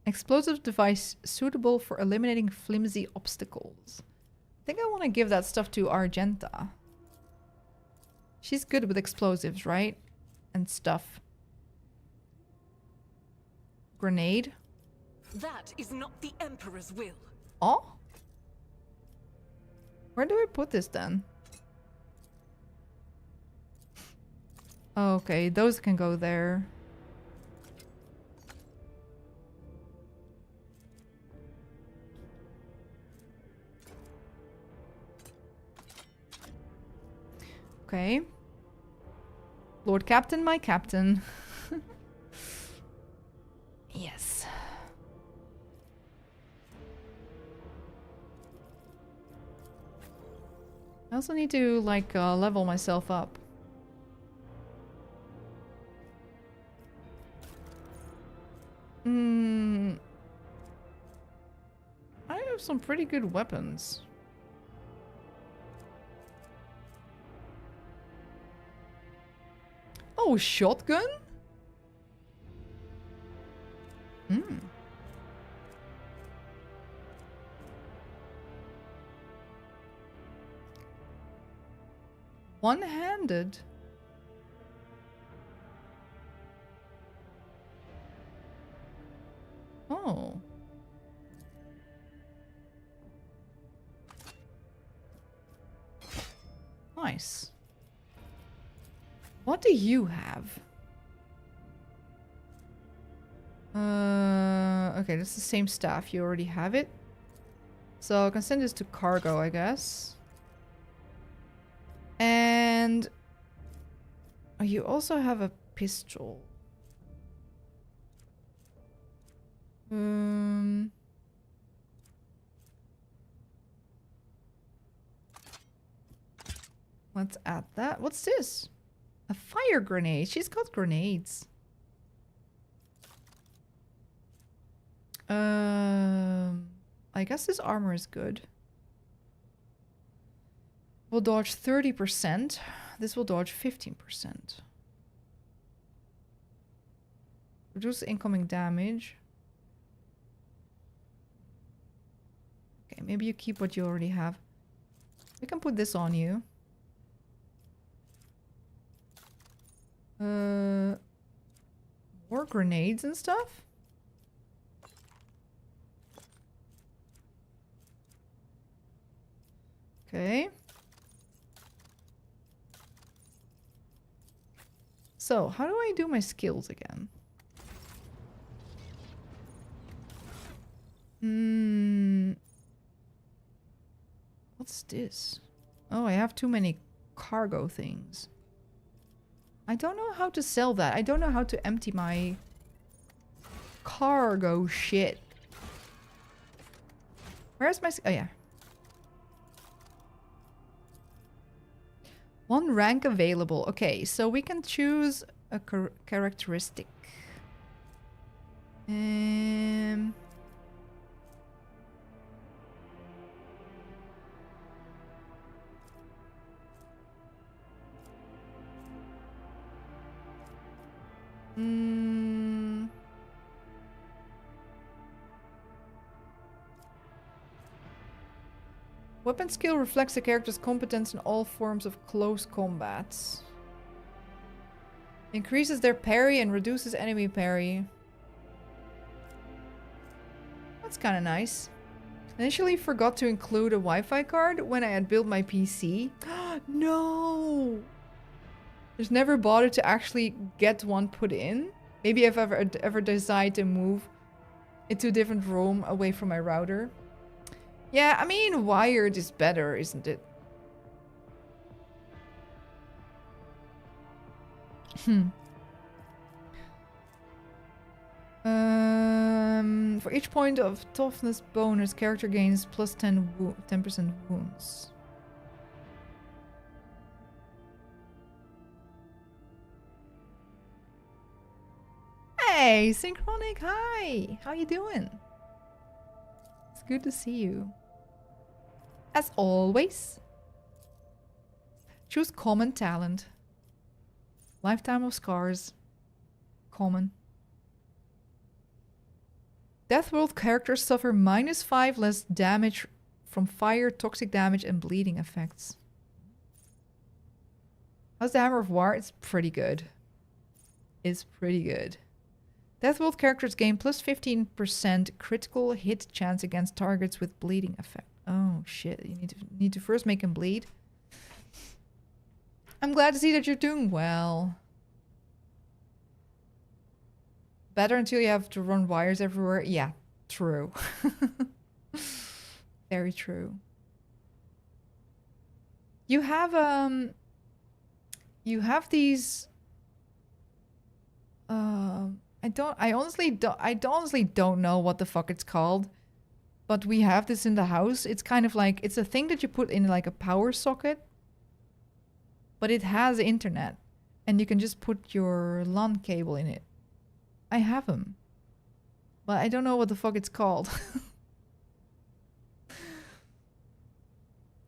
Explosive device suitable for eliminating flimsy obstacles. I think I want to give that stuff to Argenta. She's good with explosives, right? And stuff. Grenade.
That is not the Emperor's will.
Oh? Where do I put this then? Okay, those can go there. Okay. Lord Captain, my captain. Yes. I also need to, like, level myself up. I have some pretty good weapons. Oh, shotgun? One-handed? Oh. Nice. What do you have? Okay, this is the same stuff. You already have it. So I can send this to cargo, I guess. And oh, you also have a pistol. Let's add that. What's this? A fire grenade. She's got grenades. I guess this armor is good. Will dodge 30%. This will dodge 15%. Reduce incoming damage. Okay, maybe you keep what you already have. We can put this on you. More grenades and stuff? Okay. So, how do I do my skills again? What's this? Oh, I have too many cargo things. I don't know how to sell that. I don't know how to empty my cargo shit. Where's my... Oh, yeah. One rank available. Okay, so we can choose a characteristic. Weapon skill reflects the character's competence in all forms of close combat. Increases their parry and reduces enemy parry. That's kind of nice. Initially forgot to include a Wi-Fi card when I had built my PC. No! Just never bothered to actually get one put in. Maybe if I ever decide to move into a different room away from my router. Yeah, I mean, wired is better, isn't it? For each point of toughness bonus, character gains plus 10% wounds. Hey, Synchronic, hi! How you doing? It's good to see you. As always. Choose common talent. Lifetime of scars. Common. Deathworld characters suffer -5 less damage from fire, toxic damage, and bleeding effects. How's the Hammer of War? It's pretty good. It's pretty good. Deathworld characters gain plus 15% critical hit chance against targets with bleeding effect. Oh shit, you need to first make him bleed. I'm glad to see that you're doing well. Better until you have to run wires everywhere. Yeah, true. Very true. You have these I honestly don't know what the fuck it's called. But we have this in the house. It's kind of like, it's a thing that you put in like a power socket. But it has internet. And you can just put your LAN cable in it. I have them. But I don't know what the fuck it's called.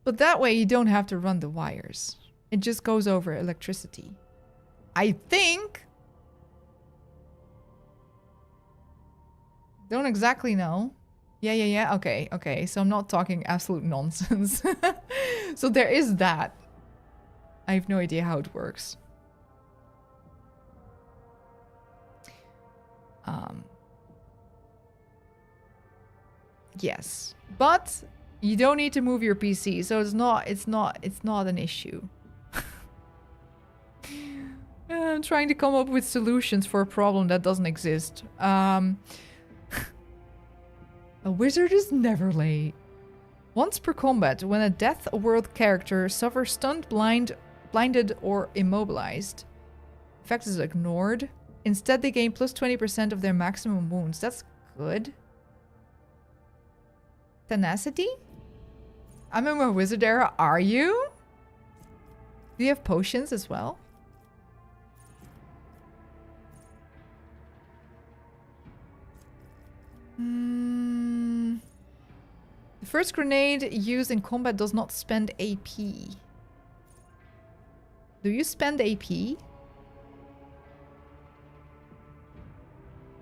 But that way you don't have to run the wires. It just goes over electricity. I think. Don't exactly know. Yeah. Okay. So I'm not talking absolute nonsense. So there is that. I have no idea how it works. Yes. But you don't need to move your PC, so it's not an issue. I'm trying to come up with solutions for a problem that doesn't exist. A wizard is never late. Once per combat, when a Death World character suffers stunned, blinded, or immobilized, effect is ignored. Instead, they gain plus 20% of their maximum wounds. That's good. Tenacity? I'm in my wizard era. Are you? Do you have potions as well? First grenade used in combat does not spend AP. Do you spend AP?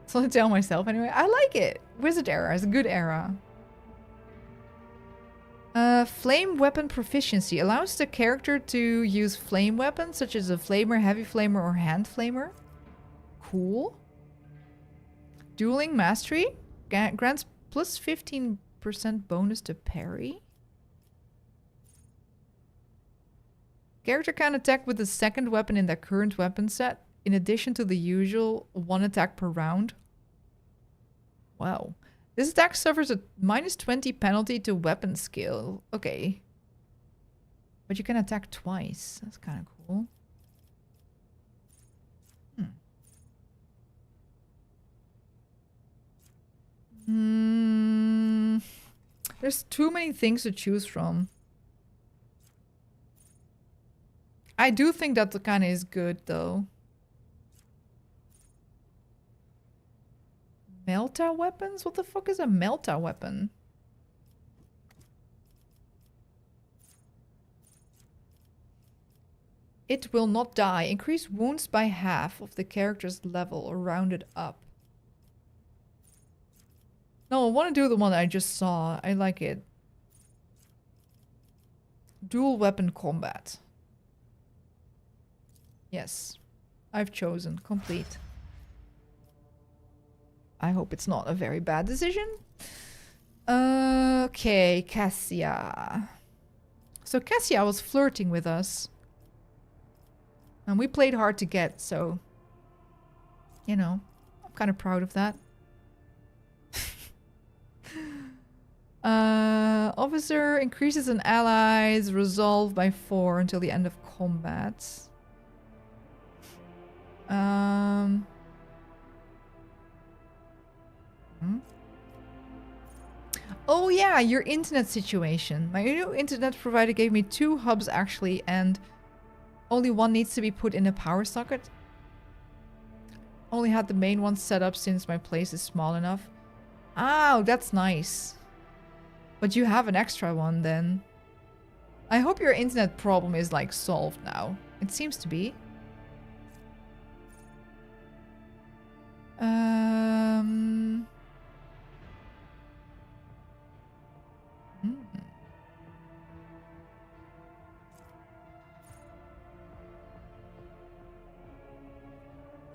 So I tell myself anyway. I like it. Wizard era is a good era. Flame weapon proficiency allows the character to use flame weapons such as a flamer, heavy flamer, or hand flamer. Cool. Dueling mastery grants plus 15% bonus to parry. Character can attack with the second weapon in their current weapon set, in addition to the usual 1 attack per round. Wow. This attack suffers a minus 20 penalty to weapon skill. Okay. But you can attack twice. That's kind of cool. There's too many things to choose from. I do think that the kind of is good though. Melta weapons? What the fuck is a Melta weapon? It will not die. Increase wounds by half of the character's level or round it up. No, I want to do the one I just saw. I like it. Dual weapon combat. Yes. I've chosen. Complete. I hope it's not a very bad decision. Okay, Cassia. So Cassia was flirting with us. And we played hard to get, so... You know, I'm kind of proud of that. Officer increases an ally's resolve by 4 until the end of combat. Oh yeah, your internet situation. My new internet provider gave me 2 hubs actually, and only one needs to be put in a power socket. Only had the main one set up since my place is small enough. Oh, that's nice. But you have an extra one then. I hope your internet problem is like solved now. It seems to be.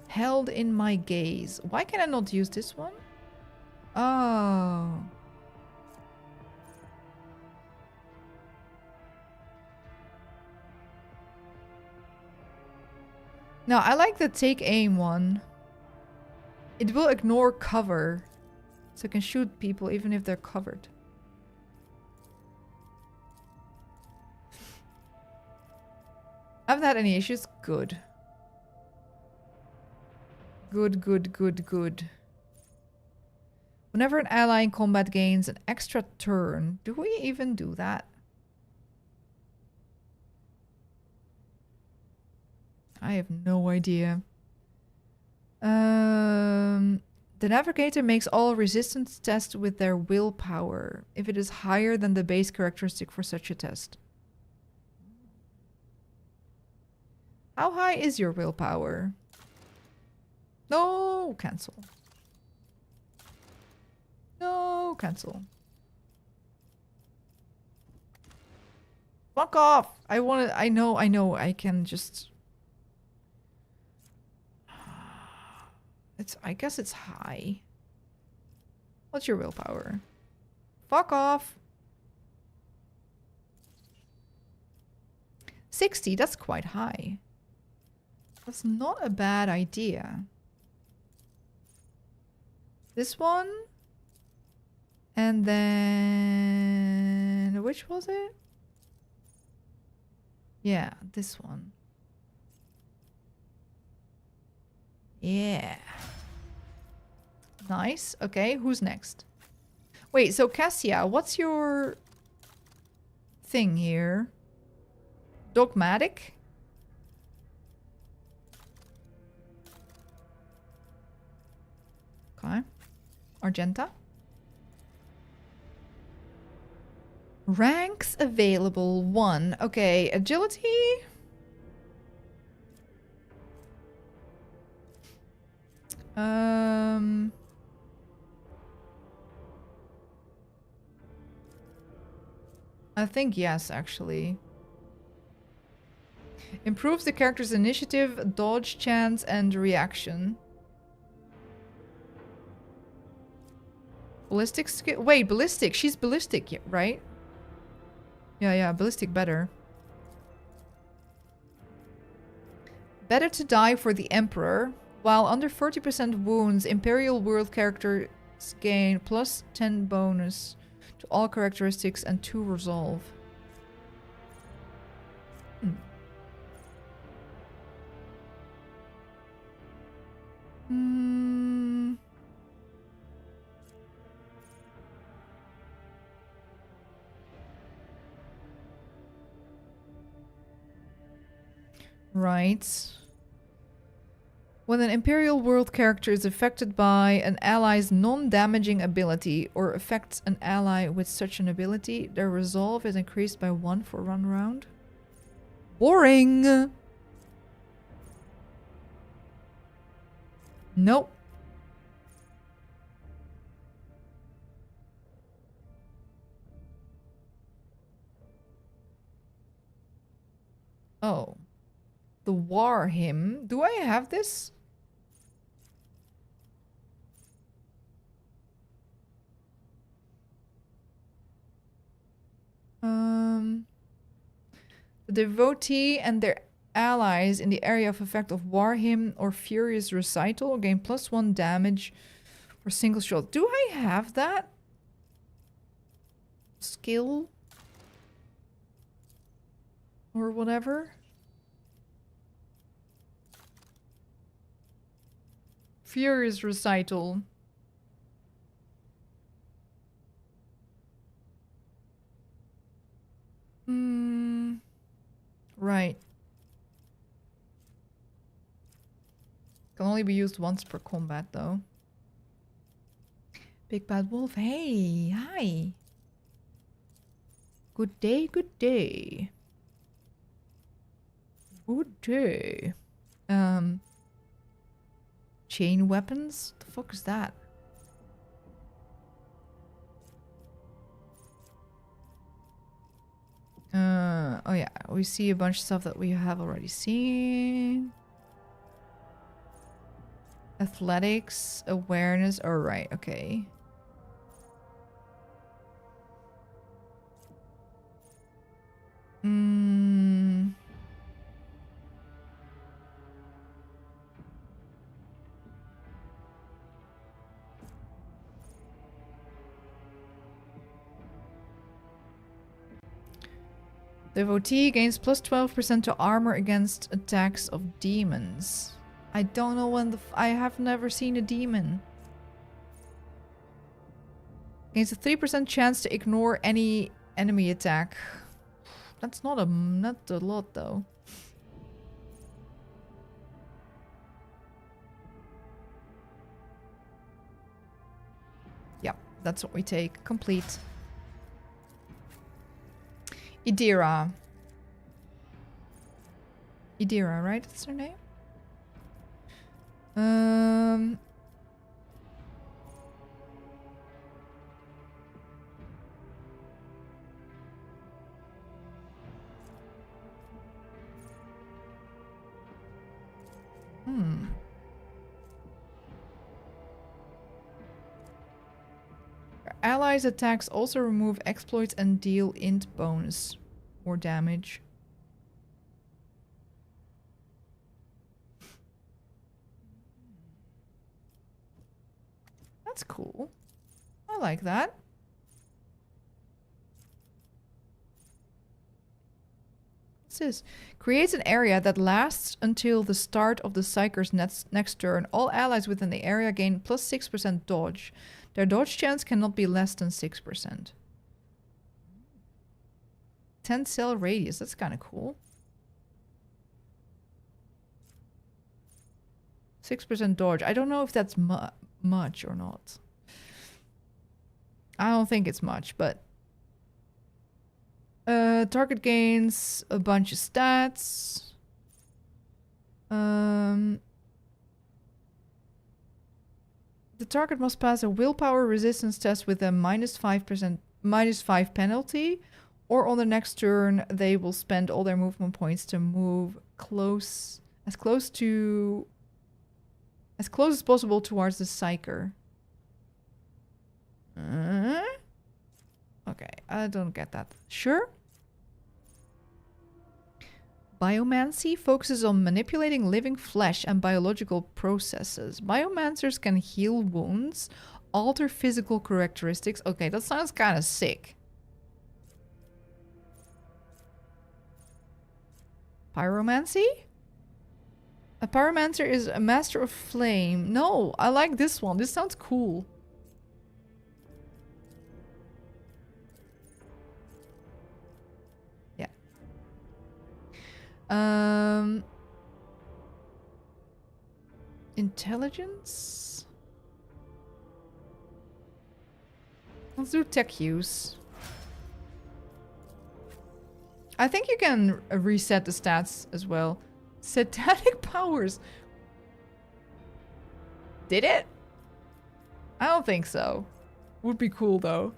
Held in my gaze. Why can I not use this one? Oh. No, I like the take aim one. It will ignore cover. So it can shoot people even if they're covered. I haven't had any issues. Good. Good, good, good, good. Whenever an ally in combat gains an extra turn, do we even do that? I have no idea. The navigator makes all resistance tests with their willpower, if it is higher than the base characteristic for such a test. How high is your willpower? No, cancel. No, cancel. Fuck off! I know, I can just... I guess it's high. What's your willpower? Fuck off! 60, that's quite high. That's not a bad idea. This one. And then... which was it? Yeah, this one. Yeah. Nice. Okay, who's next? Wait, so Cassia, what's your thing here? Dogmatic? Okay. Argenta? Ranks available. 1. Okay, agility. I think yes, actually. Improves the character's initiative, dodge chance, and reaction. Ballistic skill. Wait, ballistic. She's ballistic, right? Yeah, ballistic better. Better to die for the Emperor. While under 40% wounds, Imperial World characters gain plus 10 bonus to all characteristics and 2 resolve. Right. When an Imperial World character is affected by an ally's non-damaging ability or affects an ally with such an ability, their resolve is increased by 1 for 1 round. Boring! Nope. Oh. The War Hymn. Do I have this? The devotee and their allies in the area of effect of War Hymn or Furious Recital gain plus 1 damage for single shot. Do I have that? Skill? Or whatever? Furious Recital. Right. Can only be used once per combat, though. Big Bad Wolf. Hey, hi. Good day, good day. Good day. Chain weapons? The fuck is that? Oh yeah, we see a bunch of stuff that we have already seen. Athletics, awareness, alright, okay. Devotee gains plus 12% to armor against attacks of demons. I don't know when I have never seen a demon. Gains a 3% chance to ignore any enemy attack. That's not a lot though. Yep, that's what we take. Complete. Idira. Idira, right? That's her name? Allies' attacks also remove exploits and deal int bonus or damage. That's cool. I like that. What's this? Creates an area that lasts until the start of the Psyker's next turn. All allies within the area gain plus 6% dodge. Their dodge chance cannot be less than 6%. 10 cell radius. That's kind of cool. 6% dodge. I don't know if that's much or not. I don't think it's much, but Target gains a bunch of stats. The target must pass a willpower resistance test with a -5 penalty, or on the next turn they will spend all their movement points to move as close as possible towards the psyker. Okay, I don't get that. Sure. Biomancy focuses on manipulating living flesh and biological processes. Biomancers can heal wounds, alter physical characteristics. Okay, that sounds kind of sick. Pyromancy? A pyromancer is a master of flame. No, I like this one. This sounds cool. Intelligence? Let's do tech use. I think you can reset the stats as well. Satanic powers. Did it? I don't think so. Would be cool though.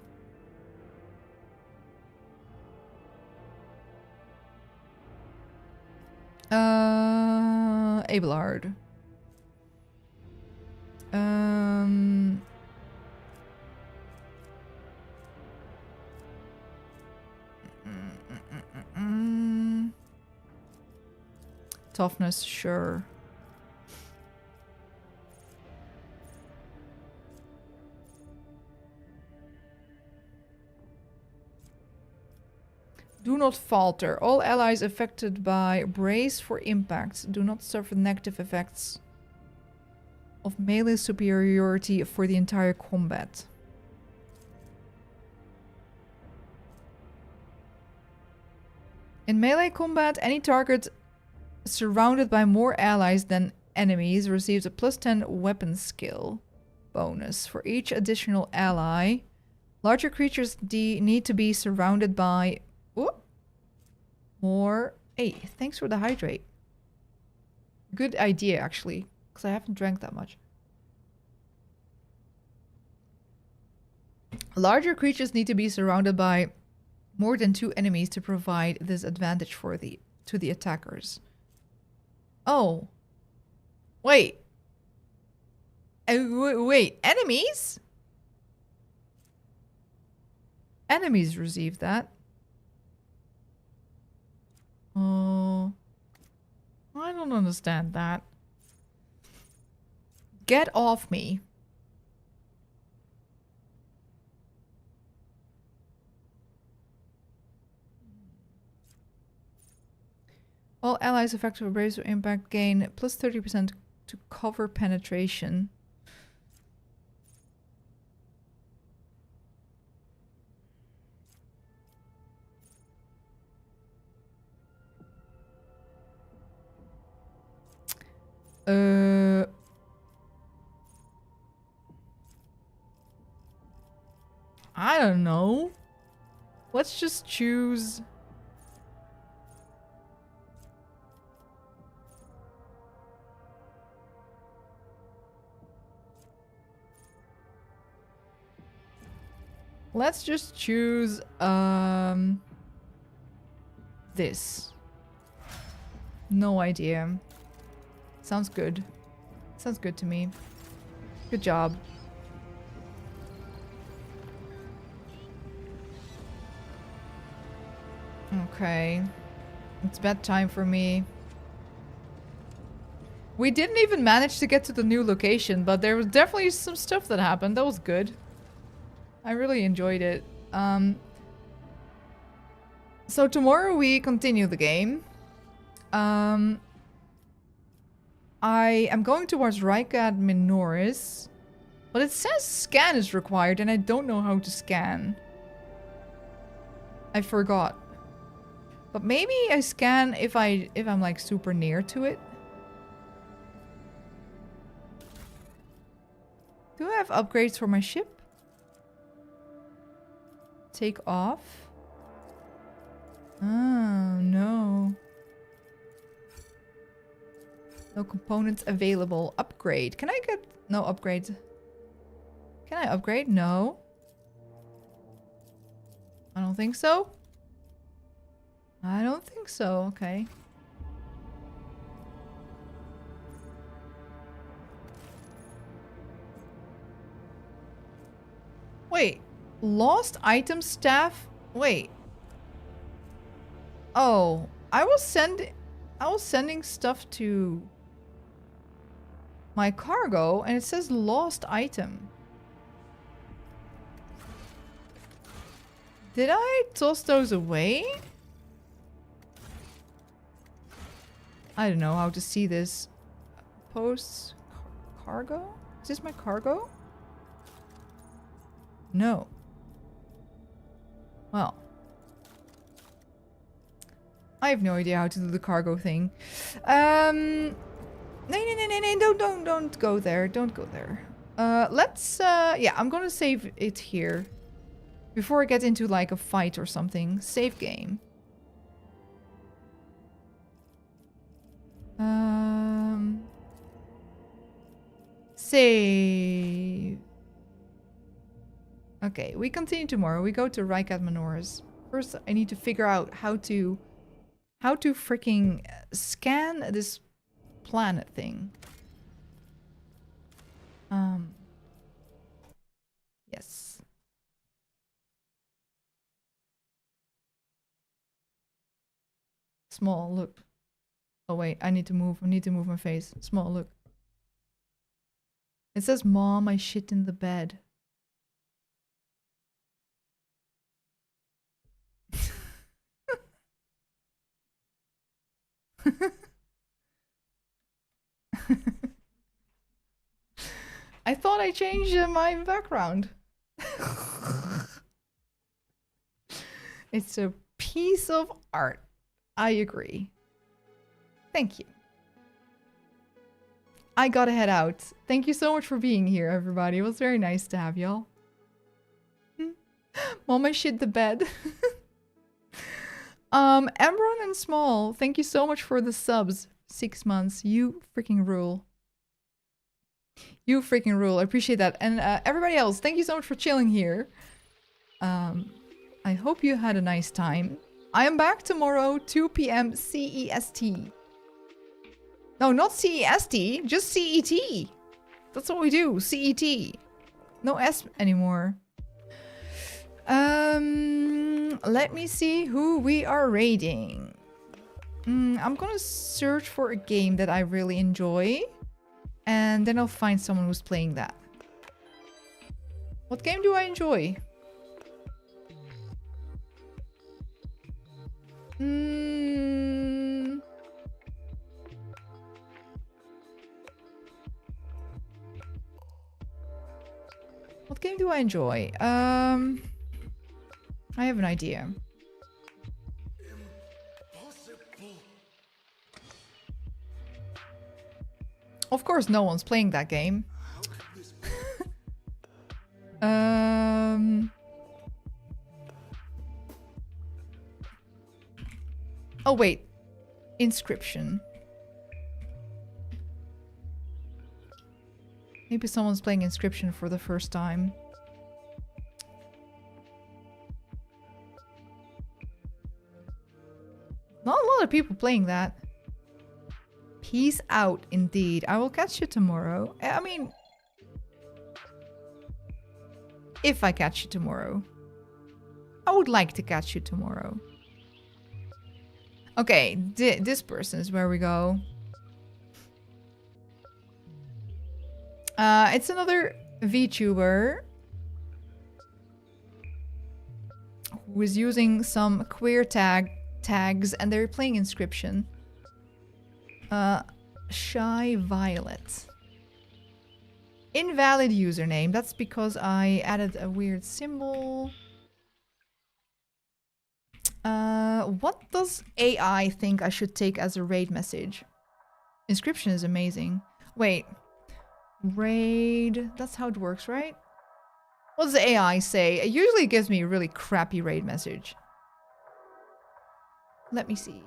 Abelard. Toughness, sure. Do not falter. All allies affected by brace for impact do not suffer negative effects of melee superiority for the entire combat. In melee combat, any target surrounded by more allies than enemies receives a +10 weapon skill bonus. For each additional ally, larger creatures need to be surrounded by more. Hey, thanks for the hydrate. Good idea, actually, because I haven't drank that much. Larger creatures need to be surrounded by more than 2 enemies to provide this advantage for to the attackers. Oh. Wait. Wait, enemies? Enemies receive that. Oh. I don't understand that. Get off me. All allies affected by brace or impact gain +30% to cover penetration. I don't know. Let's just choose. Let's just choose this. No idea. Sounds good. Sounds good to me. Good job. Okay. It's bedtime for me. We didn't even manage to get to the new location, but there was definitely some stuff that happened. That was good. I really enjoyed it. So tomorrow we continue the game. I am going towards Rykad Minoris, but it says scan is required and I don't know how to scan. I forgot. But maybe I scan if I'm like super near to it. Do I have upgrades for my ship? Take off. Oh, no. No components available. Upgrade. Can I get... No, upgrade. Can I upgrade? No. I don't think so. I don't think so. Okay. Wait. Lost item staff? Wait. Oh. I was sending stuff to my cargo and it says lost item. Did I toss those away? I don't know how to see this. Posts. Cargo? Is this my cargo? No. Well. I have no idea how to do the cargo thing. No, don't go there. Don't go there. Let's, yeah, I'm gonna save it here. Before I get into like a fight or something. Save game. Save. Okay, we continue tomorrow. We go to Rykat Manoras. First, I need to figure out how to freaking scan this planet thing. Yes. Small, look. Oh wait, I need to move my face. Small, look. It says, Mom, I shit in the bed. I thought I changed my background. It's a piece of art. I agree. Thank you. I gotta head out. Thank you so much for being here, everybody. It was very nice to have y'all. Mom, I shit the bed. Emron and Small, thank you so much for the subs. 6 months. You freaking rule. You freaking rule. I appreciate that. And everybody else, thank you so much for chilling here. I hope you had a nice time. I am back tomorrow, 2 p.m. CEST. No, not CEST, just CET. That's what we do, CET. No S anymore. Let me see who we are raiding. I'm gonna search for a game that I really enjoy. And then I'll find someone who's playing that. What game do I enjoy? What game do I enjoy? I have an idea. Of course, no one's playing that game. Oh wait, Inscription. Maybe someone's playing Inscription for the first time. Not a lot of people playing that. Peace out, indeed. I will catch you tomorrow. I mean, if I catch you tomorrow. I would like to catch you tomorrow. Okay, this person is where we go. It's another VTuber who is using some queer tags and they're playing Inscription. Shy Violet. Invalid username. That's because I added a weird symbol. What does AI think I should take as a raid message? Inscription is amazing. Wait. Raid. That's how it works, right? What does the AI say? It usually gives me a really crappy raid message. Let me see.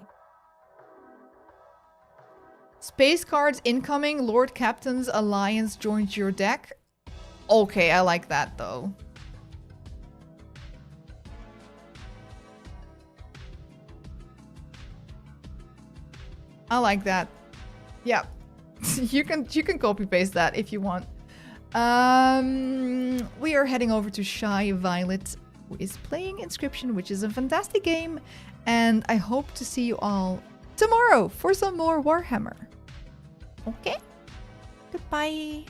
Space cards incoming. Lord Captain's Alliance joins your deck. Okay, I like that though. I like that. Yeah. you can copy paste that if you want. We are heading over to Shy Violet, who is playing Inscription, which is a fantastic game, and I hope to see you all tomorrow for some more Warhammer. Okay? Goodbye.